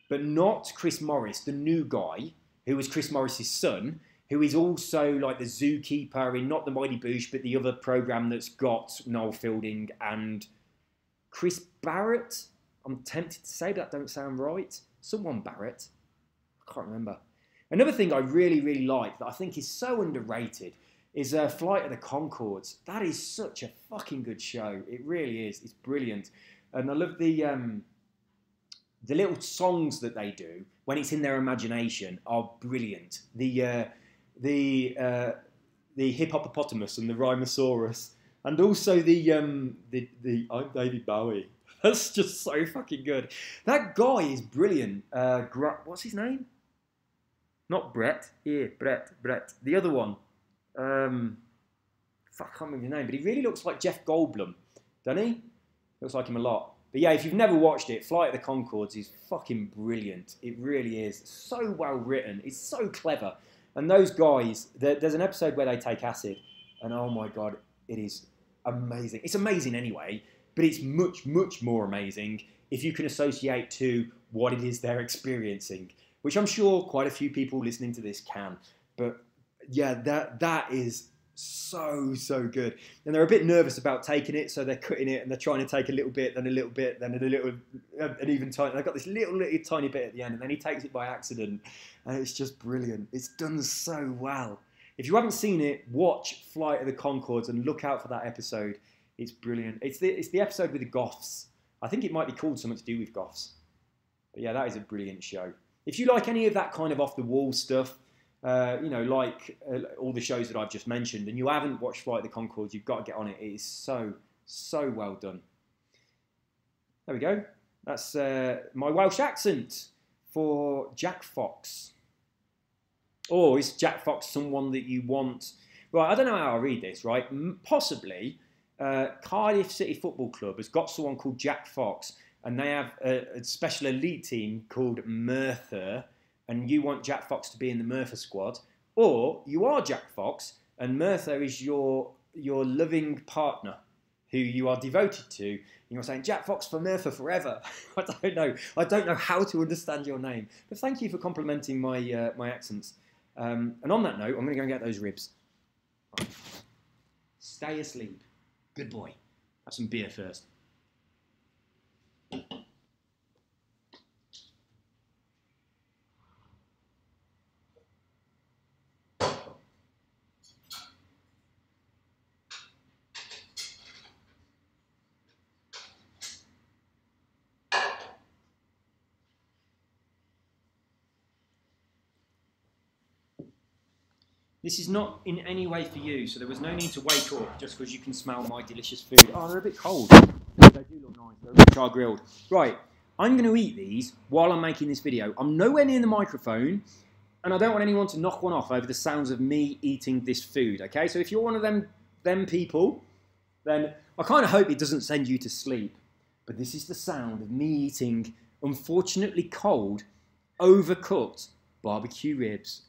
But not Chris Morris, the new guy, who was Chris Morris's son, who is also like the zookeeper in not the Mighty Boosh, but the other program that's got Noel Fielding and Chris Barrett. I'm tempted to say, but that don't sound right. Someone Barrett. I can't remember. Another thing I really, really like that I think is so underrated is Flight of the Conchords. That is such a fucking good show. It really is. It's brilliant. And I love the little songs that they do when it's in their imagination are brilliant. The hippopotamus and the rhinoceros, and also the I'm David Bowie. That's just so fucking good. That guy is brilliant. What's his name? Not Brett. Here, Brett. The other one. Fuck, I can't remember his name, but he really looks like Jeff Goldblum, doesn't he? Looks like him a lot. But yeah, if you've never watched it, Flight of the Conchords is fucking brilliant. It really is. So well written. It's so clever. And those guys, there's an episode where they take acid, and oh my God, it is amazing. It's amazing anyway, but it's much, much more amazing if you can associate to what it is they're experiencing, which I'm sure quite a few people listening to this can. But yeah, that is so good. And they're a bit nervous about taking it, so they're cutting it and they're trying to take a little bit, then a little bit, then a little, and even tiny. They've got this little tiny bit at the end, and then he takes it by accident, and it's just brilliant. It's done so well. If you haven't seen it, watch Flight of the Conchords and look out for that episode. It's brilliant. It's the episode with the goths. I think it might be called something to do with goths. But yeah, that is a brilliant show. If you like any of that kind of off the wall stuff, like all the shows that I've just mentioned, and you haven't watched Flight of the Conchords, you've got to get on it. It is so well done. There we go. That's my Welsh accent for Jack Fox. Or is Jack Fox someone that you want? Right, I don't know how I read this, right? Possibly Cardiff City Football Club has got someone called Jack Fox, and they have a special elite team called Merthyr, and you want Jack Fox to be in the Merthyr squad, or you are Jack Fox, and Merthyr is your loving partner who you are devoted to, and you're saying, Jack Fox for Merthyr forever. I don't know how to understand your name, but thank you for complimenting my my accents. And on that note, I'm going to go and get those ribs. Right. Stay asleep. Good boy. Have some beer first. This is not in any way for you, so there was no need to wake up just because you can smell my delicious food. Oh, they're a bit cold. They do look nice. They're char grilled. Right, I'm going to eat these while I'm making this video. I'm nowhere near the microphone, and I don't want anyone to knock one off over the sounds of me eating this food, okay? So if you're one of them people, then I kind of hope it doesn't send you to sleep. But this is the sound of me eating, unfortunately cold, overcooked barbecue ribs.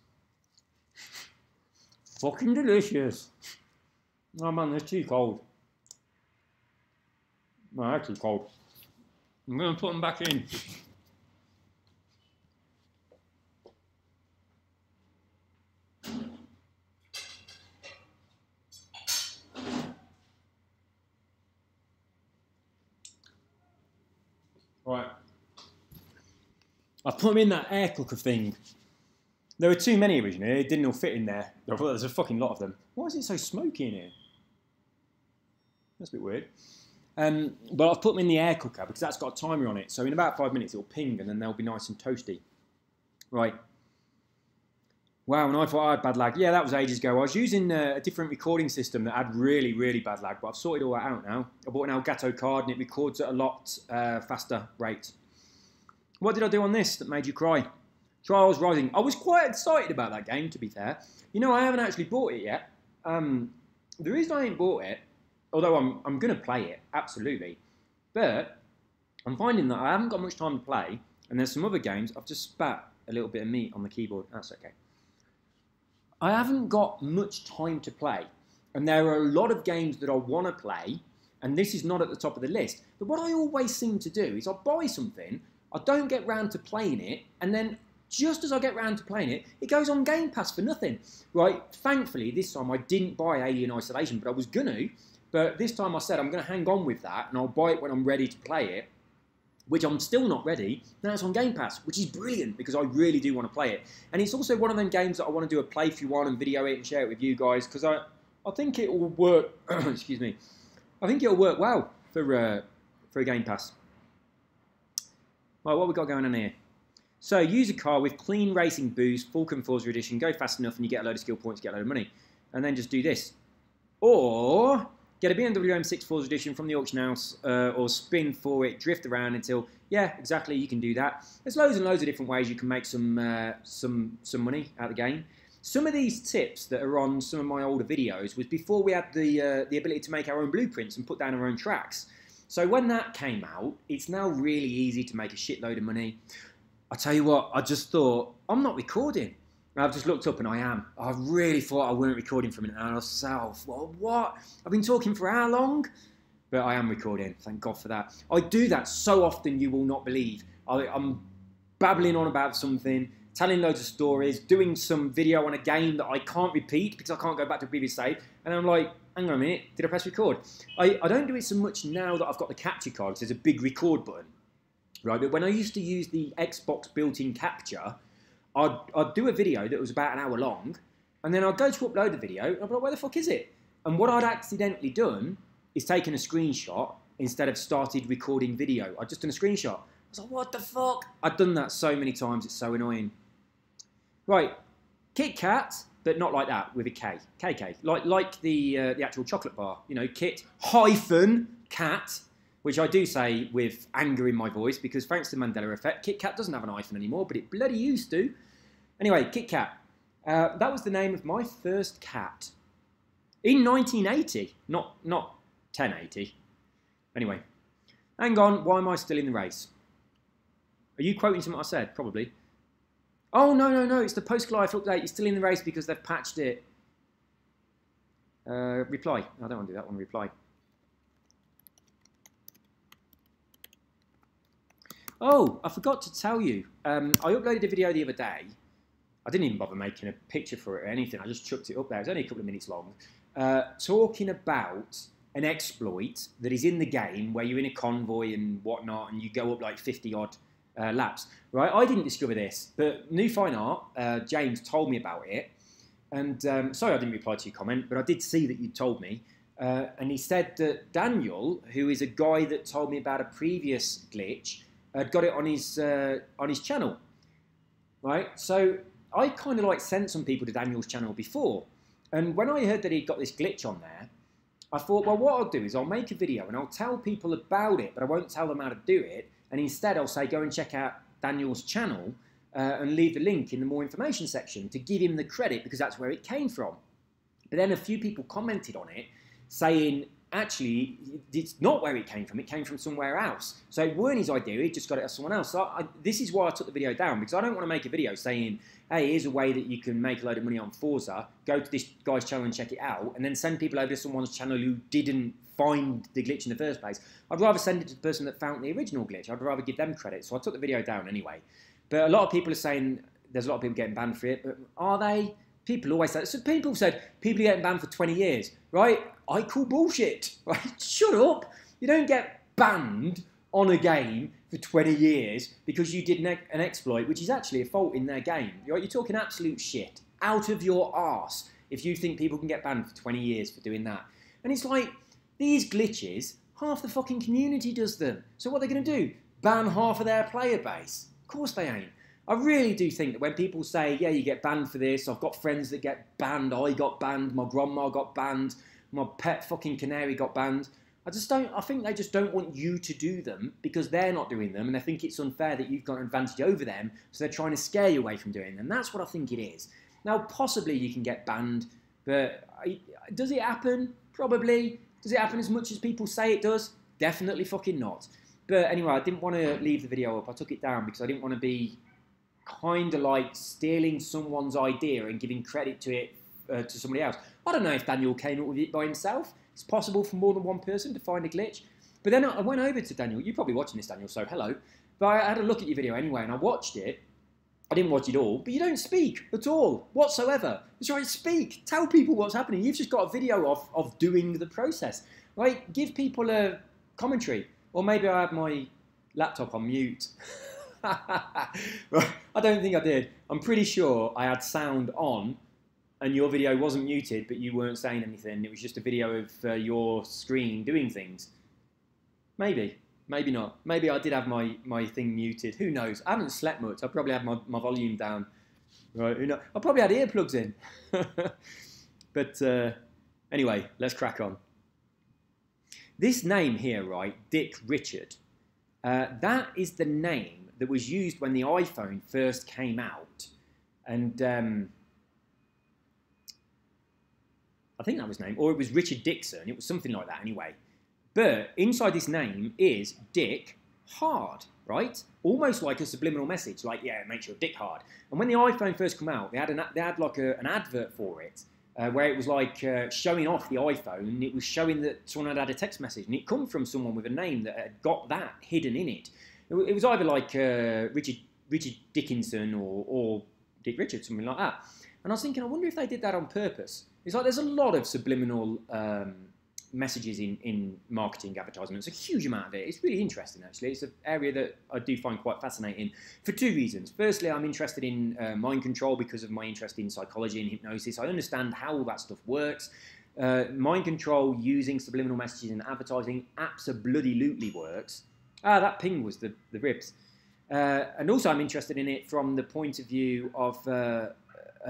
Fucking delicious. Oh man, they're too cold. No, they're too cold. I'm going to put them back in. Right. I put them in that air cooker thing. There were too many originally, it didn't all fit in there. There's a fucking lot of them. Why is it so smoky in here? That's a bit weird. But I've put them in the air cooker because that's got a timer on it. So in about 5 minutes it'll ping and then they'll be nice and toasty. Right. Wow, and I thought I had bad lag. Yeah, that was ages ago. I was using a different recording system that had really, really bad lag, but I've sorted all that out now. I bought an Elgato card and it records at a lot faster rate. What did I do on this that made you cry? Trials Rising. I was quite excited about that game, to be fair. You know, I haven't actually bought it yet. The reason I ain't bought it, although I'm going to play it, absolutely, but I'm finding that I haven't got much time to play, and there's some other games. I've just spat a little bit of meat on the keyboard. That's okay. I haven't got much time to play, and there are a lot of games that I want to play, and this is not at the top of the list. But what I always seem to do is I buy something, I don't get round to playing it, and then just as I get round to playing it, it goes on Game Pass for nothing. Right, thankfully, this time I didn't buy Alien Isolation, but I was going to. But this time I said I'm going to hang on with that, and I'll buy it when I'm ready to play it, which I'm still not ready. Now it's on Game Pass, which is brilliant, because I really do want to play it. And it's also one of them games that I want to do a playthrough on and video it and share it with you guys, because I think it will work, excuse me, I think it'll work well for a Game Pass. Right, what we got going on here? So, use a car with clean racing boost, Falcon Forza Edition, go fast enough and you get a load of skill points, get a load of money. And then just do this. Or, get a BMW M6 Forza Edition from the auction house, or spin for it, drift around until, yeah, exactly, you can do that. There's loads and loads of different ways you can make some money out of the game. Some of these tips that are on some of my older videos was before we had the ability to make our own blueprints and put down our own tracks. So when that came out, it's now really easy to make a shitload of money. I tell you what, I just thought, I'm not recording. And I've just looked up and I am. I really thought I weren't recording for a minute. And I was well, what? I've been talking for how long? But I am recording, thank God for that. I do that so often you will not believe. I'm babbling on about something, telling loads of stories, doing some video on a game that I can't repeat because I can't go back to a previous save. And I'm like, hang on a minute, did I press record? I don't do it so much now that I've got the capture card, because there's a big record button. Right, but when I used to use the Xbox built-in capture, I'd do a video that was about an hour long, and then I'd go to upload the video, and I'd be like, where the fuck is it? And what I'd accidentally done is taken a screenshot instead of started recording video. I'd just done a screenshot. I was like, what the fuck? I'd done that so many times, it's so annoying. Right, Kit Kat, but not like that, with a K. KK, like the actual chocolate bar. You know, Kit hyphen Kat, which I do say with anger in my voice, because thanks to the Mandela effect, Kit Kat doesn't have an hyphen anymore, but it bloody used to. Anyway, Kit Kat. That was the name of my first cat. In 1980, not 1080. Anyway, hang on, why am I still in the race? Are you quoting something I said? Probably. Oh, no, it's the post-life update. You're still in the race because they've patched it. Reply. I don't want to do that one, reply. Oh, I forgot to tell you. I uploaded a video the other day. I didn't even bother making a picture for it or anything. I just chucked it up there. It was only a couple of minutes long. Talking about an exploit that is in the game where you're in a convoy and whatnot, and you go up like 50-odd laps. Right? I didn't discover this, but New Fine Art, James, told me about it. And sorry I didn't reply to your comment, but I did see that you told me. And he said that Daniel, who is a guy that told me about a previous glitch, had got it on his channel, right? So I kind of like sent some people to Daniel's channel before, and when I heard that he'd got this glitch on there, I thought, well, what I'll do is I'll make a video and I'll tell people about it, but I won't tell them how to do it, and instead I'll say go and check out Daniel's channel and leave the link in the more information section to give him the credit because that's where it came from. But then a few people commented on it saying, actually, it's not where it came from somewhere else. So it weren't his idea, he just got it as someone else. So this is why I took the video down, because I don't want to make a video saying, hey, here's a way that you can make a load of money on Forza, go to this guy's channel and check it out, and then send people over to someone's channel who didn't find the glitch in the first place. I'd rather send it to the person that found the original glitch. I'd rather give them credit. So I took the video down anyway. But a lot of people are saying there's a lot of people getting banned for it, but are they? People always say, so people said people are getting banned for 20 years, right? I call bullshit, right? Shut up. You don't get banned on a game for 20 years because you did an exploit, which is actually a fault in their game. You're talking absolute shit out of your arse if you think people can get banned for 20 years for doing that. And it's like, these glitches, half the fucking community does them. So what are they going to do? Ban half of their player base? Of course they ain't. I really do think that when people say, yeah, you get banned for this, I've got friends that get banned, I got banned, my grandma got banned, my pet fucking canary got banned, I think they just don't want you to do them because they're not doing them and they think it's unfair that you've got an advantage over them, so they're trying to scare you away from doing them. That's what I think it is. Now, possibly you can get banned, but does it happen? Probably. Does it happen as much as people say it does? Definitely fucking not. But anyway, I didn't want to leave the video up. I took it down because I didn't want to be kind of like stealing someone's idea and giving credit to it to somebody else. I don't know if Daniel came up with it by himself. It's possible for more than one person to find a glitch. But then I went over to Daniel. You're probably watching this, Daniel, so hello. But I had a look at your video anyway, and I watched it. I didn't watch it all, but you don't speak at all, whatsoever. That's right, speak. Tell people what's happening. You've just got a video of doing the process. Right? Give people a commentary. Or maybe I had my laptop on mute. I don't think I did. I'm pretty sure I had sound on and your video wasn't muted, but you weren't saying anything. It was just a video of your screen doing things. Maybe. Maybe not. Maybe I did have my thing muted. Who knows? I haven't slept much. I probably had my volume down. Right? Who knows? I probably had earplugs in. But anyway, let's crack on. This name here, right, Dick Richard, that is the name that was used when the iPhone first came out. And I think that was his name, or it was Richard Dixon. It was something like that anyway. But inside this name is Dick Hard, right? Almost like a subliminal message, like, yeah, make your dick hard. And when the iPhone first came out, they had like an advert for it, where it was like showing off the iPhone, and it was showing that someone had a text message, and it come from someone with a name that had got that hidden in it. It was either like Richard Dickinson or Dick Richard, something like that. And I was thinking, I wonder if they did that on purpose. It's like there's a lot of subliminal messages in marketing advertisements, a huge amount of it. It's really interesting, actually. It's an area that I do find quite fascinating for two reasons. Firstly, I'm interested in mind control because of my interest in psychology and hypnosis. I understand how all that stuff works. Mind control using subliminal messages in advertising absolutely works. Ah, that ping was the ribs. And also I'm interested in it from the point of view of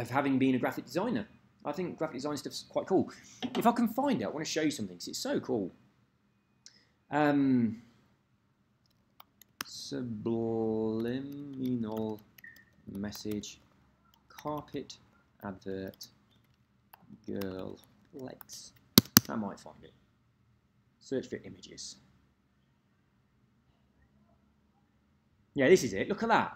having been a graphic designer. I think graphic design stuff's quite cool. If I can find it, I want to show you something because it's so cool. Subliminal message, carpet advert, girl legs. I might find it. Search for images. Yeah, this is it. Look at that.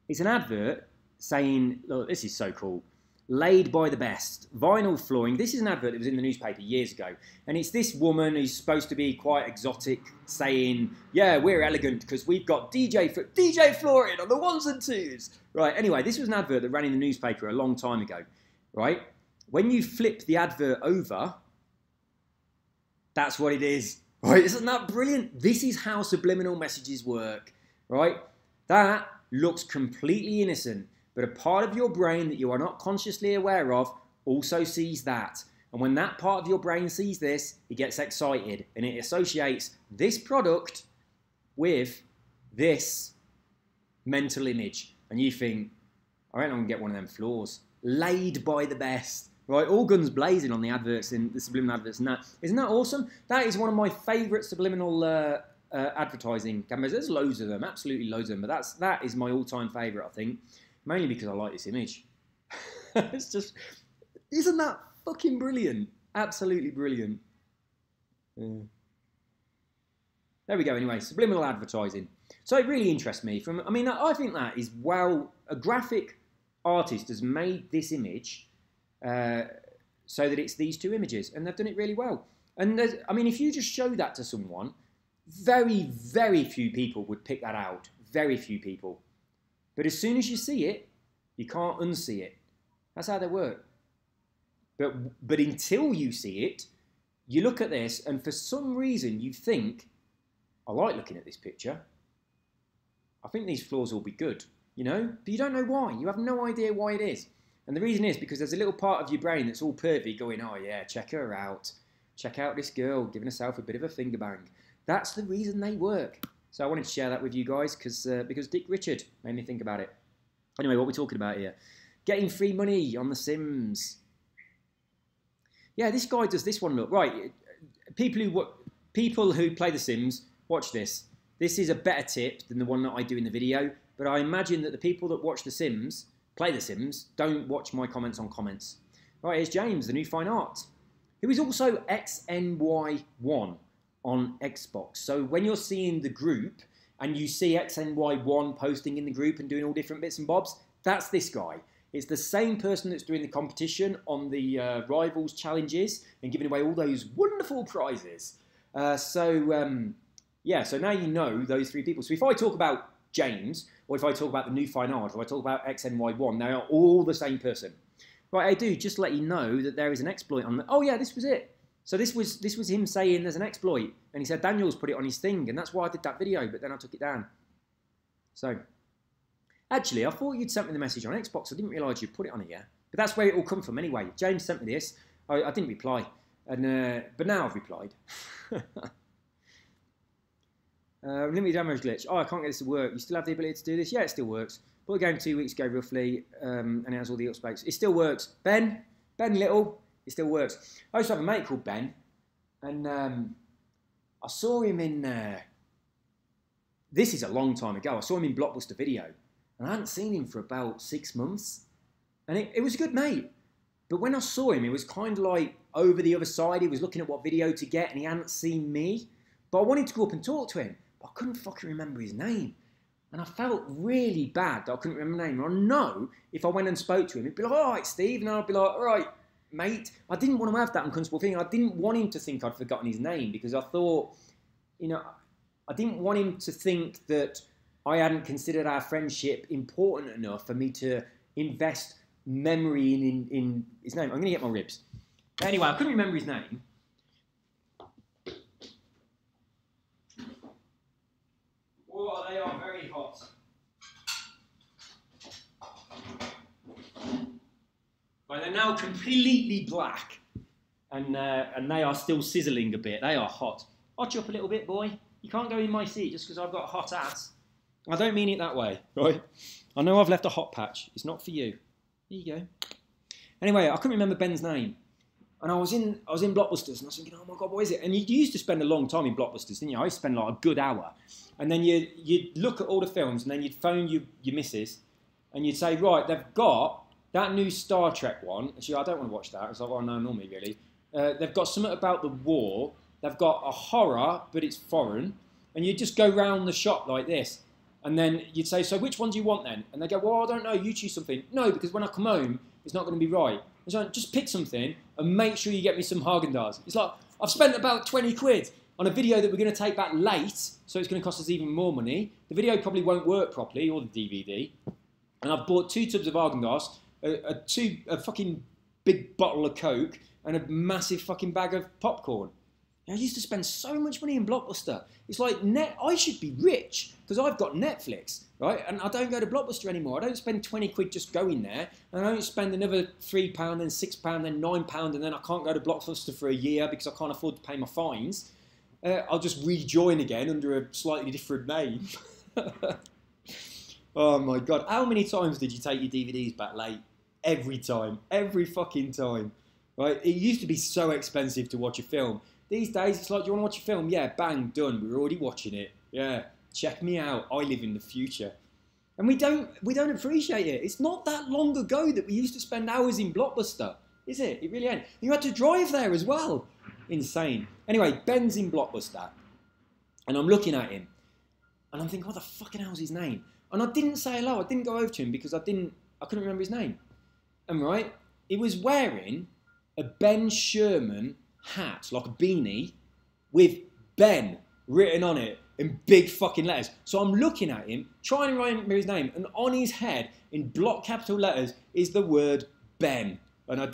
It's an advert saying, look, this is so cool. Laid by the best. Vinyl flooring. This is an advert that was in the newspaper years ago. And it's this woman who's supposed to be quite exotic saying, yeah, we're elegant because we've got DJ flooring on the ones and twos. Right, anyway, this was an advert that ran in the newspaper a long time ago. Right? When you flip the advert over, that's what it is. Right? Isn't that brilliant? This is how subliminal messages work. Right? That looks completely innocent. But a part of your brain that you are not consciously aware of also sees that. And when that part of your brain sees this, it gets excited and it associates this product with this mental image. And you think, I reckon I can get one of them floors. Laid by the best. Right, all guns blazing on the adverts, in the subliminal adverts and that. Isn't that awesome? That is one of my favourite subliminal advertising cameras. There's loads of them, absolutely loads of them. But that is my all-time favourite, I think. Mainly because I like this image. It's just, isn't that fucking brilliant? Absolutely brilliant. Yeah. There we go, anyway, subliminal advertising. So it really interests me. I think that is, well, a graphic artist has made this image so that it's these two images, and they've done it really well. And if you just show that to someone, very, very few people would pick that out. Very few people. But as soon as you see it, you can't unsee it. That's how they work. But until you see it, you look at this, and for some reason you think, I like looking at this picture. I think these floors will be good, you know? But you don't know why. You have no idea why it is. And the reason is because there's a little part of your brain that's all pervy going, oh yeah, check her out. Check out this girl giving herself a bit of a finger bang. That's the reason they work. So I wanted to share that with you guys because Dick Richard made me think about it. Anyway, what we're talking about here. Getting free money on The Sims. Yeah, this guy does this one look. Right, people who people who play The Sims, watch this. This is a better tip than the one that I do in the video, but I imagine that the people that watch The Sims, play The Sims, don't watch my comments on comments. Right, here's James, the new fine art, who is also XNY1 on Xbox. So when you're seeing the group and you see XNY1 posting in the group and doing all different bits and bobs, that's this guy. It's the same person that's doing the competition on the Rivals challenges and giving away all those wonderful prizes. Yeah, so now you know those three people. So if I talk about James, or if I talk about the new fine art, or I talk about XNY1, they are all the same person. Right, I do just to let you know that there is an exploit on the... Oh yeah, this was it. So this was him saying there's an exploit, and he said Daniel's put it on his thing, and that's why I did that video, but then I took it down. So, actually, I thought you'd sent me the message on Xbox. I didn't realise you'd put it on here. But that's where it all come from anyway. James sent me this. I didn't reply, and but now I've replied. Limited damage glitch. Oh, I can't get this to work. You still have the ability to do this? Yeah, it still works. Bought the game 2 weeks ago, roughly, and it has all the upspecs. It still works. Ben Little, it still works. I used to have a mate called Ben, and I saw him in... this is a long time ago. I saw him in Blockbuster Video, and I hadn't seen him for about 6 months. And it was a good mate. But when I saw him, it was kind of like over the other side. He was looking at what video to get, and he hadn't seen me. But I wanted to go up and talk to him, but I couldn't fucking remember his name. And I felt really bad that I couldn't remember his name. I know if I went and spoke to him, he'd be like, all right, Steve. And I'd be like, all right, mate. I didn't want to have that uncomfortable feeling. I didn't want him to think I'd forgotten his name because I thought, you know, I didn't want him to think that I hadn't considered our friendship important enough for me to invest memory in his name. I'm going to get my ribs. Anyway, I couldn't remember his name. Oh, they are very hot. Right, they're now completely black, and they are still sizzling a bit. They are hot. Hot you up a little bit, boy. You can't go in my seat just because I've got a hot ass. I don't mean it that way, right? I know I've left a hot patch. It's not for you. There you go. Anyway, I couldn't remember Ben's name. And I was in Blockbusters, and I was thinking, oh my God, what is it? And you used to spend a long time in Blockbusters, didn't you? I used to spend like a good hour. And then you'd look at all the films, and then you'd phone your missus, and you'd say, right, they've got that new Star Trek one. Actually, I don't want to watch that. It's like, well, no, normally, really. They've got something about the war. They've got a horror, but it's foreign. And you'd just go round the shop like this. And then you'd say, so which one do you want then? And they go, well, I don't know, you choose something. No, because when I come home, it's not going to be right. And so just pick something and make sure you get me some Haagen-Dazs. It's like, I've spent about 20 quid on a video that we're going to take back late, so it's going to cost us even more money. The video probably won't work properly, or the DVD. And I've bought 2 tubs of Haagen-Dazs, a fucking big bottle of Coke, and a massive fucking bag of popcorn. I used to spend so much money in Blockbuster. It's like, I should be rich because I've got Netflix, right? And I don't go to Blockbuster anymore. I don't spend 20 quid just going there. And I don't spend another £3, then £6, then £9, and then I can't go to Blockbuster for a year because I can't afford to pay my fines. I'll just rejoin again under a slightly different name. Oh my God. How many times did you take your DVDs back late? Every time. Every fucking time. Right? It used to be so expensive to watch a film. These days, it's like, do you want to watch a film? Yeah, bang, done. We're already watching it. Yeah, check me out. I live in the future. And we don't appreciate it. It's not that long ago that we used to spend hours in Blockbuster, is it? It really ain't. You had to drive there as well. Insane. Anyway, Ben's in Blockbuster. And I'm looking at him. And I'm thinking, what the fucking hell's his name? And I didn't say hello. I didn't go over to him because I couldn't remember his name. And right, he was wearing a Ben Sherman hat, like a beanie, with Ben written on it in big fucking letters. So I'm looking at him, trying to remember his name, and on his head, in block capital letters, is the word Ben. And I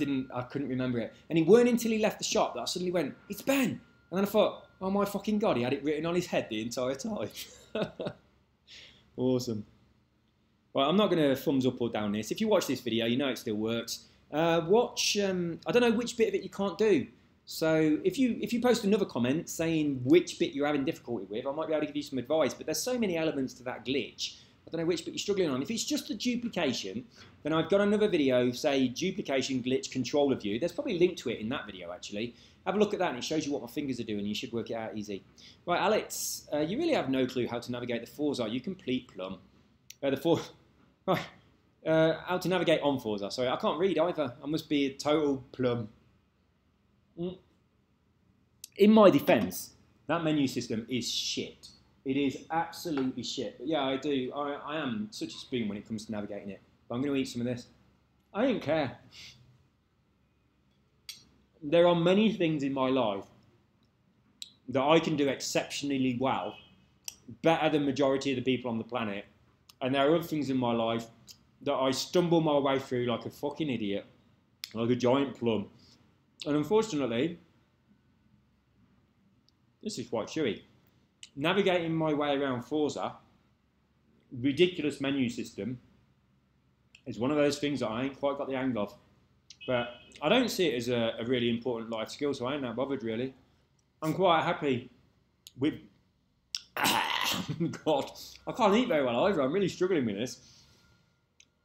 couldn't remember it. And it weren't until he left the shop that I suddenly went, it's Ben. And then I thought, oh my fucking God, he had it written on his head the entire time. Awesome. Well, I'm not going to thumbs up or down this. If you watch this video, you know it still works. I don't know which bit of it you can't do. So if you post another comment saying which bit you're having difficulty with, I might be able to give you some advice. But there's so many elements to that glitch I don't know which, but you're struggling on. If it's just the duplication, then I've got another video, say duplication glitch controller view. There's probably a link to it in that video, actually. Have a look at that, and it shows you what my fingers are doing. You should work it out easy. Right, Alex, you really have no clue how to navigate the Forza. You complete plum. Right, how to navigate on Forza. Sorry, I can't read either. I must be a total plum. In my defence, that menu system is shit. It is absolutely shit. But yeah, I am such a spoon when it comes to navigating it. But I'm going to eat some of this. I don't care. There are many things in my life that I can do exceptionally well, better than the majority of the people on the planet. And there are other things in my life that I stumble my way through like a fucking idiot, like a giant plum. And unfortunately, this is quite chewy. Navigating my way around Forza, ridiculous menu system, is one of those things that I ain't quite got the hang of. But I don't see it as a really important life skill, so I ain't that bothered really. I'm quite happy with... God, I can't eat very well either. I'm really struggling with this.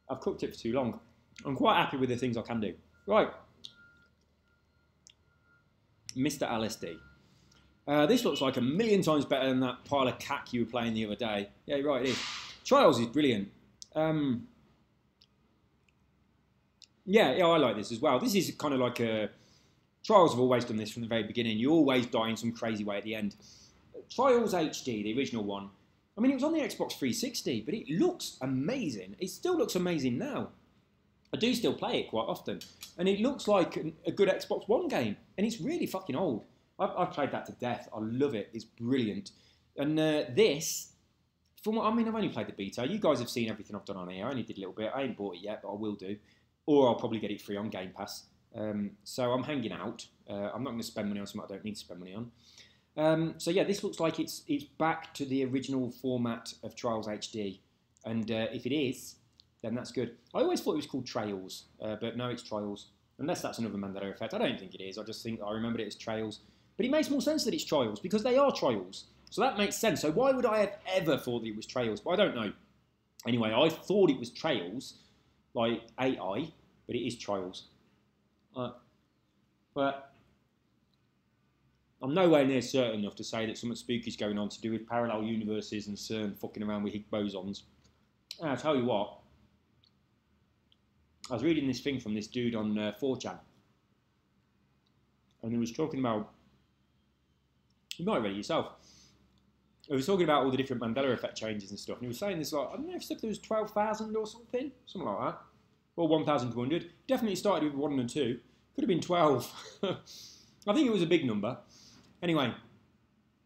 I've cooked it for too long. I'm quite happy with the things I can do. Right. Mr. LSD. This looks like a million times better than that pile of cack you were playing the other day. Yeah, you're right, it is. Trials is brilliant. Yeah, I like this as well. This is kind of like a... Trials have always done this from the very beginning. You always die in some crazy way at the end. Trials HD, the original one, I mean, it was on the Xbox 360, but it looks amazing. It still looks amazing now. I do still play it quite often. And it looks like a good Xbox One game. And it's really fucking old. I've played that to death. I love it. It's brilliant. And this, from what I mean, I've only played the beta. You guys have seen everything I've done on here. I only did a little bit. I ain't bought it yet, but I will do. Or I'll probably get it free on Game Pass. So I'm hanging out. I'm not going to spend money on something I don't need to spend money on. So yeah, this looks like it's back to the original format of Trials HD. And if it is, then that's good. I always thought it was called Trails, but no, it's Trials. Unless that's another Mandela effect. I don't think it is. I just think I remembered it as Trails. But it makes more sense that it's Trials, because they are Trials. So that makes sense. So why would I have ever thought that it was Trails? But I don't know. Anyway, I thought it was Trails, like AI, but it is Trials. But I'm nowhere near certain enough to say that something spooky is going on to do with parallel universes and CERN fucking around with Higgs bosons. And I'll tell you what, I was reading this thing from this dude on 4chan, and he was talking about, you might read it yourself, he was talking about all the different Mandela effect changes and stuff, and he was saying this, like, I don't know if there was 12,000 or something like that, or 1,200, definitely started with 1 and 2, could have been 12, I think it was a big number. Anyway,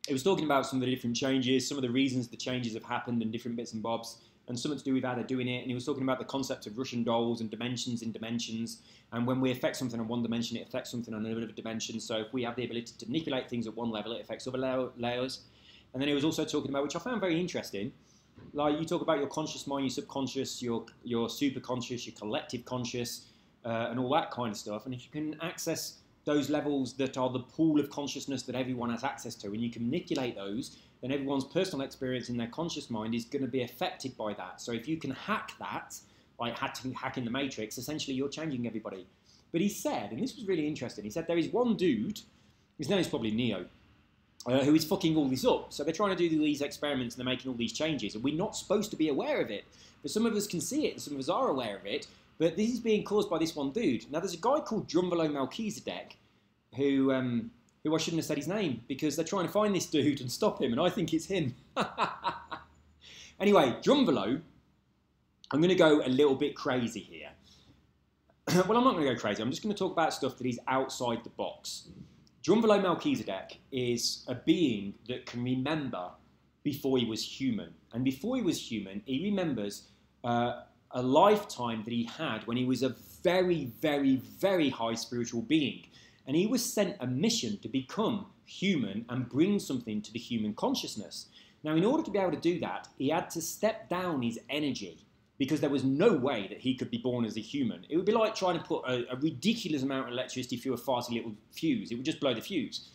it was talking about some of the different changes, some of the reasons the changes have happened and different bits and bobs, and something to do with how they're doing it. And he was talking about the concept of Russian dolls and dimensions in dimensions. And when we affect something on one dimension, it affects something on another dimension. So if we have the ability to manipulate things at one level, it affects other layers. And then he was also talking about, which I found very interesting, like you talk about your conscious mind, your subconscious, your superconscious, your collective conscious, and all that kind of stuff. And if you can access those levels that are the pool of consciousness that everyone has access to, and you can manipulate those, then everyone's personal experience in their conscious mind is going to be affected by that. So if you can hack that, like hacking the Matrix, essentially you're changing everybody. But he said, and this was really interesting, he said there is one dude, his name is probably Neo, who is fucking all this up. So they're trying to do these experiments and they're making all these changes, and we're not supposed to be aware of it. But some of us can see it and some of us are aware of it. But this is being caused by this one dude. Now, there's a guy called Drumvalo Melchizedek who I shouldn't have said his name, because they're trying to find this dude and stop him, and I think it's him. Anyway, Drumvalo, I'm going to go a little bit crazy here. Well, I'm not going to go crazy. I'm just going to talk about stuff that is outside the box. Drumvalo Melchizedek is a being that can remember before he was human. And before he was human, he remembers a lifetime that he had when he was a very, very, very high spiritual being. And he was sent a mission to become human and bring something to the human consciousness. Now, in order to be able to do that, he had to step down his energy, because there was no way that he could be born as a human. It would be like trying to put a ridiculous amount of electricity through a farty little fuse. It would just blow the fuse.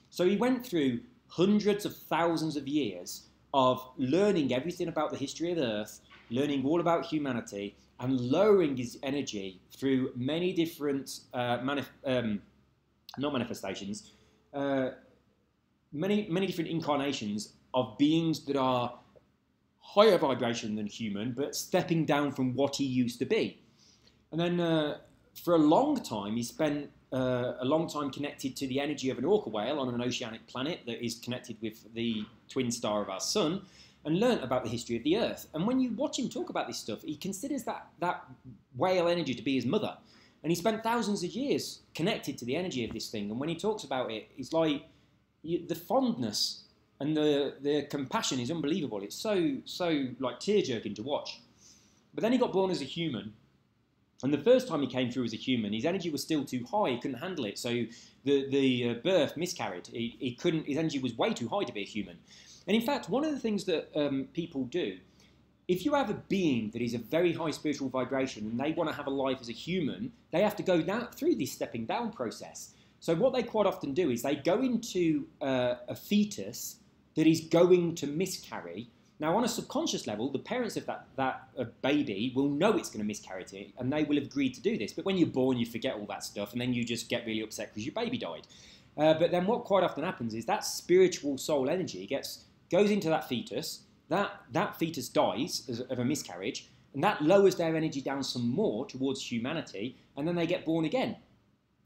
So he went through hundreds of thousands of years of learning everything about the history of the Earth, learning all about humanity and lowering his energy through many different not manifestations, many different incarnations of beings that are higher vibration than human, but stepping down from what he used to be. And then for a long time, he spent a long time connected to the energy of an orca whale on an oceanic planet that is connected with the twin star of our sun, and learnt about the history of the Earth. And when you watch him talk about this stuff, he considers that whale energy to be his mother. And he spent thousands of years connected to the energy of this thing. And when he talks about it, it's like the fondness and the compassion is unbelievable. It's so like tear-jerking to watch. But then he got born as a human. And the first time he came through as a human, his energy was still too high. He couldn't handle it. So the birth miscarried. He couldn't. His energy was way too high to be a human. And in fact, one of the things that people do, if you have a being that is a very high spiritual vibration and they want to have a life as a human, they have to go down through this stepping down process. So what they quite often do is they go into a fetus that is going to miscarry. Now, on a subconscious level, the parents of that baby will know it's going to miscarry it, and they will have agreed to do this. But when you're born, you forget all that stuff, and then you just get really upset because your baby died. But then what quite often happens is that spiritual soul energy goes into that fetus. That fetus dies of a miscarriage, and that lowers their energy down some more towards humanity, and then they get born again.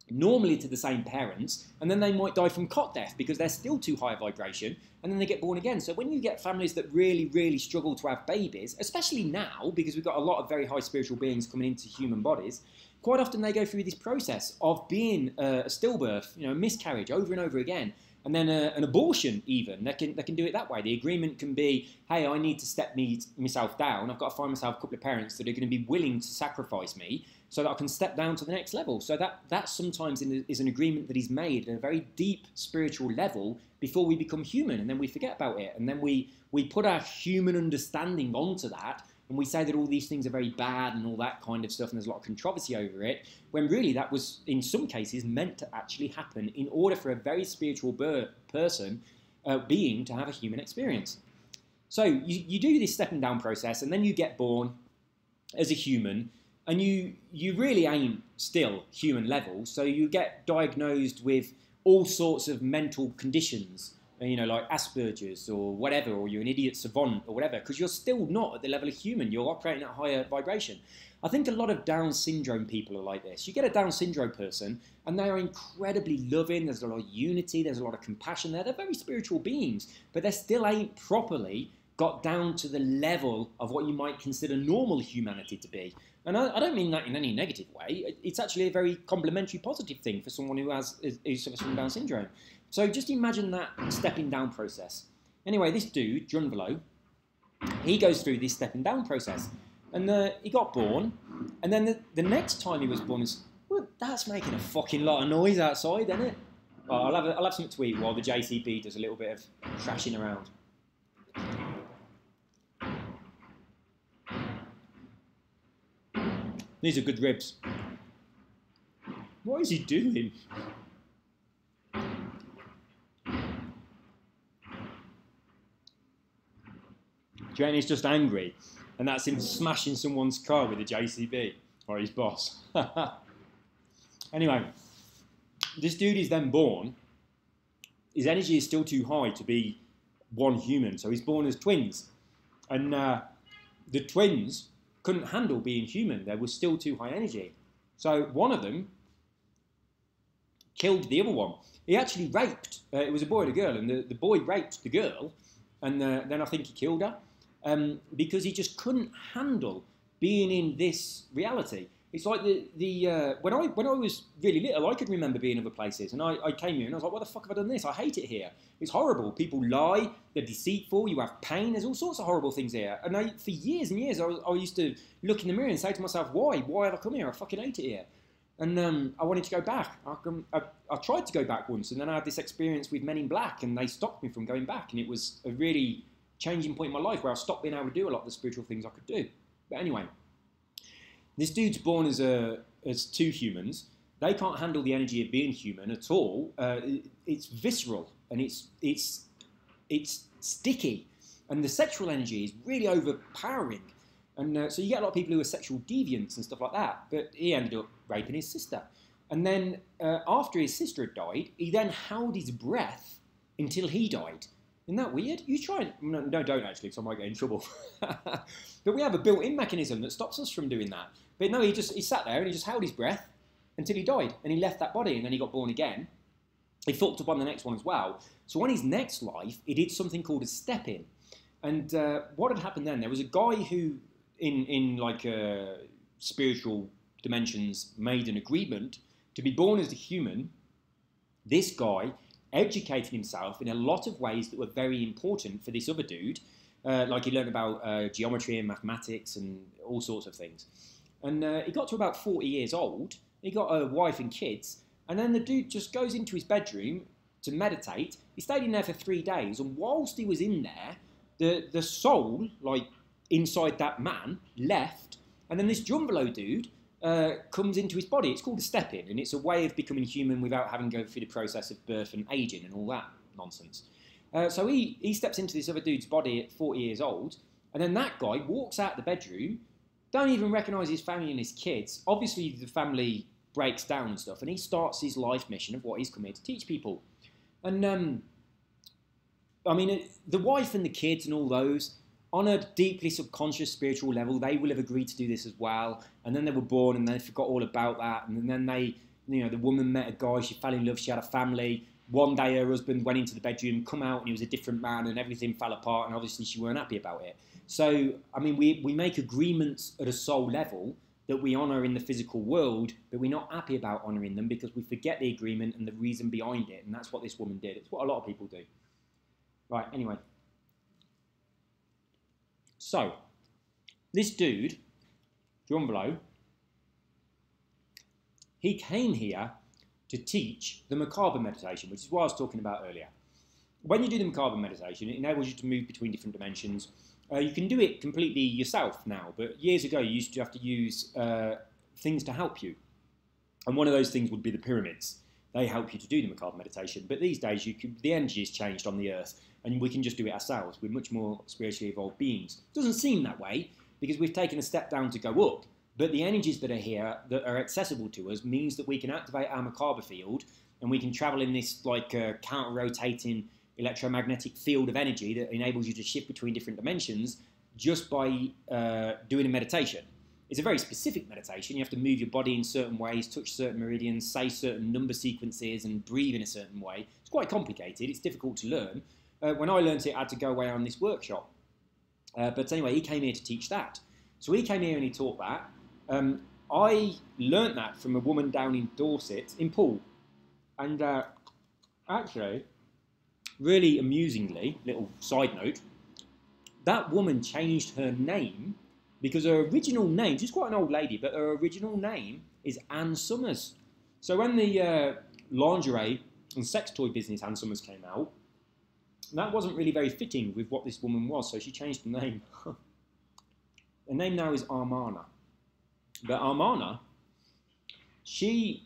Normally to the same parents, and then they might die from cot death because they're still too high a vibration, and then they get born again. So when you get families that really, really struggle to have babies, especially now, because we've got a lot of very high spiritual beings coming into human bodies, quite often they go through this process of being a stillbirth, a miscarriage over and over again, and then an abortion even. They can do it that way. The agreement can be, hey, I need to step myself down. I've got to find myself a couple of parents that are going to be willing to sacrifice me so that I can step down to the next level. So that sometimes is an agreement that is made at a very deep spiritual level before we become human, and then we forget about it. And then we put our human understanding onto that, and we say that all these things are very bad and all that kind of stuff, and there's a lot of controversy over it, when really that was, in some cases, meant to actually happen in order for a very spiritual being to have a human experience. So you do this stepping down process, and then you get born as a human, and you really ain't still human level, so you get diagnosed with all sorts of mental conditions, like Asperger's or whatever, or you're an idiot savant or whatever, because you're still not at the level of human. You're operating at a higher vibration. I think a lot of Down syndrome people are like this. You get a Down syndrome person, and they are incredibly loving. There's a lot of unity. There's a lot of compassion there. They're very spiritual beings, but they still ain't properly got down to the level of what you might consider normal humanity to be. And I don't mean that in any negative way. It's actually a very complimentary, positive thing for someone who suffers from Down syndrome. So just imagine that stepping down process. Anyway, this dude, Drunvalo, he goes through this stepping down process. And he got born. And then the next time he was born, well, that's making a fucking lot of noise outside, isn't it? Oh, I'll have something to eat while the JCB does a little bit of crashing around. These are good ribs. What is he doing? Janie's just angry, and that's him smashing someone's car with a JCB, or his boss. Anyway, this dude is then born. His energy is still too high to be one human, so he's born as twins. And the twins couldn't handle being human. There was still too high energy. So one of them killed the other one. He actually raped, it was a boy and a girl, and the boy raped the girl, and then I think he killed her, because he just couldn't handle being in this reality. It's like when I was really little, I could remember being other places, and I came here and I was like, why the fuck have I done this? I hate it here. It's horrible. People lie, they're deceitful, you have pain, there's all sorts of horrible things here. And for years and years, I used to look in the mirror and say to myself, why? Why have I come here? I fucking hate it here. And I wanted to go back. I tried to go back once, and then I had this experience with Men in Black, and they stopped me from going back, and it was a really changing point in my life where I stopped being able to do a lot of the spiritual things I could do. But anyway, this dude's born as two humans. They can't handle the energy of being human at all. It's visceral, and it's sticky, and the sexual energy is really overpowering. And so you get a lot of people who are sexual deviants and stuff like that. But he ended up raping his sister. And then after his sister had died, he then held his breath until he died. Isn't that weird? You try and... No, don't actually, because I might get in trouble. But we have a built-in mechanism that stops us from doing that. But no, he sat there and he just held his breath until he died. And he left that body and then he got born again. He fucked up on the next one as well. So on his next life, he did something called a step-in. And what had happened then, there was a guy who... in like spiritual dimensions made an agreement to be born as a human. This guy educated himself in a lot of ways that were very important for this other dude. Like he learned about geometry and mathematics and all sorts of things. And he got to about 40 years old. He got a wife and kids. And then the dude just goes into his bedroom to meditate. He stayed in there for 3 days. And whilst he was in there, the soul, like, inside that man left, and then this Jumbo dude comes into his body. It's called a step-in, and it's a way of becoming human without having to go through the process of birth and aging and all that nonsense. So he steps into this other dude's body at 40 years old, and then that guy walks out the bedroom, don't even recognise his family and his kids. Obviously, the family breaks down and stuff, and he starts his life mission of what he's come here to teach people. And, I mean, the wife and the kids and all those... on a deeply subconscious spiritual level, they will have agreed to do this as well. And then they were born and they forgot all about that. And then they, you know, the woman met a guy, she fell in love, she had a family. One day her husband went into the bedroom, come out and he was a different man and everything fell apart and obviously she weren't happy about it. So, I mean, we make agreements at a soul level that we honour in the physical world, but we're not happy about honouring them because we forget the agreement and the reason behind it. And that's what this woman did. It's what a lot of people do. Right, anyway. So, this dude, Jumbo, he came here to teach the Merkaba meditation, which is what I was talking about earlier. When you do the Merkaba meditation, it enables you to move between different dimensions. You can do it completely yourself now, but years ago you used to have to use things to help you. And one of those things would be the pyramids. They help you to do the Merkaba meditation. But these days, the energy has changed on the earth, and we can just do it ourselves. We're much more spiritually evolved beings. It doesn't seem that way, because we've taken a step down to go up. But the energies that are here, that are accessible to us, means that we can activate our Merkaba field, and we can travel in this like counter-rotating electromagnetic field of energy that enables you to shift between different dimensions just by doing a meditation. It's a very specific meditation. You have to move your body in certain ways, touch certain meridians, say certain number sequences, and breathe in a certain way. It's quite complicated. It's difficult to learn. When I learned it, I had to go away on this workshop. But anyway, he came here to teach that. So he came here and he taught that. I learnt that from a woman down in Dorset, in Poole. And actually, really amusingly, little side note, that woman changed her name because her original name, she's quite an old lady, but her original name is Ann Summers. So when the lingerie and sex toy business Ann Summers came out, that wasn't really very fitting with what this woman was, so she changed the name. Her name now is Armana. But Armana, she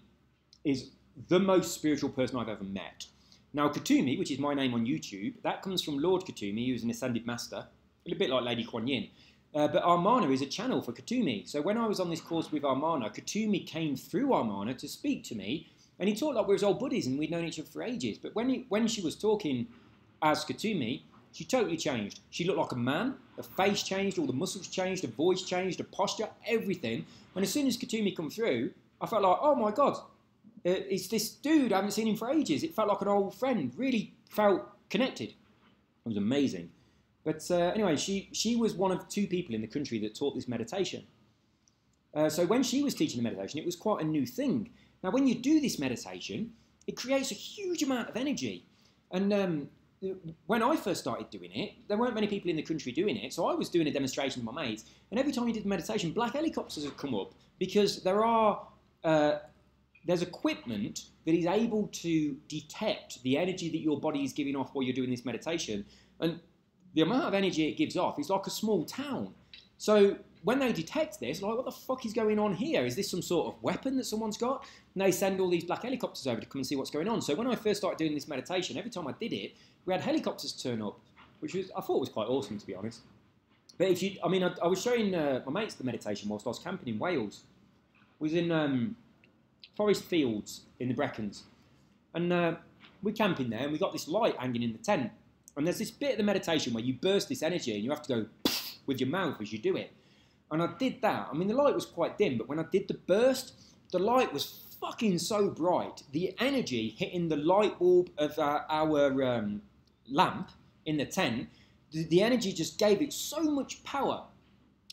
is the most spiritual person I've ever met. Now, Kutumi, which is my name on YouTube, that comes from Lord Kutumi, who's an ascended master, a bit like Lady Kuan Yin. But Armana is a channel for Kutumi. So when I was on this course with Armana, Kutumi came through Armana to speak to me, and he talked like we were old buddies and we'd known each other for ages. But when she was talking as Kutumi, she totally changed. She looked like a man, her face changed, all the muscles changed, her voice changed, her posture, everything. And as soon as Kutumi come through, I felt like, oh my God, it's this dude, I haven't seen him for ages. It felt like an old friend, really felt connected. It was amazing. But anyway, she was one of 2 people in the country that taught this meditation. So when she was teaching the meditation, it was quite a new thing. Now, when you do this meditation, it creates a huge amount of energy. And when I first started doing it, there weren't many people in the country doing it. So I was doing a demonstration with my mates. And every time you did the meditation, black helicopters would come up because there's equipment that is able to detect the energy that your body is giving off while you're doing this meditation. And the amount of energy it gives off is like a small town. So when they detect this, like, what the fuck is going on here? Is this some sort of weapon that someone's got? And they send all these black helicopters over to come and see what's going on. So when I first started doing this meditation, every time I did it, we had helicopters turn up, which I thought was quite awesome, to be honest. But if you, I mean, I was showing my mates the meditation whilst I was camping in Wales. I was in forest fields in the Brecons. And we're camping there and we got this light hanging in the tent. And there's this bit of the meditation where you burst this energy and you have to go with your mouth as you do it. And I did that. I mean, the light was quite dim, but when I did the burst, the light was fucking so bright. The energy hitting the light bulb of our lamp in the tent, the energy just gave it so much power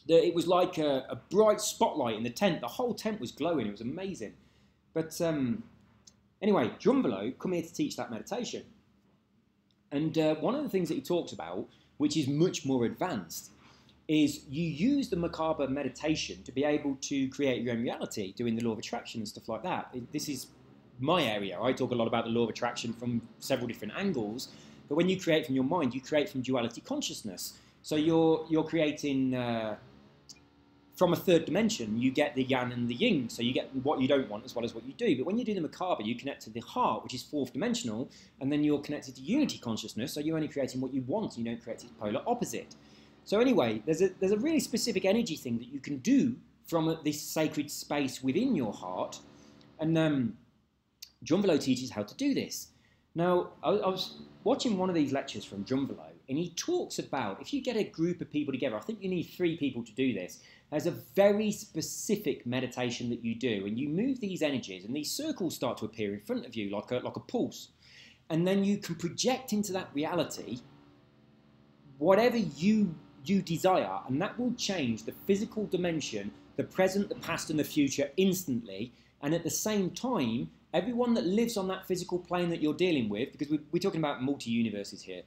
that it was like a bright spotlight in the tent. The whole tent was glowing. It was amazing. But anyway, Drunvalo come here to teach that meditation. And one of the things that he talks about, which is much more advanced, is you use the macabre meditation to be able to create your own reality, doing the law of attraction and stuff like that. This is my area. I talk a lot about the law of attraction from several different angles, but when you create from your mind, you create from duality consciousness. So you're creating from a third dimension. You get the yang and the yin, so you get what you don't want as well as what you do. But when you do the macabre, you connect to the heart, which is fourth dimensional, and then you're connected to unity consciousness, so you're only creating what you want, you don't create its polar opposite. So anyway, there's a really specific energy thing that you can do from this sacred space within your heart, and Drunvalo teaches how to do this. Now, I was watching one of these lectures from Drunvalo, and he talks about, if you get a group of people together, I think you need 3 people to do this, there's a very specific meditation that you do, and you move these energies, and these circles start to appear in front of you like a pulse, and then you can project into that reality whatever you desire, and that will change the physical dimension, the present, the past, and the future instantly. And at the same time, everyone that lives on that physical plane that you're dealing with, because we're talking about multi-universes here,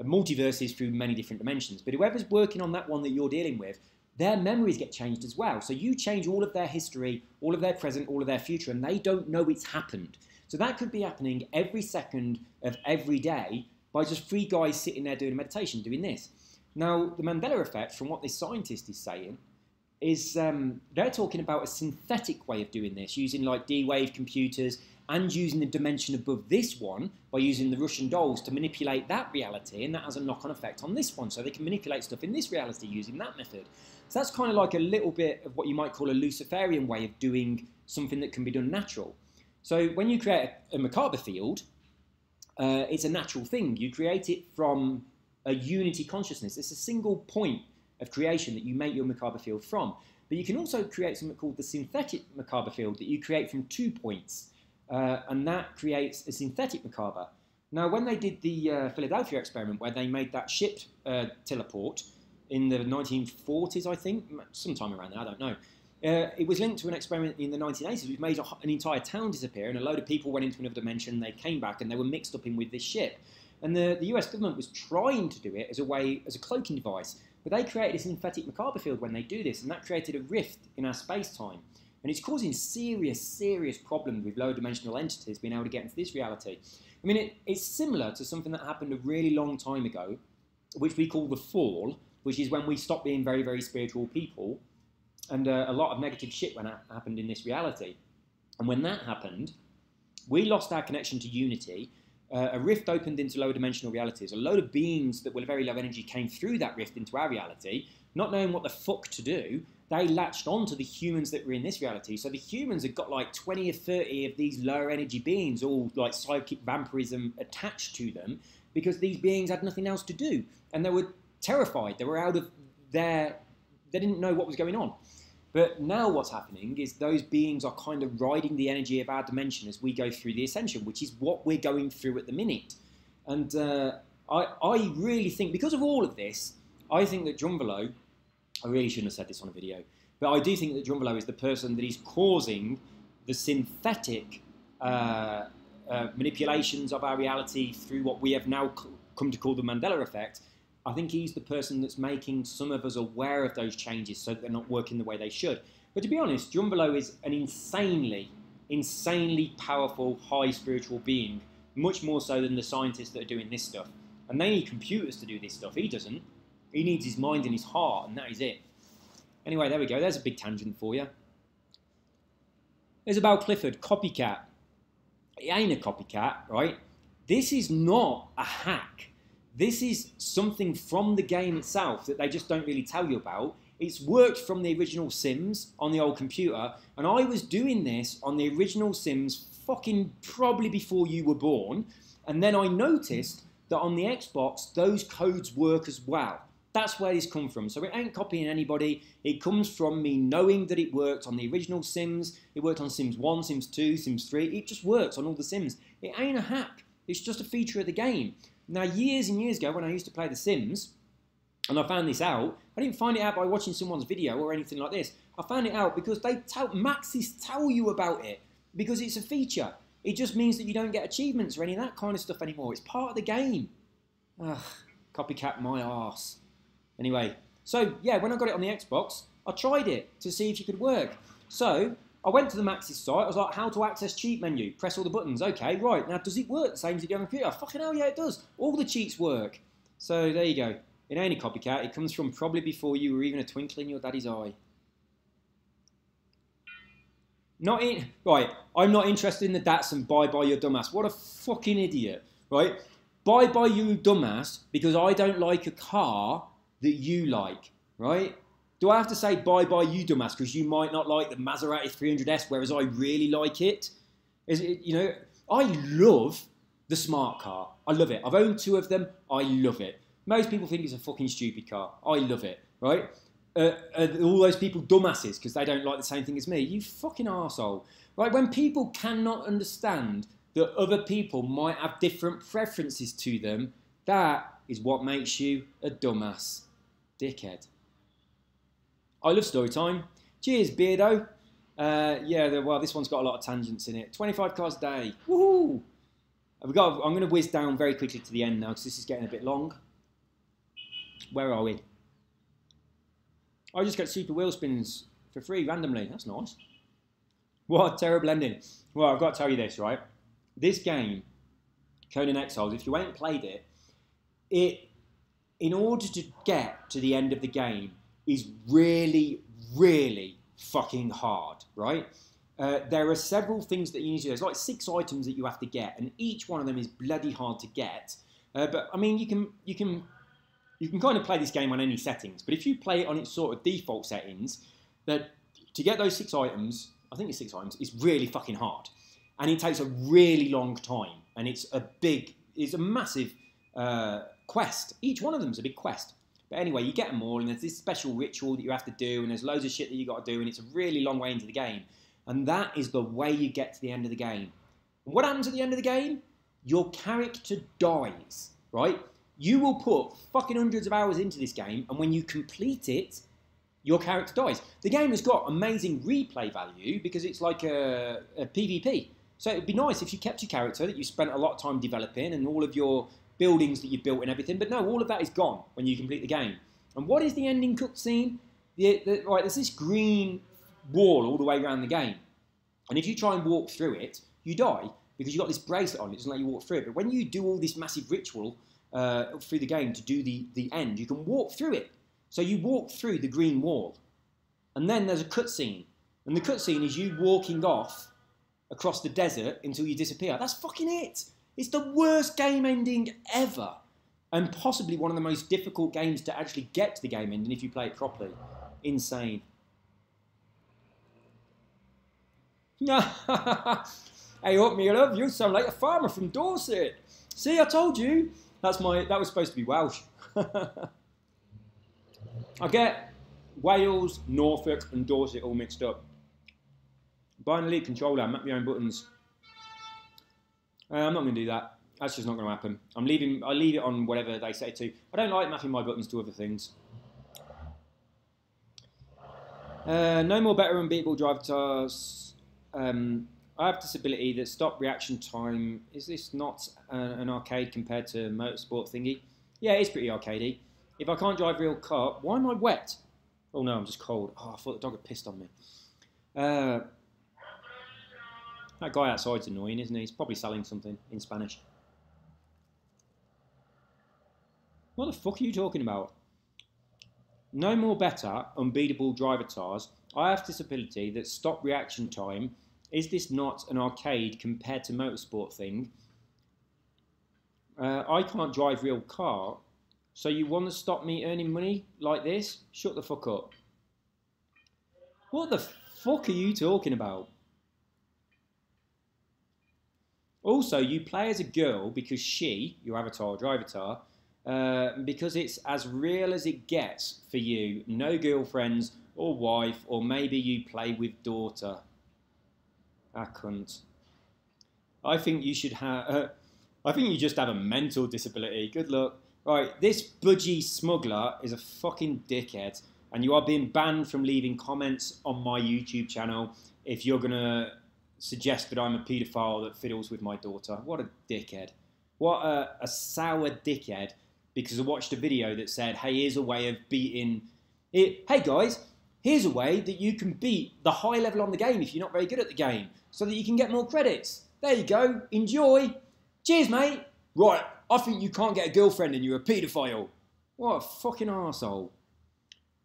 multiverses through many different dimensions, but whoever's working on that one that you're dealing with, their memories get changed as well. So you change all of their history, all of their present, all of their future, and they don't know it's happened. So that could be happening every second of every day by just 3 guys sitting there doing a meditation, doing this. Now, the Mandela effect, from what this scientist is saying, is they're talking about a synthetic way of doing this, using like D-Wave computers and using the dimension above this one by using the Russian dolls to manipulate that reality, and that has a knock-on effect on this one, so they can manipulate stuff in this reality using that method. So that's kind of like a little bit of what you might call a Luciferian way of doing something that can be done natural. So when you create a macabre field, it's a natural thing. You create it from a unity consciousness. It's a single point of creation that you make your macabre field from. But you can also create something called the synthetic macabre field that you create from 2 points. And that creates a synthetic macabre. Now, when they did the Philadelphia experiment, where they made that ship teleport in the 1940s, I think, sometime around there, I don't know. It was linked to an experiment in the 1980s, which made an entire town disappear, and a load of people went into another dimension, they came back, and they were mixed up in with this ship. And the US government was trying to do it as a cloaking device, but they created a synthetic macabre field when they do this, and that created a rift in our space-time. And it's causing serious, serious problems with lower dimensional entities being able to get into this reality. I mean, it's similar to something that happened a really long time ago, which we call the fall, which is when we stopped being very, very spiritual people, and a lot of negative shit happened in this reality. And when that happened, we lost our connection to unity. A rift opened into lower dimensional realities. A load of beings that were very low energy came through that rift into our reality, not knowing what the fuck to do. They latched on to the humans that were in this reality. So the humans had got like 20 or 30 of these lower energy beings, all like psychic vampirism attached to them, because these beings had nothing else to do. And they were terrified. They were out of they didn't know what was going on. But now what's happening is those beings are kind of riding the energy of our dimension as we go through the ascension, which is what we're going through at the minute. And I really think, because of all of this, I think that Drunvalo, I really shouldn't have said this on a video, but I do think that Drunvalo is the person that is causing the synthetic manipulations of our reality through what we have now come to call the Mandela effect. I think he's the person that's making some of us aware of those changes so that they're not working the way they should. But to be honest, Drunvalo is an insanely, insanely powerful, high spiritual being, much more so than the scientists that are doing this stuff. And they need computers to do this stuff. He doesn't. He needs his mind and his heart, and that is it. Anyway, there we go. There's a big tangent for you. Isabel Clifford, copycat. It ain't a copycat, right? This is not a hack. This is something from the game itself that they just don't really tell you about. It's worked from the original Sims on the old computer, and I was doing this on the original Sims fucking probably before you were born, and then I noticed that on the Xbox, those codes work as well. That's where this comes from. So it ain't copying anybody. It comes from me knowing that it worked on the original Sims. It worked on Sims 1, Sims 2, Sims 3. It just works on all the Sims. It ain't a hack. It's just a feature of the game. Now, years and years ago, when I used to play The Sims, and I found this out, I didn't find it out by watching someone's video or anything like this. I found it out because Maxis tell you about it, because it's a feature. It just means that you don't get achievements or any of that kind of stuff anymore. It's part of the game. Ugh, copycat my arse. Anyway, so yeah, when I got it on the Xbox, I tried it to see if it could work. So I went to the Maxis site. I was like, how to access cheat menu. Press all the buttons. Okay, right. Now, does it work the same as it did on the computer? Fucking hell, yeah, it does. All the cheats work. So there you go. It ain't a copycat. It comes from probably before you were even a twinkle in your daddy's eye. Right, I'm not interested in the Datsun. Bye-bye, you dumbass. What a fucking idiot, right? Bye-bye, you dumbass, because I don't like a car that you like, right? Do I have to say bye-bye, you dumbass, because you might not like the Maserati 300S, whereas I really like it? I love the smart car. I love it. I've owned 2 of them. I love it. Most people think it's a fucking stupid car. I love it, right? All those people dumbasses because they don't like the same thing as me. You fucking arsehole. Right? When people cannot understand that other people might have different preferences to them, that is what makes you a dumbass. Dickhead. I love story time. Cheers, Beardo. Well, this one's got a lot of tangents in it. 25 cars a day. Woohoo! I'm going to whiz down very quickly to the end now because this is getting a bit long. Where are we? I just get super wheel spins for free randomly. That's nice. What a terrible ending. Well, I've got to tell you this, right? This game, Conan Exiles, if you ain't played it, in order to get to the end of the game, is really, really fucking hard, right? There are several things that you need to do. There's like 6 items that you have to get, and each one of them is bloody hard to get. But I mean, you can kind of play this game on any settings, but if you play it on its sort of default settings, that to get those 6 items, I think it's 6 items, is really fucking hard. And it takes a really long time, and it's a massive quest. Each one of them is a big quest. But anyway, you get them all, and there's this special ritual that you have to do, and there's loads of shit that you got to do, and it's a really long way into the game. And that is the way you get to the end of the game. And what happens at the end of the game? Your character dies, right? You will put fucking hundreds of hours into this game, and when you complete it, your character dies. The game has got amazing replay value because it's like a PvP. So it would be nice if you kept your character that you spent a lot of time developing and all of your buildings that you built and everything. But no, all of that is gone when you complete the game. And what is the ending cutscene? Right, there's this green wall all the way around the game. And if you try and walk through it, you die because you've got this bracelet on. It doesn't let you walk through it. But when you do all this massive ritual through the game to do the end, you can walk through it. So you walk through the green wall. And then there's a cutscene. And the cutscene is you walking off across the desert until you disappear. That's fucking it. It's the worst game ending ever. And possibly one of the most difficult games to actually get to the game ending if you play it properly. Insane. Hey up, me love, you sound like a farmer from Dorset. See, I told you. That was supposed to be Welsh. I get Wales, Norfolk and Dorset all mixed up. Buying a Elite controller, map your own buttons. I'm not going to do that. That's just not going to happen. I leave it on whatever they say to. I don't like mapping my buttons to other things. No more better unbeatable driver cars. I have disability that stop reaction time. Is this not an arcade compared to motorsport thingy? Yeah, it is pretty arcadey. If I can't drive real car, why am I wet? Oh no, I'm just cold. Oh, I thought the dog had pissed on me. That guy outside's annoying, isn't he? He's probably selling something in Spanish. What the fuck are you talking about? No more better, unbeatable driver tars. I have disability that stop reaction time. Is this not an arcade compared to motorsport thing? I can't drive real car, so you want to stop me earning money like this? Shut the fuck up. What the fuck are you talking about? Also, you play as a girl because she, your avatar or drivatar, because it's as real as it gets for you. No girlfriends or wife, or maybe you play with daughter. I couldn't. I think you should have. I think you just have a mental disability. Good luck. Right, this budgie smuggler is a fucking dickhead, and you are being banned from leaving comments on my YouTube channel if you're gonna suggest that I'm a paedophile that fiddles with my daughter. What a dickhead. What a sour dickhead, because I watched a video that said, hey, here's a way of beating it. Hey guys, here's a way that you can beat the high level on the game if you're not very good at the game, so that you can get more credits. There you go. Enjoy. Cheers, mate. Right, I think you can't get a girlfriend and you're a paedophile. What a fucking arsehole.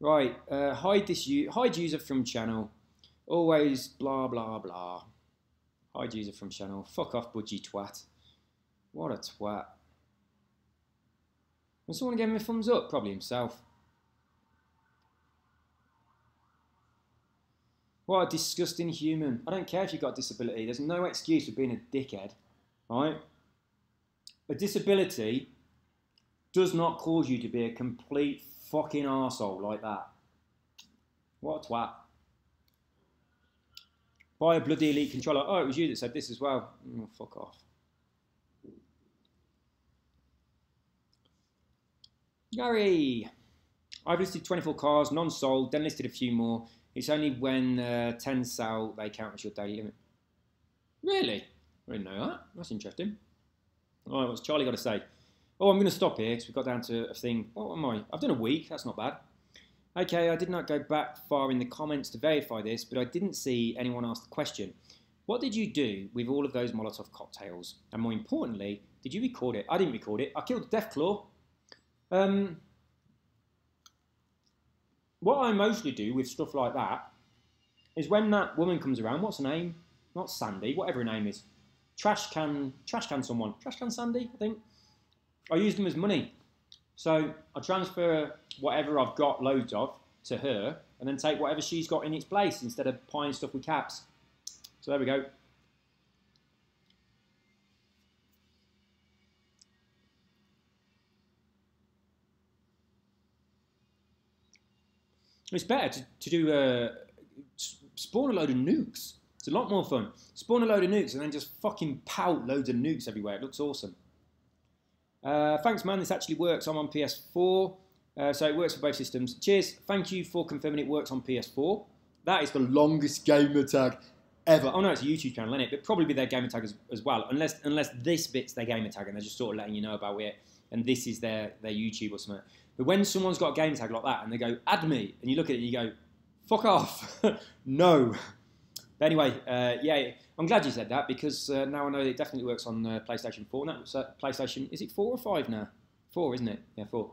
Right, hide user from channel. Always blah, blah, blah. Hide user from channel. Fuck off, budgie twat. What a twat. And someone gave him a thumbs up, probably himself. What a disgusting human. I don't care if you've got a disability. There's no excuse for being a dickhead. Right? A disability does not cause you to be a complete fucking arsehole like that. What a twat. Buy a bloody elite controller. Oh, it was you that said this as well. Oh, fuck off. Gary. I've listed 24 cars, none sold, then listed a few more. It's only when 10 sell they count as your daily limit. Really? I didn't know that. That's interesting. All right, what's Charlie got to say? Oh, I'm going to stop here because we've got down to a thing. What am I? I've done a week. That's not bad. Okay, I did not go back far in the comments to verify this, but I didn't see anyone ask the question. What did you do with all of those Molotov cocktails? And more importantly, did you record it? I didn't record it. I killed Deathclaw. What I mostly do with stuff like that is when that woman comes around, what's her name? Not Sandy, whatever her name is. Trash can someone. Trash can Sandy, I think. I use them as money. So I transfer whatever I've got loads of to her and then take whatever she's got in its place instead of buying stuff with caps. So there we go. It's better to do spawn a load of nukes. It's a lot more fun. Spawn a load of nukes and then just fucking pout loads of nukes everywhere. It looks awesome. Thanks, man. This actually works. I'm on PS4, so it works for both systems. Cheers. Thank you for confirming it works on PS4. That is the longest gamer tag ever. Oh no, it's a YouTube channel, isn't it? But probably their gamer tag as well, unless this bit's their gamer tag and they're just sort of letting you know about it, and this is their YouTube or something. But when someone's got a gamer tag like that and they go, add me, and you look at it and you go, fuck off. No. But anyway, yeah, I'm glad you said that because now I know it definitely works on PlayStation 4. No, so PlayStation, is it 4 or 5 now? 4, isn't it? Yeah, 4.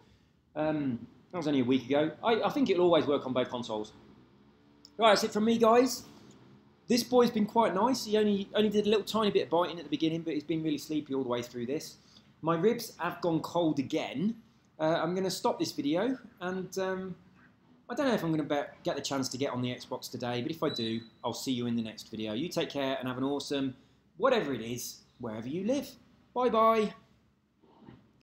That was only a week ago. I think it'll always work on both consoles. Right, that's it from me, guys. This boy's been quite nice. He only did a little tiny bit of biting at the beginning, but he's been really sleepy all the way through this. My ribs have gone cold again. I'm going to stop this video, and I don't know if I'm going to get the chance to get on the Xbox today, but if I do, I'll see you in the next video. You take care and have an awesome, whatever it is, wherever you live. Bye-bye.